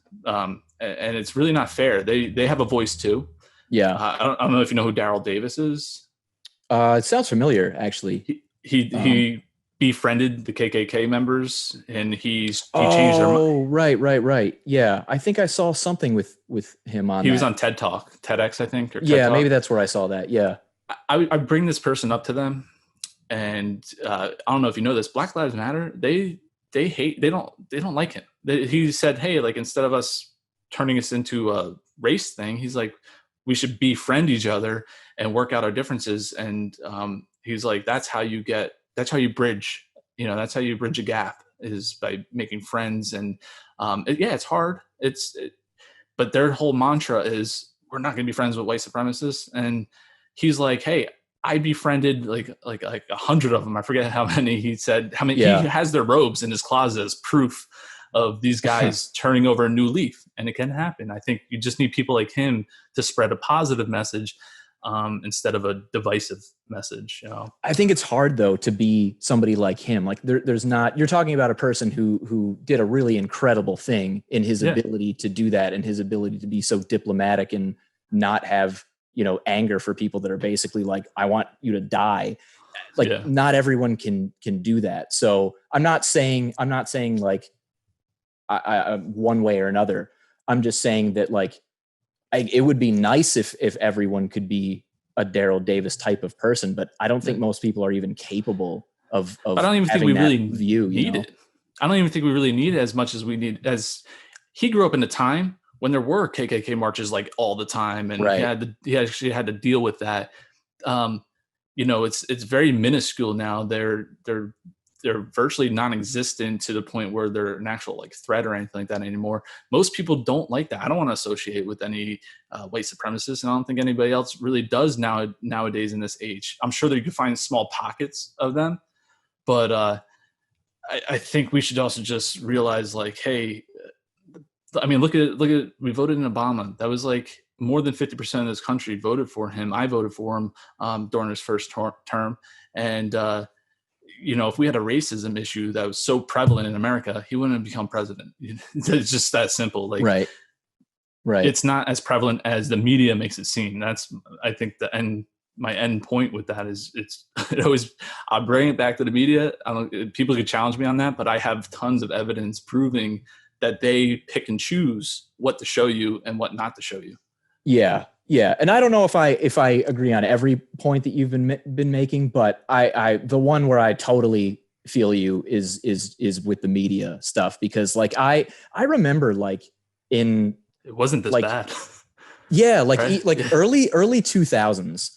And it's really not fair. They have a voice too. Yeah. I don't know if you know who Daryl Davis is. It sounds familiar, actually. He befriended the KKK members, and he changed their mind. Oh, right. Yeah, I think I saw something with him on. He was on TEDx, I think. Or TED Talk. Maybe that's where I saw that. Yeah. I bring this person up to them, and I don't know if you know this. Black Lives Matter. They don't like him. He said, hey, like, instead of us turning this into a race thing, he's like, we should befriend each other and work out our differences. And he's like, that's how you bridge, that's how you bridge a gap, is by making friends. And it's hard. But their whole mantra is, we're not going to be friends with white supremacists. And he's like, hey, I befriended like 100 of them. I forget how many he said. How many? Yeah. He has their robes in his closet as proof of these guys turning over a new leaf, and it can happen. I think you just need people like him to spread a positive message instead of a divisive message. I think it's hard though to be somebody like him. Like there's not. You're talking about a person who did a really incredible thing in his ability to do that, and his ability to be so diplomatic and not have anger for people that are basically like, I want you to die. Like not everyone can do that. So I'm not saying like I one way or another. I'm just saying that like it would be nice if everyone could be a Daryl Davis type of person, but I don't think most people are even capable of I don't even think we really need it. I don't even think we really need it as much as we need. As he grew up in a time when there were KKK marches like all the time, and he actually had to deal with that. It's very minuscule now. They're virtually non-existent to the point where they're an actual like threat or anything like that anymore. Most people don't like that. I don't want to associate with any white supremacists, and I don't think anybody else really does nowadays in this age. I'm sure that you can find small pockets of them, but I think we should also just realize like, hey, I mean, look at we voted in Obama. That was like more than 50% of this country voted for him. I voted for him during his first term. And, if we had a racism issue that was so prevalent in America, he wouldn't have become president. It's just that simple. Like, Right. It's not as prevalent as the media makes it seem. That's, I think, my end point with that is I'll bring it back to the media. People could challenge me on that, but I have tons of evidence proving that they pick and choose what to show you and what not to show you. Yeah. Yeah. And I don't know if I agree on every point that you've been making, but I the one where I totally feel you is with the media stuff, because like I remember like it wasn't this bad. Yeah. Like, right? early 2000s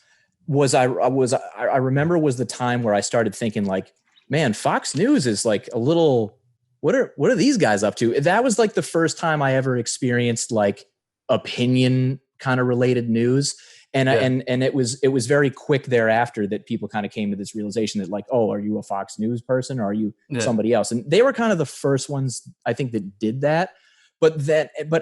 I remember was the time where I started thinking like, man, Fox News is like a little, what are these guys up to? That was like the first time I ever experienced like opinion kind of related news. And and it was very quick thereafter that people kind of came to this realization that like, oh, are you a Fox News person or are you somebody else? And they were kind of the first ones I think that did that. But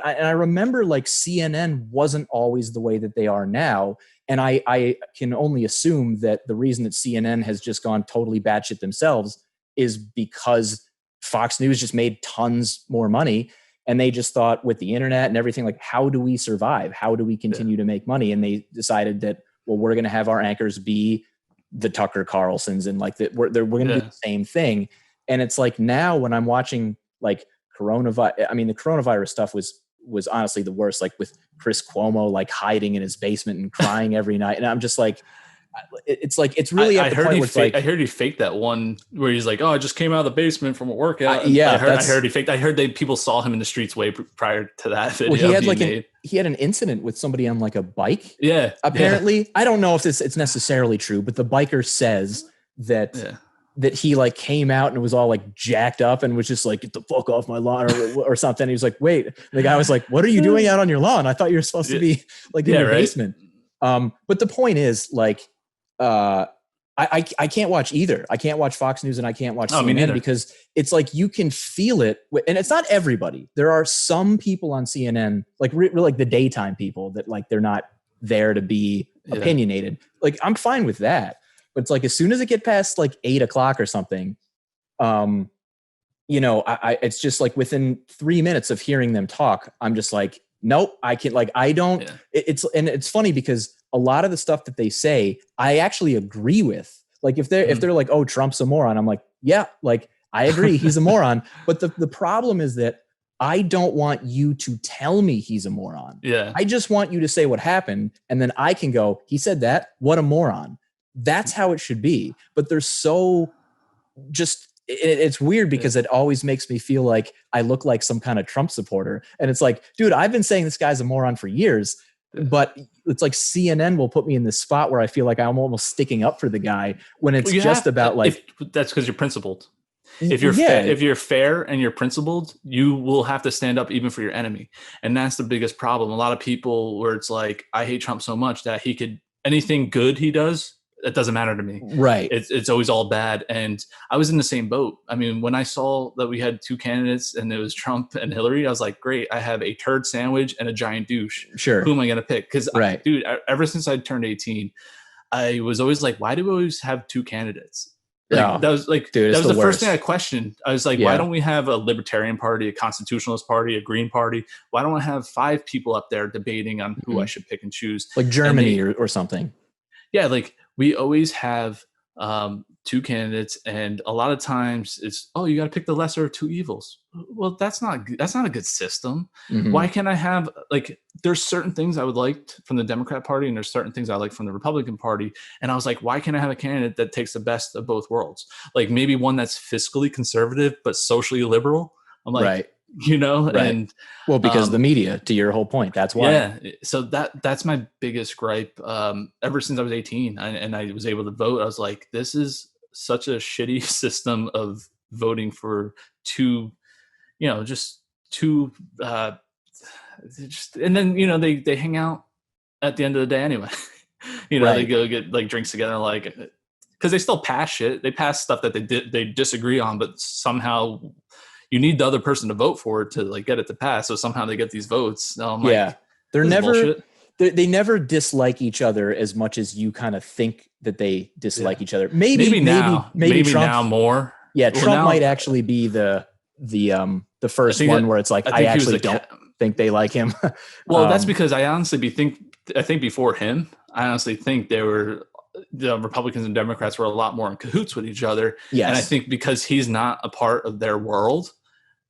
I remember like CNN wasn't always the way that they are now. And I can only assume that the reason that CNN has just gone totally batshit themselves is because Fox News just made tons more money. And they just thought with the internet and everything, like, how do we survive? How do we continue to make money? And they decided that, well, we're going to have our anchors be the Tucker Carlsons and like that we're going to do the same thing. And it's like now when I'm watching like the coronavirus stuff was honestly the worst, like with Chris Cuomo, like hiding in his basement and crying every night. And I'm just like, it's really at the point where it's like, I heard he faked that one where he's like, oh, I just came out of the basement from a workout. I heard he faked. I heard people saw him in the streets way prior to that video. Well, he had an incident with somebody on like a bike. Yeah. Apparently, I don't know if it's necessarily true, but the biker says that he like came out and was all like jacked up and was just like, get the fuck off my lawn or something. He was like, wait, the guy was like, what are you doing out on your lawn? I thought you were supposed to be like in your basement. But the point is like, I can't watch either. I can't watch Fox News and I can't watch CNN because it's like you can feel it. And it's not everybody. There are some people on CNN, like like the daytime people that like they're not there to be opinionated. Like I'm fine with that. But it's like as soon as it get past like 8 o'clock or something, it's just like within 3 minutes of hearing them talk, I'm just like, nope, I can't. Like I don't. It's funny because a lot of the stuff that they say, I actually agree with. Like if they're like, oh, Trump's a moron, I'm like, yeah, like I agree, he's a moron. But the problem is that I don't want you to tell me he's a moron. Yeah. I just want you to say what happened, and then I can go, he said that, what a moron. That's how it should be. But they're so just, it's weird because it always makes me feel like I look like some kind of Trump supporter. And it's like, dude, I've been saying this guy's a moron for years, but it's like CNN will put me in this spot where I feel like I'm almost sticking up for the guy when it's that's because you're principled. If you're fair and you're principled, you will have to stand up even for your enemy. And that's the biggest problem. A lot of people where it's like, I hate Trump so much that anything good he does, it doesn't matter to me. Right. It's always all bad. And I was in the same boat. I mean, when I saw that we had two candidates and it was Trump and Hillary, I was like, great, I have a turd sandwich and a giant douche. Sure. Who am I going to pick? Because, dude, ever since I turned 18, I was always like, why do we always have two candidates? Like, that was like, dude, that was the first thing I questioned. I was like, why don't we have a libertarian party, a constitutionalist party, a green party? Why don't I have 5 people up there debating on who I should pick and choose? Like Germany or something. Yeah, like we always have 2 candidates, and a lot of times it's, oh, you got to pick the lesser of 2 evils. Well, that's not a good system. Mm-hmm. Why can't I have, like, there's certain things I would like from the Democrat Party, and there's certain things I like from the Republican Party. And I was like, why can't I have a candidate that takes the best of both worlds? Like maybe one that's fiscally conservative but socially liberal. I'm like, right. And because the media, to your whole point, that's why. Yeah. So that's my biggest gripe. Ever since I was 18 and I was able to vote, I was like, this is such a shitty system of voting for two, just two, and then, they hang out at the end of the day anyway. They go get like drinks together, like, because they still pass shit. They pass stuff that they disagree on, but somehow you need the other person to vote for it to like get it to pass. So somehow they get these votes. So I'm like, they're this is never bullshit. they never dislike each other as much as you kind of think that they dislike each other. Maybe now Trump, now more. Yeah, Well, Trump now, might actually be the first one where it's like I actually don't think they like him. Well, that's because I think before him, I honestly think the Republicans and Democrats were a lot more in cahoots with each other. Yes. And I think because he's not a part of their world,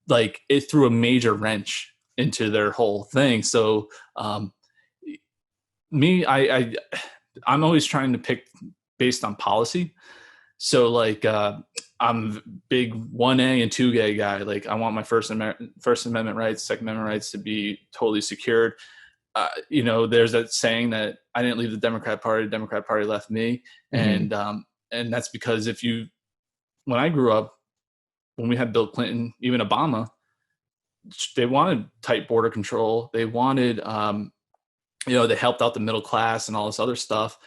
like it threw a major wrench into their whole thing. So I'm always trying to pick based on policy. So like I'm big 1A and 2A guy. Like I want my First Amendment rights, Second Amendment rights to be totally secured. There's that saying that I didn't leave the Democrat Party left me. Mm-hmm. And that's because when I grew up, when we had Bill Clinton, even Obama, they wanted tight border control. They wanted, they helped out the middle class and all this other stuff.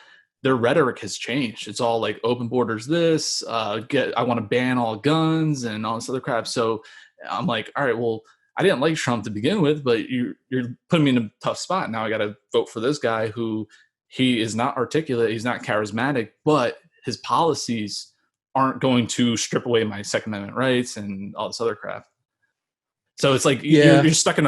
Their rhetoric has changed. It's all like open borders, I want to ban all guns and all this other crap. So I'm like, all right, well, I didn't like Trump to begin with, but you're putting me in a tough spot. Now I got to vote for this guy who he is not articulate. He's not charismatic, but his policies aren't going to strip away my Second Amendment rights and all this other crap. So it's like you're stuck in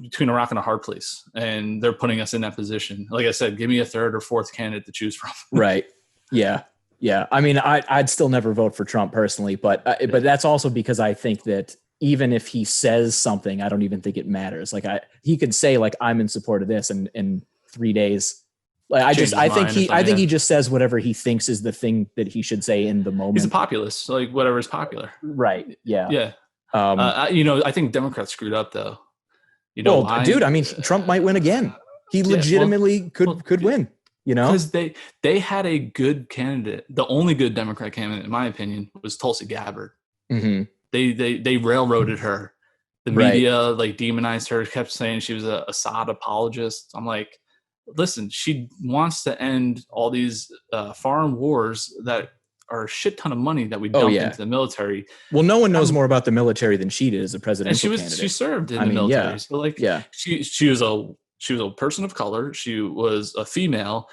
between a rock and a hard place, and they're putting us in that position. Like I said, give me a third or fourth candidate to choose from. Right. Yeah. Yeah. I mean, I'd still never vote for Trump personally, but that's also because I think that even if he says something, I don't even think it matters. Like he could say like, I'm in support of this, and in 3 days, like I think he just says whatever he thinks is the thing that he should say in the moment. He's a populist, like whatever is popular. Right. Yeah. Yeah. I think Democrats screwed up though. Dude, I mean, Trump might win again. He legitimately could win, because they had a good candidate. The only good Democrat candidate, in my opinion, was Tulsi Gabbard. Mm-hmm. They railroaded her. The media like demonized her, kept saying she was a Assad apologist. I'm like, listen, she wants to end all these foreign wars that are a shit ton of money that we dumped into the military. Well, no one knows more about the military than she did as a presidential candidate. She served in the military. Yeah. So she was a person of color. She was a female,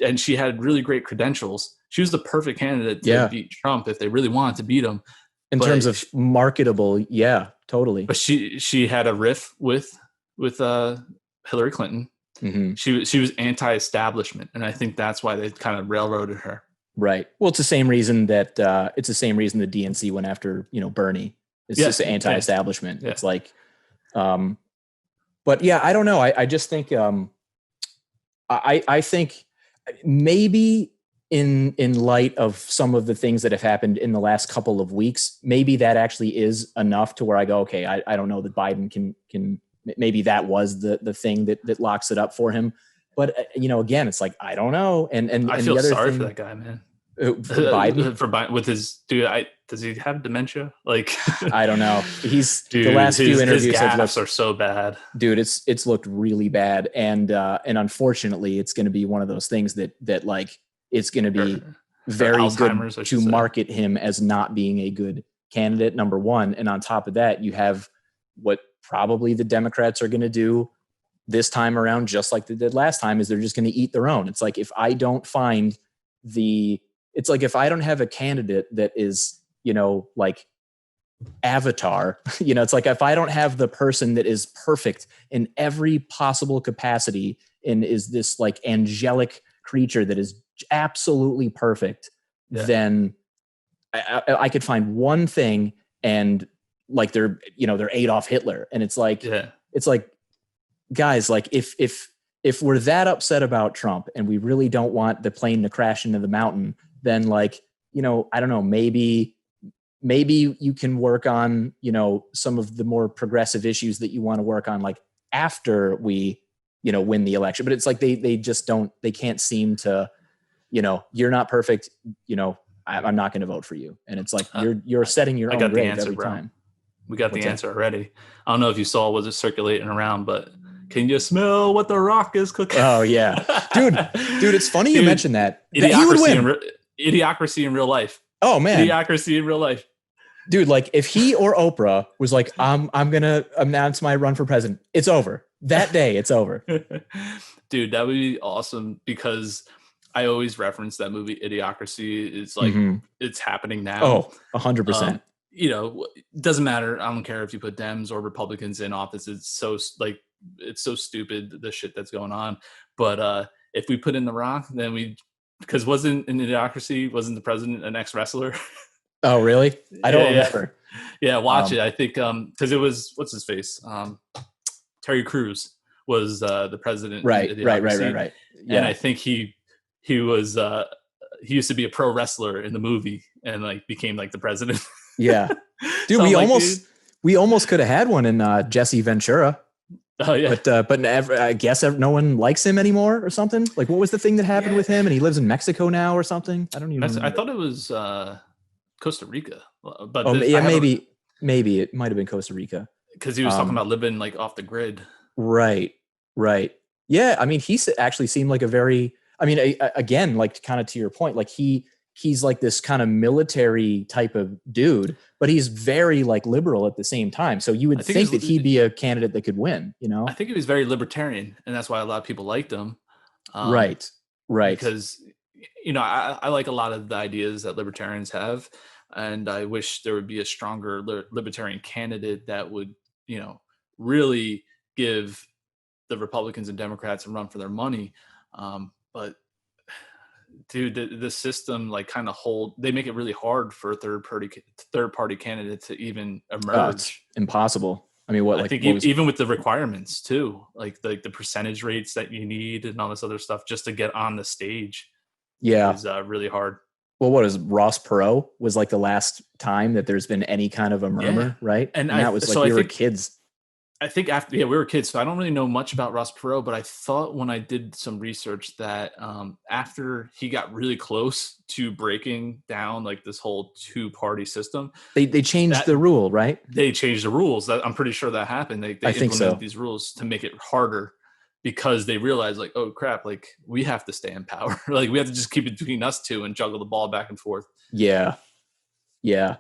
and she had really great credentials. She was the perfect candidate to beat Trump if they really wanted to beat him. In terms of marketable, yeah, totally. But she had a riff with Hillary Clinton. Mm-hmm. She was anti-establishment, and I think that's why they kind of railroaded her. Right. Well, it's the same reason that the DNC went after Bernie. It's just anti-establishment. Yeah. It's like, but yeah, I don't know. I just think I think maybe in light of some of the things that have happened in the last couple of weeks, maybe that actually is enough to where I go, okay, I don't know that Biden can maybe that was the thing that locks it up for him. But again, it's like, I don't know. And I feel sorry for that guy, man. Biden? For Biden with his does he have dementia? Like I don't know. The last few interviews his gaffes are so bad. Dude, it's looked really bad, and unfortunately, it's going to be one of those things that like it's going to be very good to market him as not being a good candidate, number one, and on top of that, you have what probably the Democrats are going to do this time around, just like they did last time, is they're just going to eat their own. It's like if I don't have a candidate that is, like Avatar, it's like if I don't have the person that is perfect in every possible capacity and is this like angelic creature that is absolutely perfect, then I could find one thing and like they're Adolf Hitler. And it's like, guys, like if we're that upset about Trump and we really don't want the plane to crash into the mountain, then like, I don't know, maybe you can work on, some of the more progressive issues that you want to work on, like after we, win the election. But it's like, they can't seem to, you're not perfect, I'm not going to vote for you. And it's like, you're setting your own grave every time. We got the answer already. I don't know if you saw, was it circulating around, but can you smell what the Rock is cooking? Oh yeah. Dude, it's funny you mentioned that. He would win. Idiocracy in real life. Oh man. Idiocracy in real life. Dude, like if he or Oprah was like, I'm gonna announce my run for president, it's over. That day, it's over. Dude, that would be awesome because I always reference that movie Idiocracy. It's like it's happening now. Oh, 100%. You know, it doesn't matter. I don't care if you put Dems or Republicans in office. It's so stupid, the shit that's going on. But if we put in The Rock, then because wasn't in Idiocracy, wasn't the president an ex-wrestler? Oh, really? I don't remember. Yeah, watch it. I think because it was, what's his face? Terry Crews was the president. Right. Yeah. And I think he was he used to be a pro wrestler in the movie and like became like the president. Yeah. Dude, So we almost could have had one in Jesse Ventura. Oh yeah. But I guess no one likes him anymore or something. Like what was the thing that happened with him? And he lives in Mexico now or something. I don't even remember. I thought it was Costa Rica, but maybe it might have been Costa Rica because he was talking about living like off the grid. Right. Yeah, I mean, he actually seemed like a very. I mean, again, like kind of to your point, like he's like this kind of military type of dude, but he's very like liberal at the same time. So you would think that he'd be a candidate that could win. You know, I think he was very libertarian, and that's why a lot of people liked him. Right. Because you know, I like a lot of the ideas that libertarians have, and I wish there would be a stronger libertarian candidate that would, you know, really give the Republicans and Democrats a run for their money. But dude, the system like kind of they make it really hard for a third party candidate to even emerge. Oh, it's impossible. I mean, I think even with the requirements too, like the percentage rates that you need and all this other stuff just to get on the stage. Yeah, is really hard. Well, what is Ross Perot was like the last time that there's been any kind of a murmur, right? And that was like we were kids. I think we were kids, so I don't really know much about Ross Perot, but I thought when I did some research that after he got really close to breaking down like this whole two-party system, they changed the rule, right? They changed the rules. I'm pretty sure that happened. They implemented these rules to make it harder because they realized like, oh crap, like we have to stay in power. Like we have to just keep it between us two and juggle the ball back and forth. Yeah. You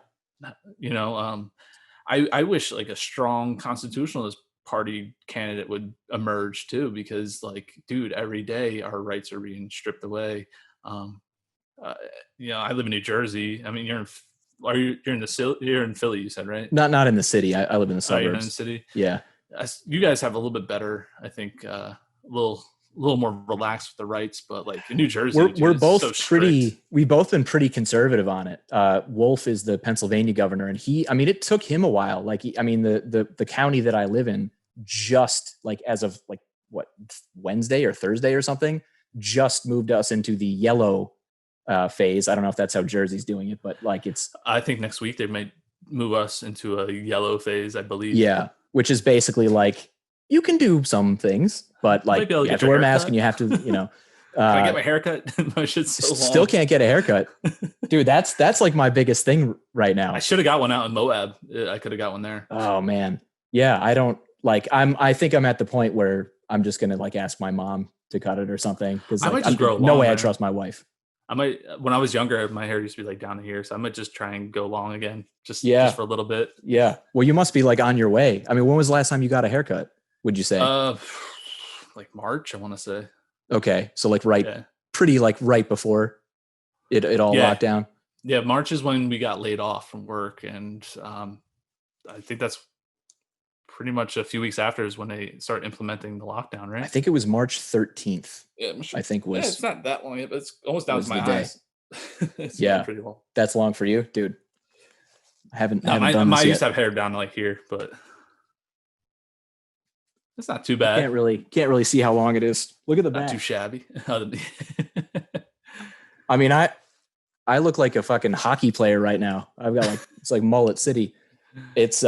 know, I wish like a strong constitutionalist party candidate would emerge too, because like, dude, every day our rights are being stripped away. You know, I live in New Jersey. I mean, you're in Philly, you said, right? Not in the city. I live in the suburbs. You're in the city. Yeah. You guys have a little bit better, I think, a little more relaxed with the rights, but like in New Jersey, we're both we've both been pretty conservative on it. Wolf is the Pennsylvania governor, and it took him a while. Like, the county that I live in just like as of like Wednesday or Thursday or something, just moved us into the yellow phase. I don't know if that's how Jersey's doing it, but like I think next week they might move us into a yellow phase, I believe. Yeah. Which is basically like, you can do some things, but like you have to wear a mask and you have to, you know. Can I get my haircut? My shit's so long. Still can't get a haircut. Dude, that's like my biggest thing right now. I should have got one out in Moab. I could have got one there. Oh man. Yeah, I don't like I think I'm at the point where I'm just gonna like ask my mom to cut it or something. Because I might just grow long. No way I trust my wife. When I was younger, my hair used to be like down to here, so I might just try and go long again, just for a little bit. Yeah. Well, you must be like on your way. I mean, when was the last time you got a haircut? Would you say? Like March, I want to say. Okay, so like pretty like right before it all locked down. Yeah, March is when we got laid off from work, and I think that's pretty much a few weeks after is when they start implementing the lockdown, right? I think it was March 13th. Yeah, I'm sure. I think was. Yeah, it's not that long yet, but it's almost down to my eyes. It's pretty long. That's long for you, dude. I haven't done I this used yet. to have hair down to like here, but it's not too bad. Can't really see how long it is. Look at the back. Not too shabby. I mean, I look like a fucking hockey player right now. I've got like it's like mullet city. It's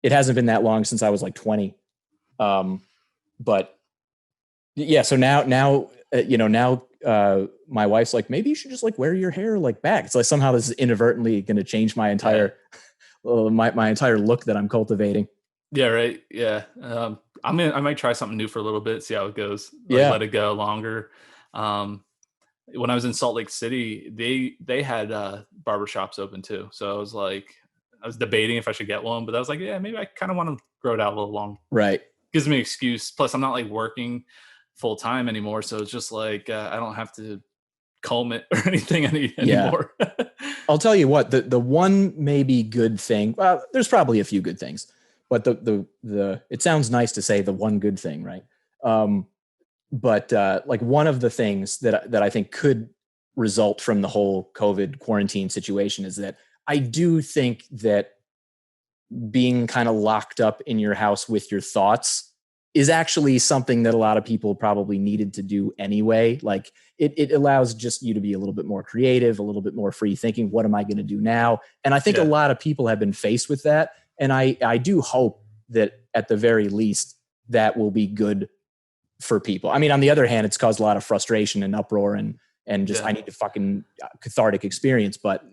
it hasn't been that long since I was like 20. But yeah, so now my wife's like, maybe you should just like wear your hair like back. It's like somehow this is inadvertently going to change my entire my entire look that I'm cultivating. Yeah, right. Yeah. I might try something new for a little bit, see how it goes. Let it go longer. When I was in Salt Lake City, they had barbershops open too. So I was like, I was debating if I should get one, but I was like, yeah, maybe I kind of want to grow it out a little long. Right. Gives me an excuse. Plus, I'm not like working full time anymore, so it's just like I don't have to comb it or anything anymore. I'll tell you what, the one maybe good thing. Well, there's probably a few good things, but the it sounds nice to say the one good thing, right? But like one of the things that I think could result from the whole COVID quarantine situation is that I do think that being kind of locked up in your house with your thoughts is actually something that a lot of people probably needed to do anyway. Like it allows just you to be a little bit more creative, a little bit more free thinking. What am I going to do now? And I think a lot of people have been faced with that. And I do hope that at the very least that will be good for people. I mean, on the other hand, it's caused a lot of frustration and uproar and just, I need to fucking cathartic experience, but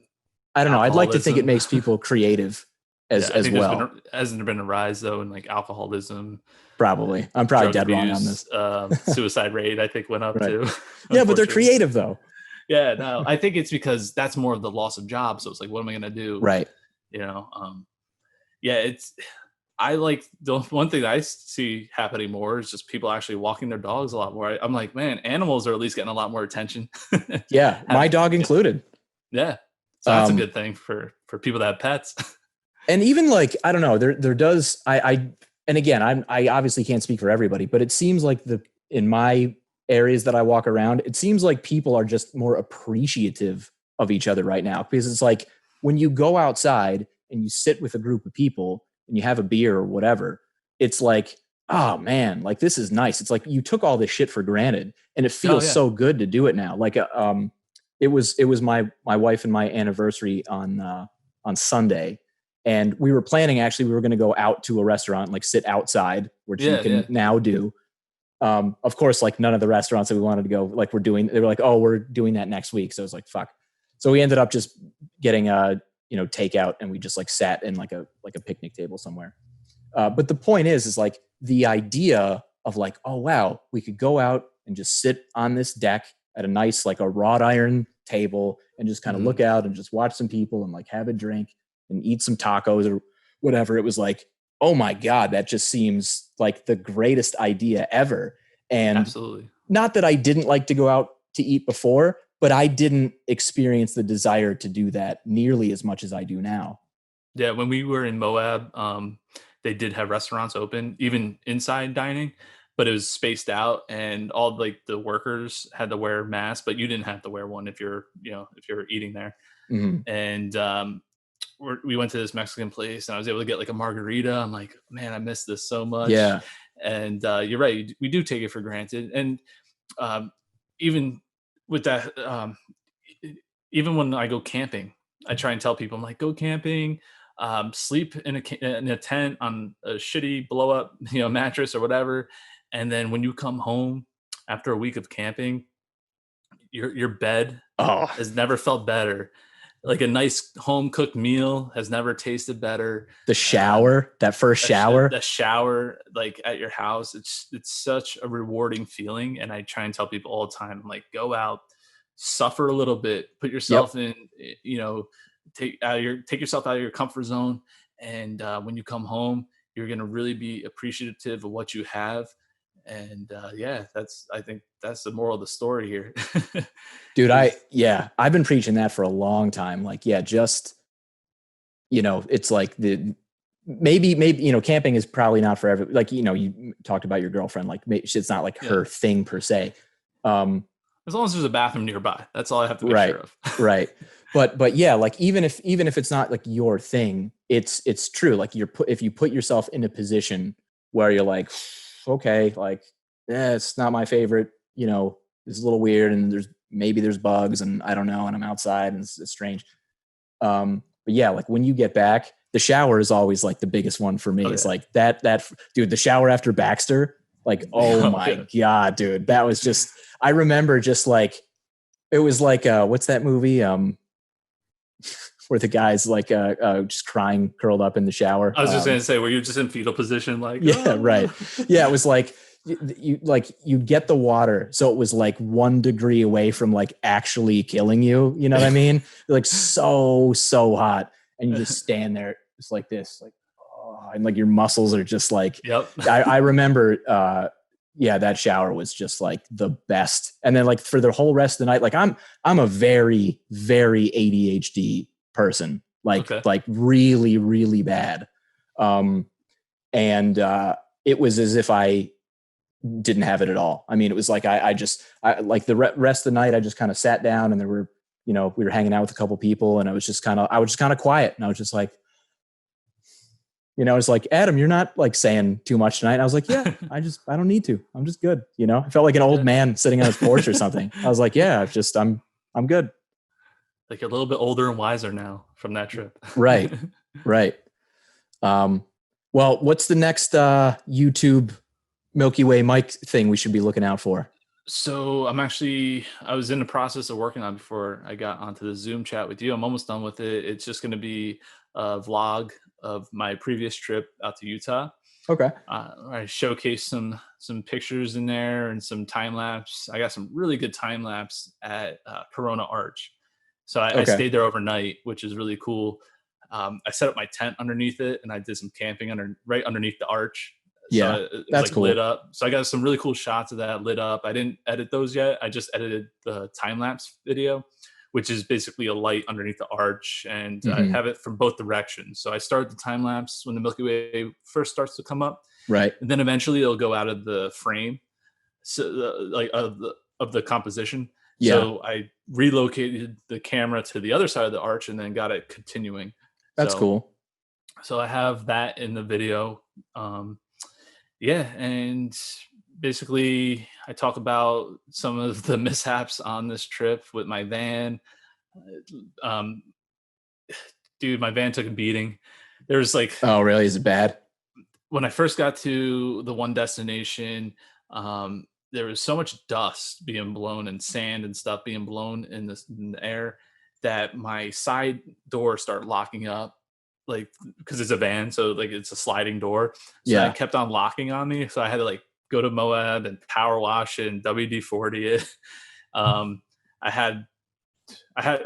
I don't know. I'd like to think it makes people creative as well. Hasn't there been a rise though in like alcoholism? Probably. I'm probably dead wrong on this. Suicide rate, I think, went up too. Yeah, but they're creative though. Yeah, no, I think it's because that's more of the loss of job. So it's like, what am I going to do? Right. You know, I like the one thing that I see happening more is just people actually walking their dogs a lot more. I'm like, man, animals are at least getting a lot more attention. Yeah, my dog included. Yeah, so that's a good thing for people that have pets. And even like, I don't know, there does, and again, I obviously can't speak for everybody, but it seems like in my areas that I walk around, it seems like people are just more appreciative of each other right now, because it's like when you go outside and you sit with a group of people and you have a beer or whatever, it's like, oh man, like this is nice. It's like you took all this shit for granted and it feels so good to do it now. Like, it was my wife and my anniversary on Sunday. And we were planning, actually, we were going to go out to a restaurant, like sit outside, which you can now do. Of course, like none of the restaurants that we wanted to go, like they were like, oh, we're doing that next week. So I was like, fuck. So we ended up just getting takeout, and we just like sat in like a picnic table somewhere. But the point is like the idea of like, oh, wow, we could go out and just sit on this deck at a nice, like a wrought iron table and just kind of look out and just watch some people and like have a drink and eat some tacos or whatever. It was like, oh my God, that just seems like the greatest idea ever. And absolutely, not that I didn't like to go out to eat before, but I didn't experience the desire to do that nearly as much as I do now. Yeah. When we were in Moab, they did have restaurants open, even inside dining, but it was spaced out, and all like the workers had to wear masks, but you didn't have to wear one if you're eating there. Mm-hmm. And, we went to this Mexican place and I was able to get like a margarita. I'm like, man, I miss this so much. Yeah. And you're right. We do take it for granted. And even with that, even when I go camping, I try and tell people, I'm like, go camping, sleep in a tent on a shitty blow up, mattress or whatever. And then when you come home after a week of camping, your bed has never felt better. Like a nice home cooked meal has never tasted better. The shower, that first shower, the shower, like at your house, it's such a rewarding feeling. And I try and tell people all the time, I'm like, go out, suffer a little bit, put yourself in, take yourself out of your comfort zone. And when you come home, you're going to really be appreciative of what you have. And I think that's the moral of the story here. Dude, I've been preaching that for a long time. Like, just, it's like maybe, camping is probably not for every, like, you talked about your girlfriend, like it's not like her thing per se. As long as there's a bathroom nearby, that's all I have to be sure of. Right. But yeah, like even if it's not like your thing, it's true. Like if you put yourself in a position where you're like, okay, like, it's not my favorite, it's a little weird, and there's bugs, and I don't know, and I'm outside and it's strange. But yeah, like when you get back, the shower is always like the biggest one for me. It's like that dude, the shower after Baxter, like, oh my God, dude, that was just, I remember just like, it was like, what's that movie? Where the guy's like just crying, curled up in the shower. I was just going to say, were you just in fetal position? Like, right. Yeah. It was like, you get the water. So it was like 1 degree away from like actually killing you. You know what I mean? Like so hot. and you just stand there just like this, like, oh, and like your muscles are just like, Yep. I remember, that shower was just like the best. And then like for the whole rest of the night, like I'm a very, very ADHD person, like really, really bad. And it was as if I didn't have it at all. I mean, it was like, I like the rest of the night, I just kind of sat down and there were, we were hanging out with a couple people and I was just kind of quiet. And I was just like, it's like, Adam, you're not like saying too much tonight. And I was like, yeah, I don't need to, I'm just good. I felt like an old man sitting on his porch or something. I was like, yeah, I'm good. Like you're a little bit older and wiser now from that trip. Right. Well, what's the next YouTube Milky Way Mike thing we should be looking out for? So I was in the process of working on it before I got onto the Zoom chat with you. I'm almost done with it. It's just going to be a vlog of my previous trip out to Utah. Okay. I showcased some pictures in there and some time lapse. I got some really good time lapse at Corona Arch. So I stayed there overnight, which is really cool. I set up my tent underneath it and I did some camping right underneath the arch. Yeah, so that's like cool. Lit up. So I got some really cool shots of that lit up. I didn't edit those yet. I just edited the time lapse video, which is basically a light underneath the arch, and I have it from both directions. So I started the time lapse when the Milky Way first starts to come up, right? And then eventually it'll go out of the frame, so of the composition. Yeah. So I relocated the camera to the other side of the arch and then got it continuing. That's cool. So I have that in the video. And basically I talk about some of the mishaps on this trip with my van. Dude, my van took a beating. There's like, oh really? Is it bad? When I first got to the one destination, there was so much dust being blown and sand and stuff being blown in the air that my side door started locking up, like, because it's a van, so like it's a sliding door. So it kept on locking on me. So I had to like go to Moab and power wash it and WD-40 it. I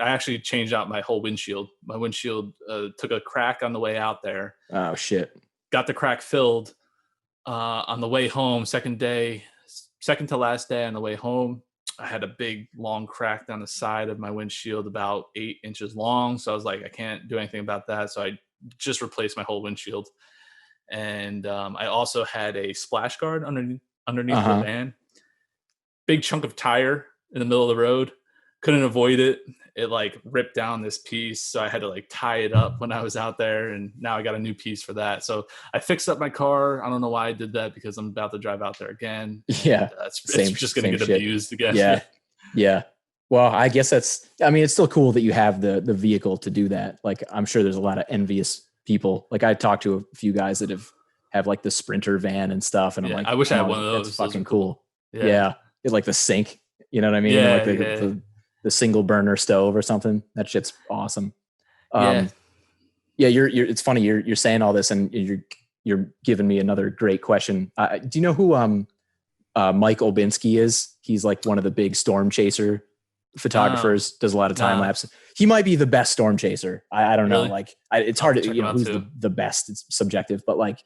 actually changed out my whole windshield. My windshield took a crack on the way out there. Oh shit. Got the crack filled on the way home. Second to last day on the way home, I had a big long crack down the side of my windshield, about 8 inches long. So I was like, I can't do anything about that. So I just replaced my whole windshield. And I also had a splash guard underneath the van. Big chunk of tire in the middle of the road. Couldn't avoid it. It like ripped down this piece. So I had to like tie it up when I was out there. And now I got a new piece for that. So I fixed up my car. I don't know why I did that, because I'm about to drive out there again. Yeah. It's just going to get abused again. Yeah. Yeah. Well, I guess it's still cool that you have the vehicle to do that. Like, I'm sure there's a lot of envious people. Like, I talked to a few guys that have like the Sprinter van and stuff. And I'm like, I wish I had one of those. That's fucking cool. Yeah. It, like the sink, you know what I mean? Yeah. Like the single burner stove or something. That shit's awesome. It's funny. You're saying all this and you're giving me another great question. Do you know who, Mike Olbinski is? He's like one of the big storm chaser photographers, does a lot of time lapse. He might be the best storm chaser. I don't know. Like it's hard to, who's the best. It's subjective, but like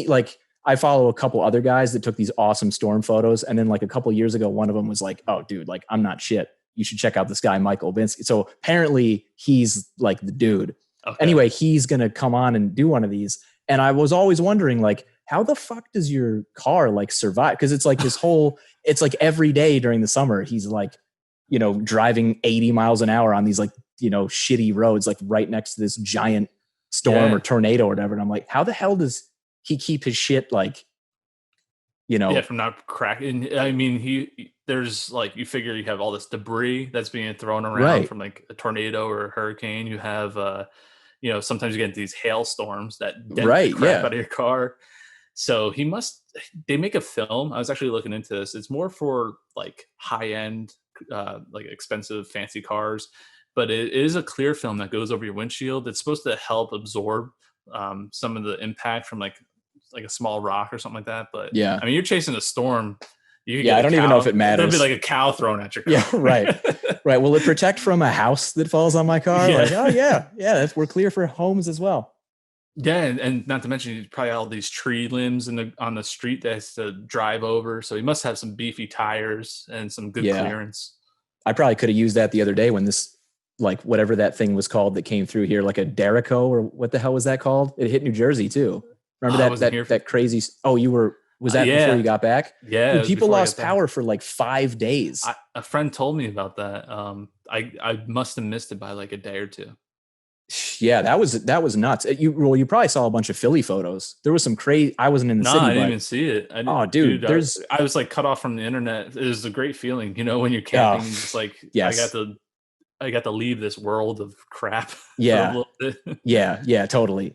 like I follow a couple other guys that took these awesome storm photos. And then like a couple years ago, one of them was like, oh dude, like I'm not shit. You should check out this guy, Mike Olbinski. So apparently he's like the dude. Okay. Anyway, he's going to come on and do one of these. And I was always wondering, like, how the fuck does your car like survive? Cause it's like this whole, it's like every day during the summer, he's like, driving 80 miles an hour on these like, shitty roads, like right next to this giant storm or tornado or whatever. And I'm like, how the hell does he keep his shit like, from not cracking? I mean, there's like, you figure you have all this debris that's being thrown around from like a tornado or a hurricane. You have, sometimes you get these hailstorms that dent the crap out of your car. So they make a film. I was actually looking into this. It's more for like high end, like expensive, fancy cars, but it is a clear film that goes over your windshield. It's supposed to help absorb some of the impact from like a small rock or something like that. But I mean, you're chasing a storm I don't even know if it matters. There'll be like a cow thrown at your car. Yeah, right. Will it protect from a house that falls on my car? Yeah. Like, oh yeah, we're clear for homes as well. Yeah, and not to mention you probably all these tree limbs on the street that has to drive over. So you must have some beefy tires and some good clearance. I probably could have used that the other day when this, like whatever that thing was called that came through here, like a Derico or what the hell was that called? It hit New Jersey too. Remember that crazy? Oh, was that before you got back? Yeah. Dude, people lost power for like 5 days. A friend told me about that. I must have missed it by like a day or two. Yeah, that was nuts. You probably saw a bunch of Philly photos. There was some crazy. I wasn't in the city. I didn't even see it. Dude, I was like cut off from the internet. It was a great feeling, when you're camping. It's like I got to leave this world of crap. Yeah, yeah, totally.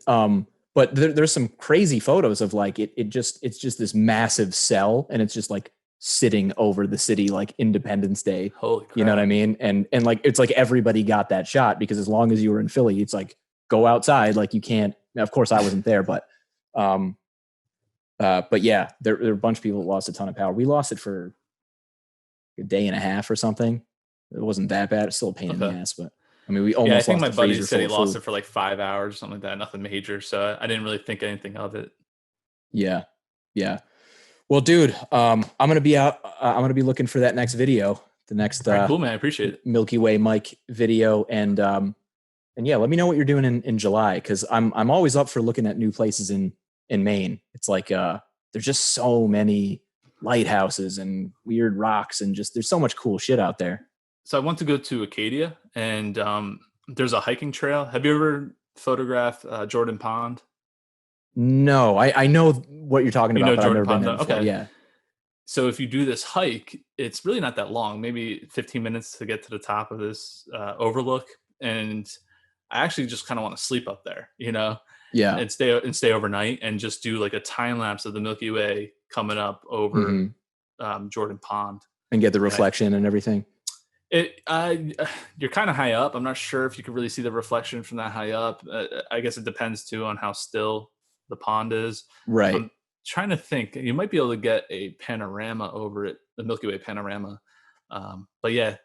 But there's some crazy photos of like it's just this massive cell, and it's just like sitting over the city like Independence Day. Holy crap. You know what I mean? And like it's like everybody got that shot, because as long as you were in Philly, it's like go outside. Like you can't. Of course, I wasn't there, but yeah, there were a bunch of people that lost a ton of power. We lost it for a day and a half or something. It wasn't that bad. It's still a pain in the ass, but I mean, we almost. I think lost my buddy said he lost it for like 5 hours or something like that. Nothing major, so I didn't really think anything of it. Yeah. Well, dude, I'm gonna be out. I'm gonna be looking for that next video. The next. Cool, man. I appreciate it. Milkyway Mike video, and yeah, let me know what you're doing in July, because I'm always up for looking at new places in Maine. It's like there's just so many lighthouses and weird rocks, and just there's so much cool shit out there. So I want to go to Acadia, and there's a hiking trail. Have you ever photographed Jordan Pond? No, I know what you're talking about, but I've never been there before. Okay. Yeah. So if you do this hike, it's really not that long, maybe 15 minutes to get to the top of this overlook. And I actually just kind of want to sleep up there, Yeah. and stay overnight, and just do like a time lapse of the Milky Way coming up over Jordan Pond. And get the reflection and everything. You're kind of high up. I'm not sure if you can really see the reflection from that high up. I guess it depends too on how still the pond is. Right. I'm trying to think. You might be able to get a panorama over it, the Milky Way panorama. But yeah,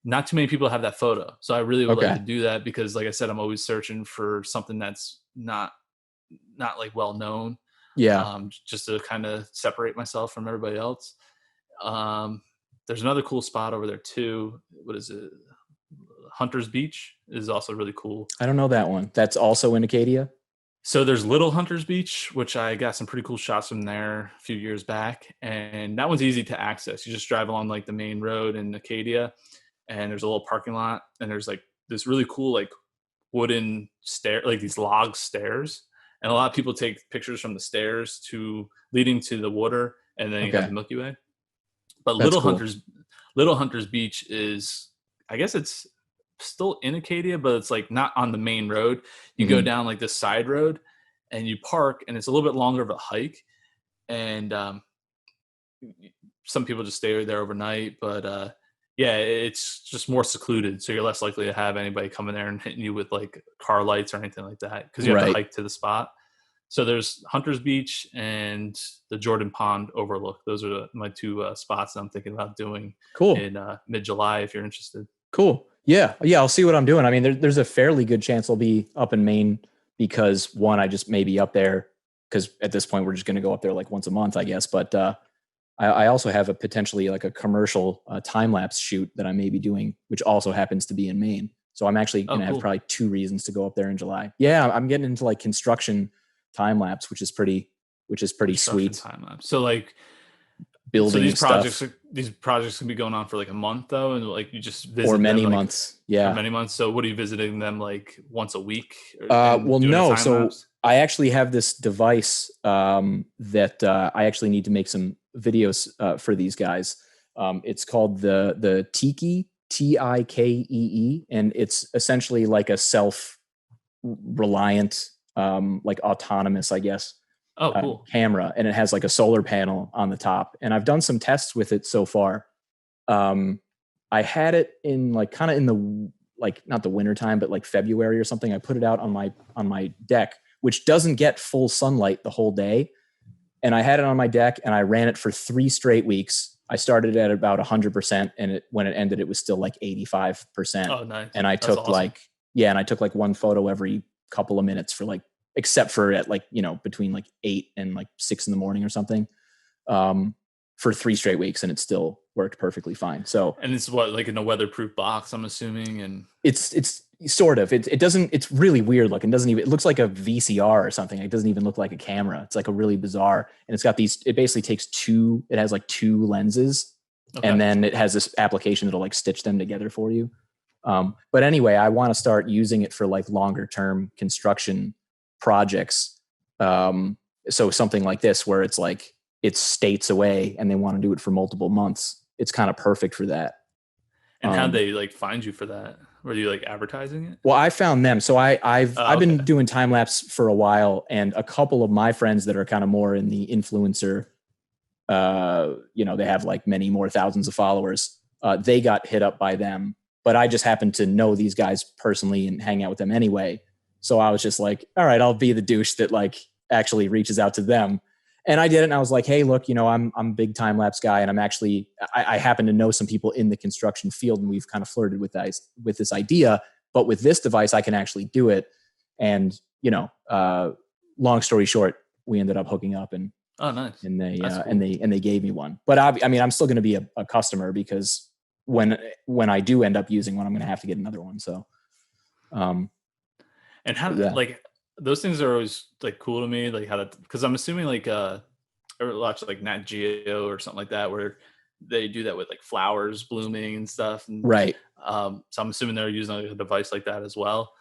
not too many people have that photo. So I really would like to do that, because like I said, I'm always searching for something that's not like well known. Yeah. Just to kind of separate myself from everybody else. There's another cool spot over there too. What is it? Hunter's Beach is also really cool. I don't know that one. That's also in Acadia. So there's Little Hunter's Beach, which I got some pretty cool shots from there a few years back. And that one's easy to access. You just drive along like the main road in Acadia, and there's a little parking lot, and there's like this really cool like wooden stair, like these log stairs. And a lot of people take pictures from the stairs leading to the water, and then you have the Milky Way. But Little Hunter's Beach is, I guess it's still in Acadia, but it's like not on the main road. You go down like this side road, and you park, and it's a little bit longer of a hike. And some people just stay there overnight, but yeah, it's just more secluded. So you're less likely to have anybody coming there and hitting you with like car lights or anything like that, because you have to hike to the spot. So there's Hunter's Beach and the Jordan Pond overlook. Those are my two spots that I'm thinking about doing in mid-July, if you're interested. Cool. Yeah. I'll see what I'm doing. I mean, there's a fairly good chance I'll be up in Maine, because one, I just may be up there, because at this point we're just going to go up there like once a month, I guess. But I also have a potentially like a commercial time-lapse shoot that I may be doing, which also happens to be in Maine. So I'm actually going to have probably 2 reasons to go up there in July. Yeah. I'm getting into like construction time lapse, which is pretty sweet. Time lapse. So like building these projects can be going on for like a month though, and like you just visit or many them, months. Yeah, or many months. So what are you visiting them like once a week? Well, no. So I actually have this device that I actually need to make some videos for these guys. It's called the Tiki, TIKEE, and it's essentially like a self-reliant, like autonomous, I guess, cool. camera, and it has like a solar panel on the top. And I've done some tests with it so far. I had it in like kind of in the like not the winter time, but like February or something. I put it out on my deck, which doesn't get full sunlight the whole day. And I had it on my deck, and I ran it for 3 straight weeks. I started at about 100%, and when it ended, it was still like 85%. Oh, nice. And I took awesome. and I took like one photo every couple of minutes for like, except for at like, between like 8 and like 6 in the morning or something, for 3 straight weeks, and it still worked perfectly fine. So, and it's what, like in a weatherproof box, I'm assuming, and it's sort of, it doesn't, it's really weird looking. It looks like a VCR or something. It doesn't even look like a camera. It's like a really bizarre, and it's got it basically takes it has like 2 lenses, and then it has this application that'll like stitch them together for you. But anyway, I want to start using it for like longer term construction projects. So something like this, where it's like, it's states away and they want to do it for multiple months. It's kind of perfect for that. And how'd they like find you for that? Were you like advertising it? Well, I found them. So I've been doing time lapse for a while, and a couple of my friends that are kind of more in the influencer, they have like many more thousands of followers. They got hit up by them, but I just happened to know these guys personally and hang out with them anyway. So I was just like, all right, I'll be the douche that like actually reaches out to them. And I did it, and I was like, hey, look, I'm a big time lapse guy, and I'm actually, I happen to know some people in the construction field, and we've kind of flirted with this idea, but with this device, I can actually do it. And, long story short, we ended up hooking up, and oh, nice. And they, cool. and they gave me one. But I'm still going to be a customer, because when I do end up using one, I'm going to have to get another one. So, and how, like, those things are always like cool to me, like how that, because I'm assuming like I watch like Nat Geo or something like that, where they do that with like flowers blooming and stuff, and right. So I'm assuming they're using like a device like that as well.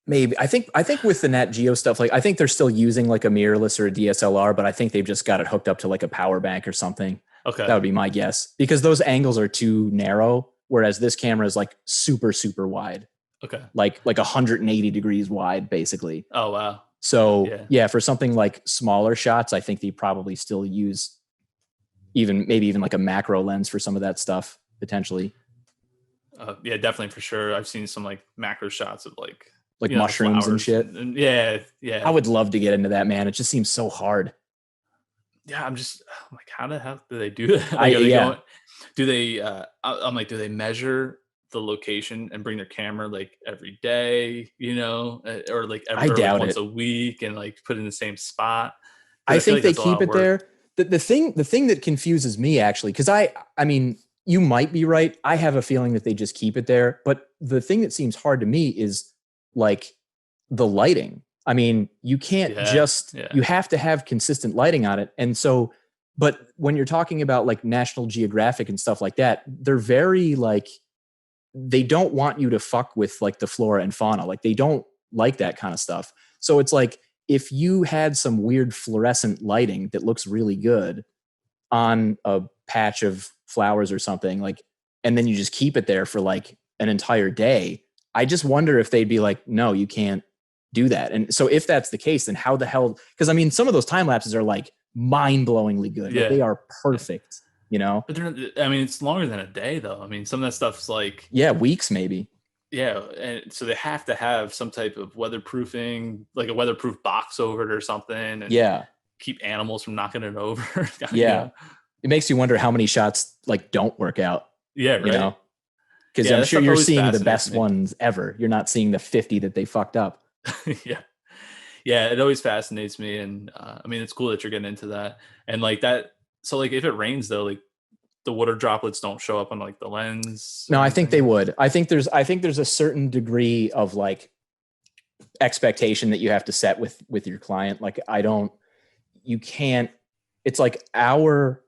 Maybe I think with the Nat Geo stuff, like I think they're still using like a mirrorless or a DSLR, but I think they've just got it hooked up to like a power bank or something. Okay, that would be my guess, because those angles are too narrow, whereas this camera is like super super wide. Okay. Like 180 degrees wide, basically. Oh, wow. So yeah, for something like smaller shots, I think they probably still use maybe even like a macro lens for some of that stuff, potentially. Yeah, definitely, for sure. I've seen some like macro shots of like mushrooms and shit. And yeah. I would love to get into that, man. It just seems so hard. Yeah, I'm like, how the hell do they do that? Like, do they measure the location and bring their camera like every day, or like once a week, and like put it in the same spot? I think they keep it there. The thing that confuses me, actually, because I mean, you might be right. I have a feeling that they just keep it there. But the thing that seems hard to me is like the lighting. I mean, you can't you have to have consistent lighting on it. And so, but when you're talking about like National Geographic and stuff like that, they're very like, they don't want you to fuck with like the flora and fauna. Like they don't like that kind of stuff. So it's like, if you had some weird fluorescent lighting that looks really good on a patch of flowers or something, like, and then you just keep it there for like an entire day, I just wonder if they'd be like, no, you can't do that. And so if that's the case, then how the hell, because I mean, some of those time lapses are like mind-blowingly good. Yeah. Like, they are perfect. But it's longer than a day, though. I mean, some of that stuff's like weeks maybe. Yeah, and so they have to have some type of weatherproofing, like a weatherproof box over it or something, and keep animals from knocking it over. It makes you wonder how many shots like don't work out. Yeah, right. Because I'm sure you're seeing the best ones ever. You're not seeing the 50 that they fucked up. Yeah, it always fascinates me, and I mean, it's cool that you're getting into that, and like that. So like if it rains though, like the water droplets don't show up on like the lens. No, I think they would. I think there's a certain degree of like expectation that you have to set with your client. Like you can't, it's like our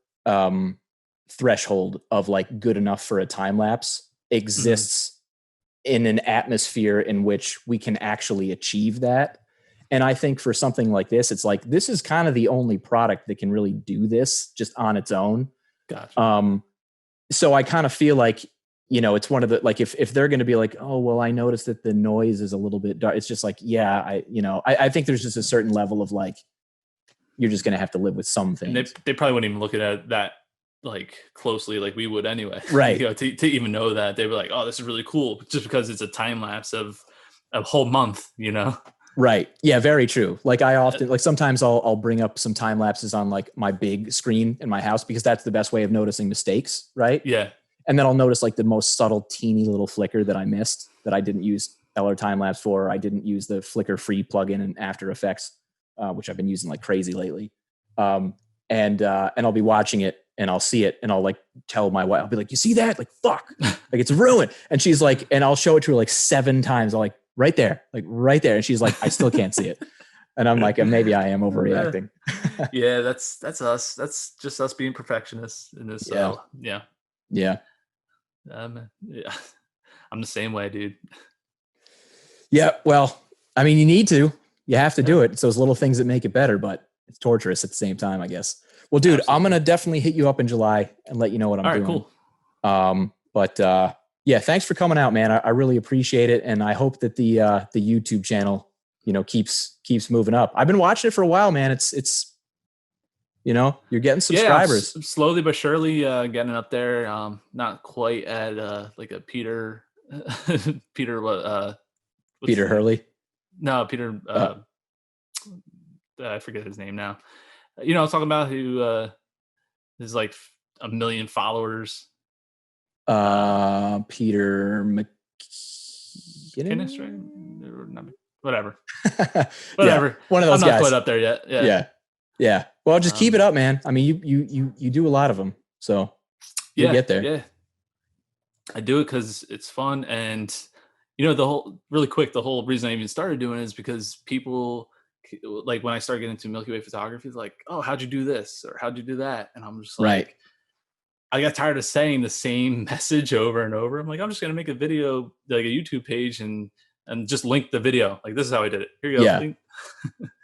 threshold of like good enough for a time lapse exists in an atmosphere in which we can actually achieve that. And I think for something like this, it's like, this is kind of the only product that can really do this just on its own. Gotcha. So I kind of feel like, it's one of the, like, if they're going to be like, oh, well, I noticed that the noise is a little bit dark. It's just like, I think there's just a certain level of like, you're just going to have to live with some things. And they probably wouldn't even look at that like closely, like we would anyway. Right. To even know that, they were like, oh, this is really cool, just because it's a time lapse of a whole month, Right. Yeah, very true. Like I often, like sometimes I'll bring up some time lapses on like my big screen in my house because that's the best way of noticing mistakes. Right. Yeah. And then I'll notice like the most subtle, teeny little flicker that I missed that I didn't use Eller time lapse for. Or I didn't use the flicker free plugin in After Effects, which I've been using like crazy lately. And I'll be watching it and I'll see it and I'll like tell my wife, I'll be like, you see that? Like, fuck, like it's ruined. And she's like, and I'll show it to her like 7 times. I'm like, right there. And she's like, I still can't see it. And I'm like, maybe I am overreacting. Yeah, that's us. That's just us being perfectionists in this. Yeah. Yeah. Yeah. Yeah. I'm the same way, dude. Yeah. Well, I mean, you have to do it. It's those little things that make it better, but it's torturous at the same time, I guess. Well, dude, absolutely. I'm going to definitely hit you up in July and let you know what I'm doing. All right, cool. Yeah, thanks for coming out, man. I really appreciate it. And I hope that the YouTube channel, keeps moving up. I've been watching it for a while, man. It's you're getting subscribers. Yeah, slowly but surely getting up there. Not quite at like a Peter Peter Hurley. No, Peter I forget his name now. I was talking about who is like 1 million followers. Peter McKinnon, right? Whatever. Yeah, one of those guys. I'm not quite up there yet. Yeah. Well, just keep it up, man. I mean, you do a lot of them, so you get there. Yeah. I do it because it's fun, and the whole reason I even started doing it is because people, like when I started getting into Milky Way photography, it's like, oh, how'd you do this or how'd you do that? And I'm just like, right. I got tired of saying the same message over and over. I'm like, I'm just gonna make a video, like a YouTube page, and just link the video. Like, this is how I did it. Here you go. Yeah.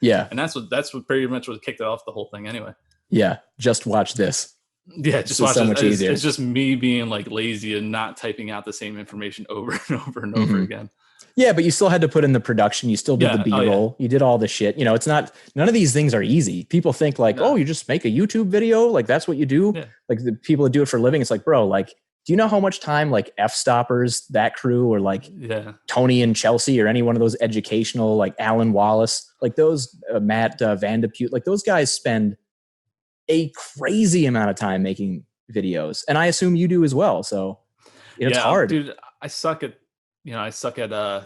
Yeah. And that's what pretty much what kicked it off, the whole thing anyway. Yeah. Just watch this. Yeah, just watch so much easier. It's just me being like lazy and not typing out the same information over and over and over again. Yeah, but you still had to put in the production. You still did the B-roll. You did all the shit. It's not, none of these things are easy. People think like, oh, you just make a YouTube video. Like that's what you do. Yeah. Like the people that do it for a living. It's like, bro, like, do you know how much time like F-Stoppers, that crew, or like Tony and Chelsea, or any one of those educational, like Alan Wallace, like those Matt Van de Pute, like those guys spend a crazy amount of time making videos. And I assume you do as well. So it's hard. Dude, I suck at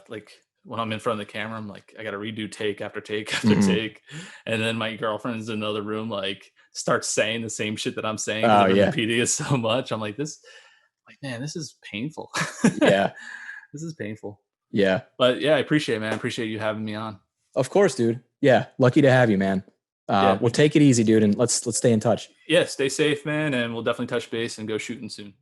like when I'm in front of the camera, I'm like, I got to redo take after take after take. And then my girlfriend's in another room, like starts saying the same shit that I'm saying. I'm repeating it so much. I'm like, man, this is painful. Yeah. This is painful. Yeah. But yeah, I appreciate it, man. I appreciate you having me on. Of course, dude. Yeah. Lucky to have you, man. We'll take it easy, dude. And let's stay in touch. Yeah. Stay safe, man. And we'll definitely touch base and go shooting soon.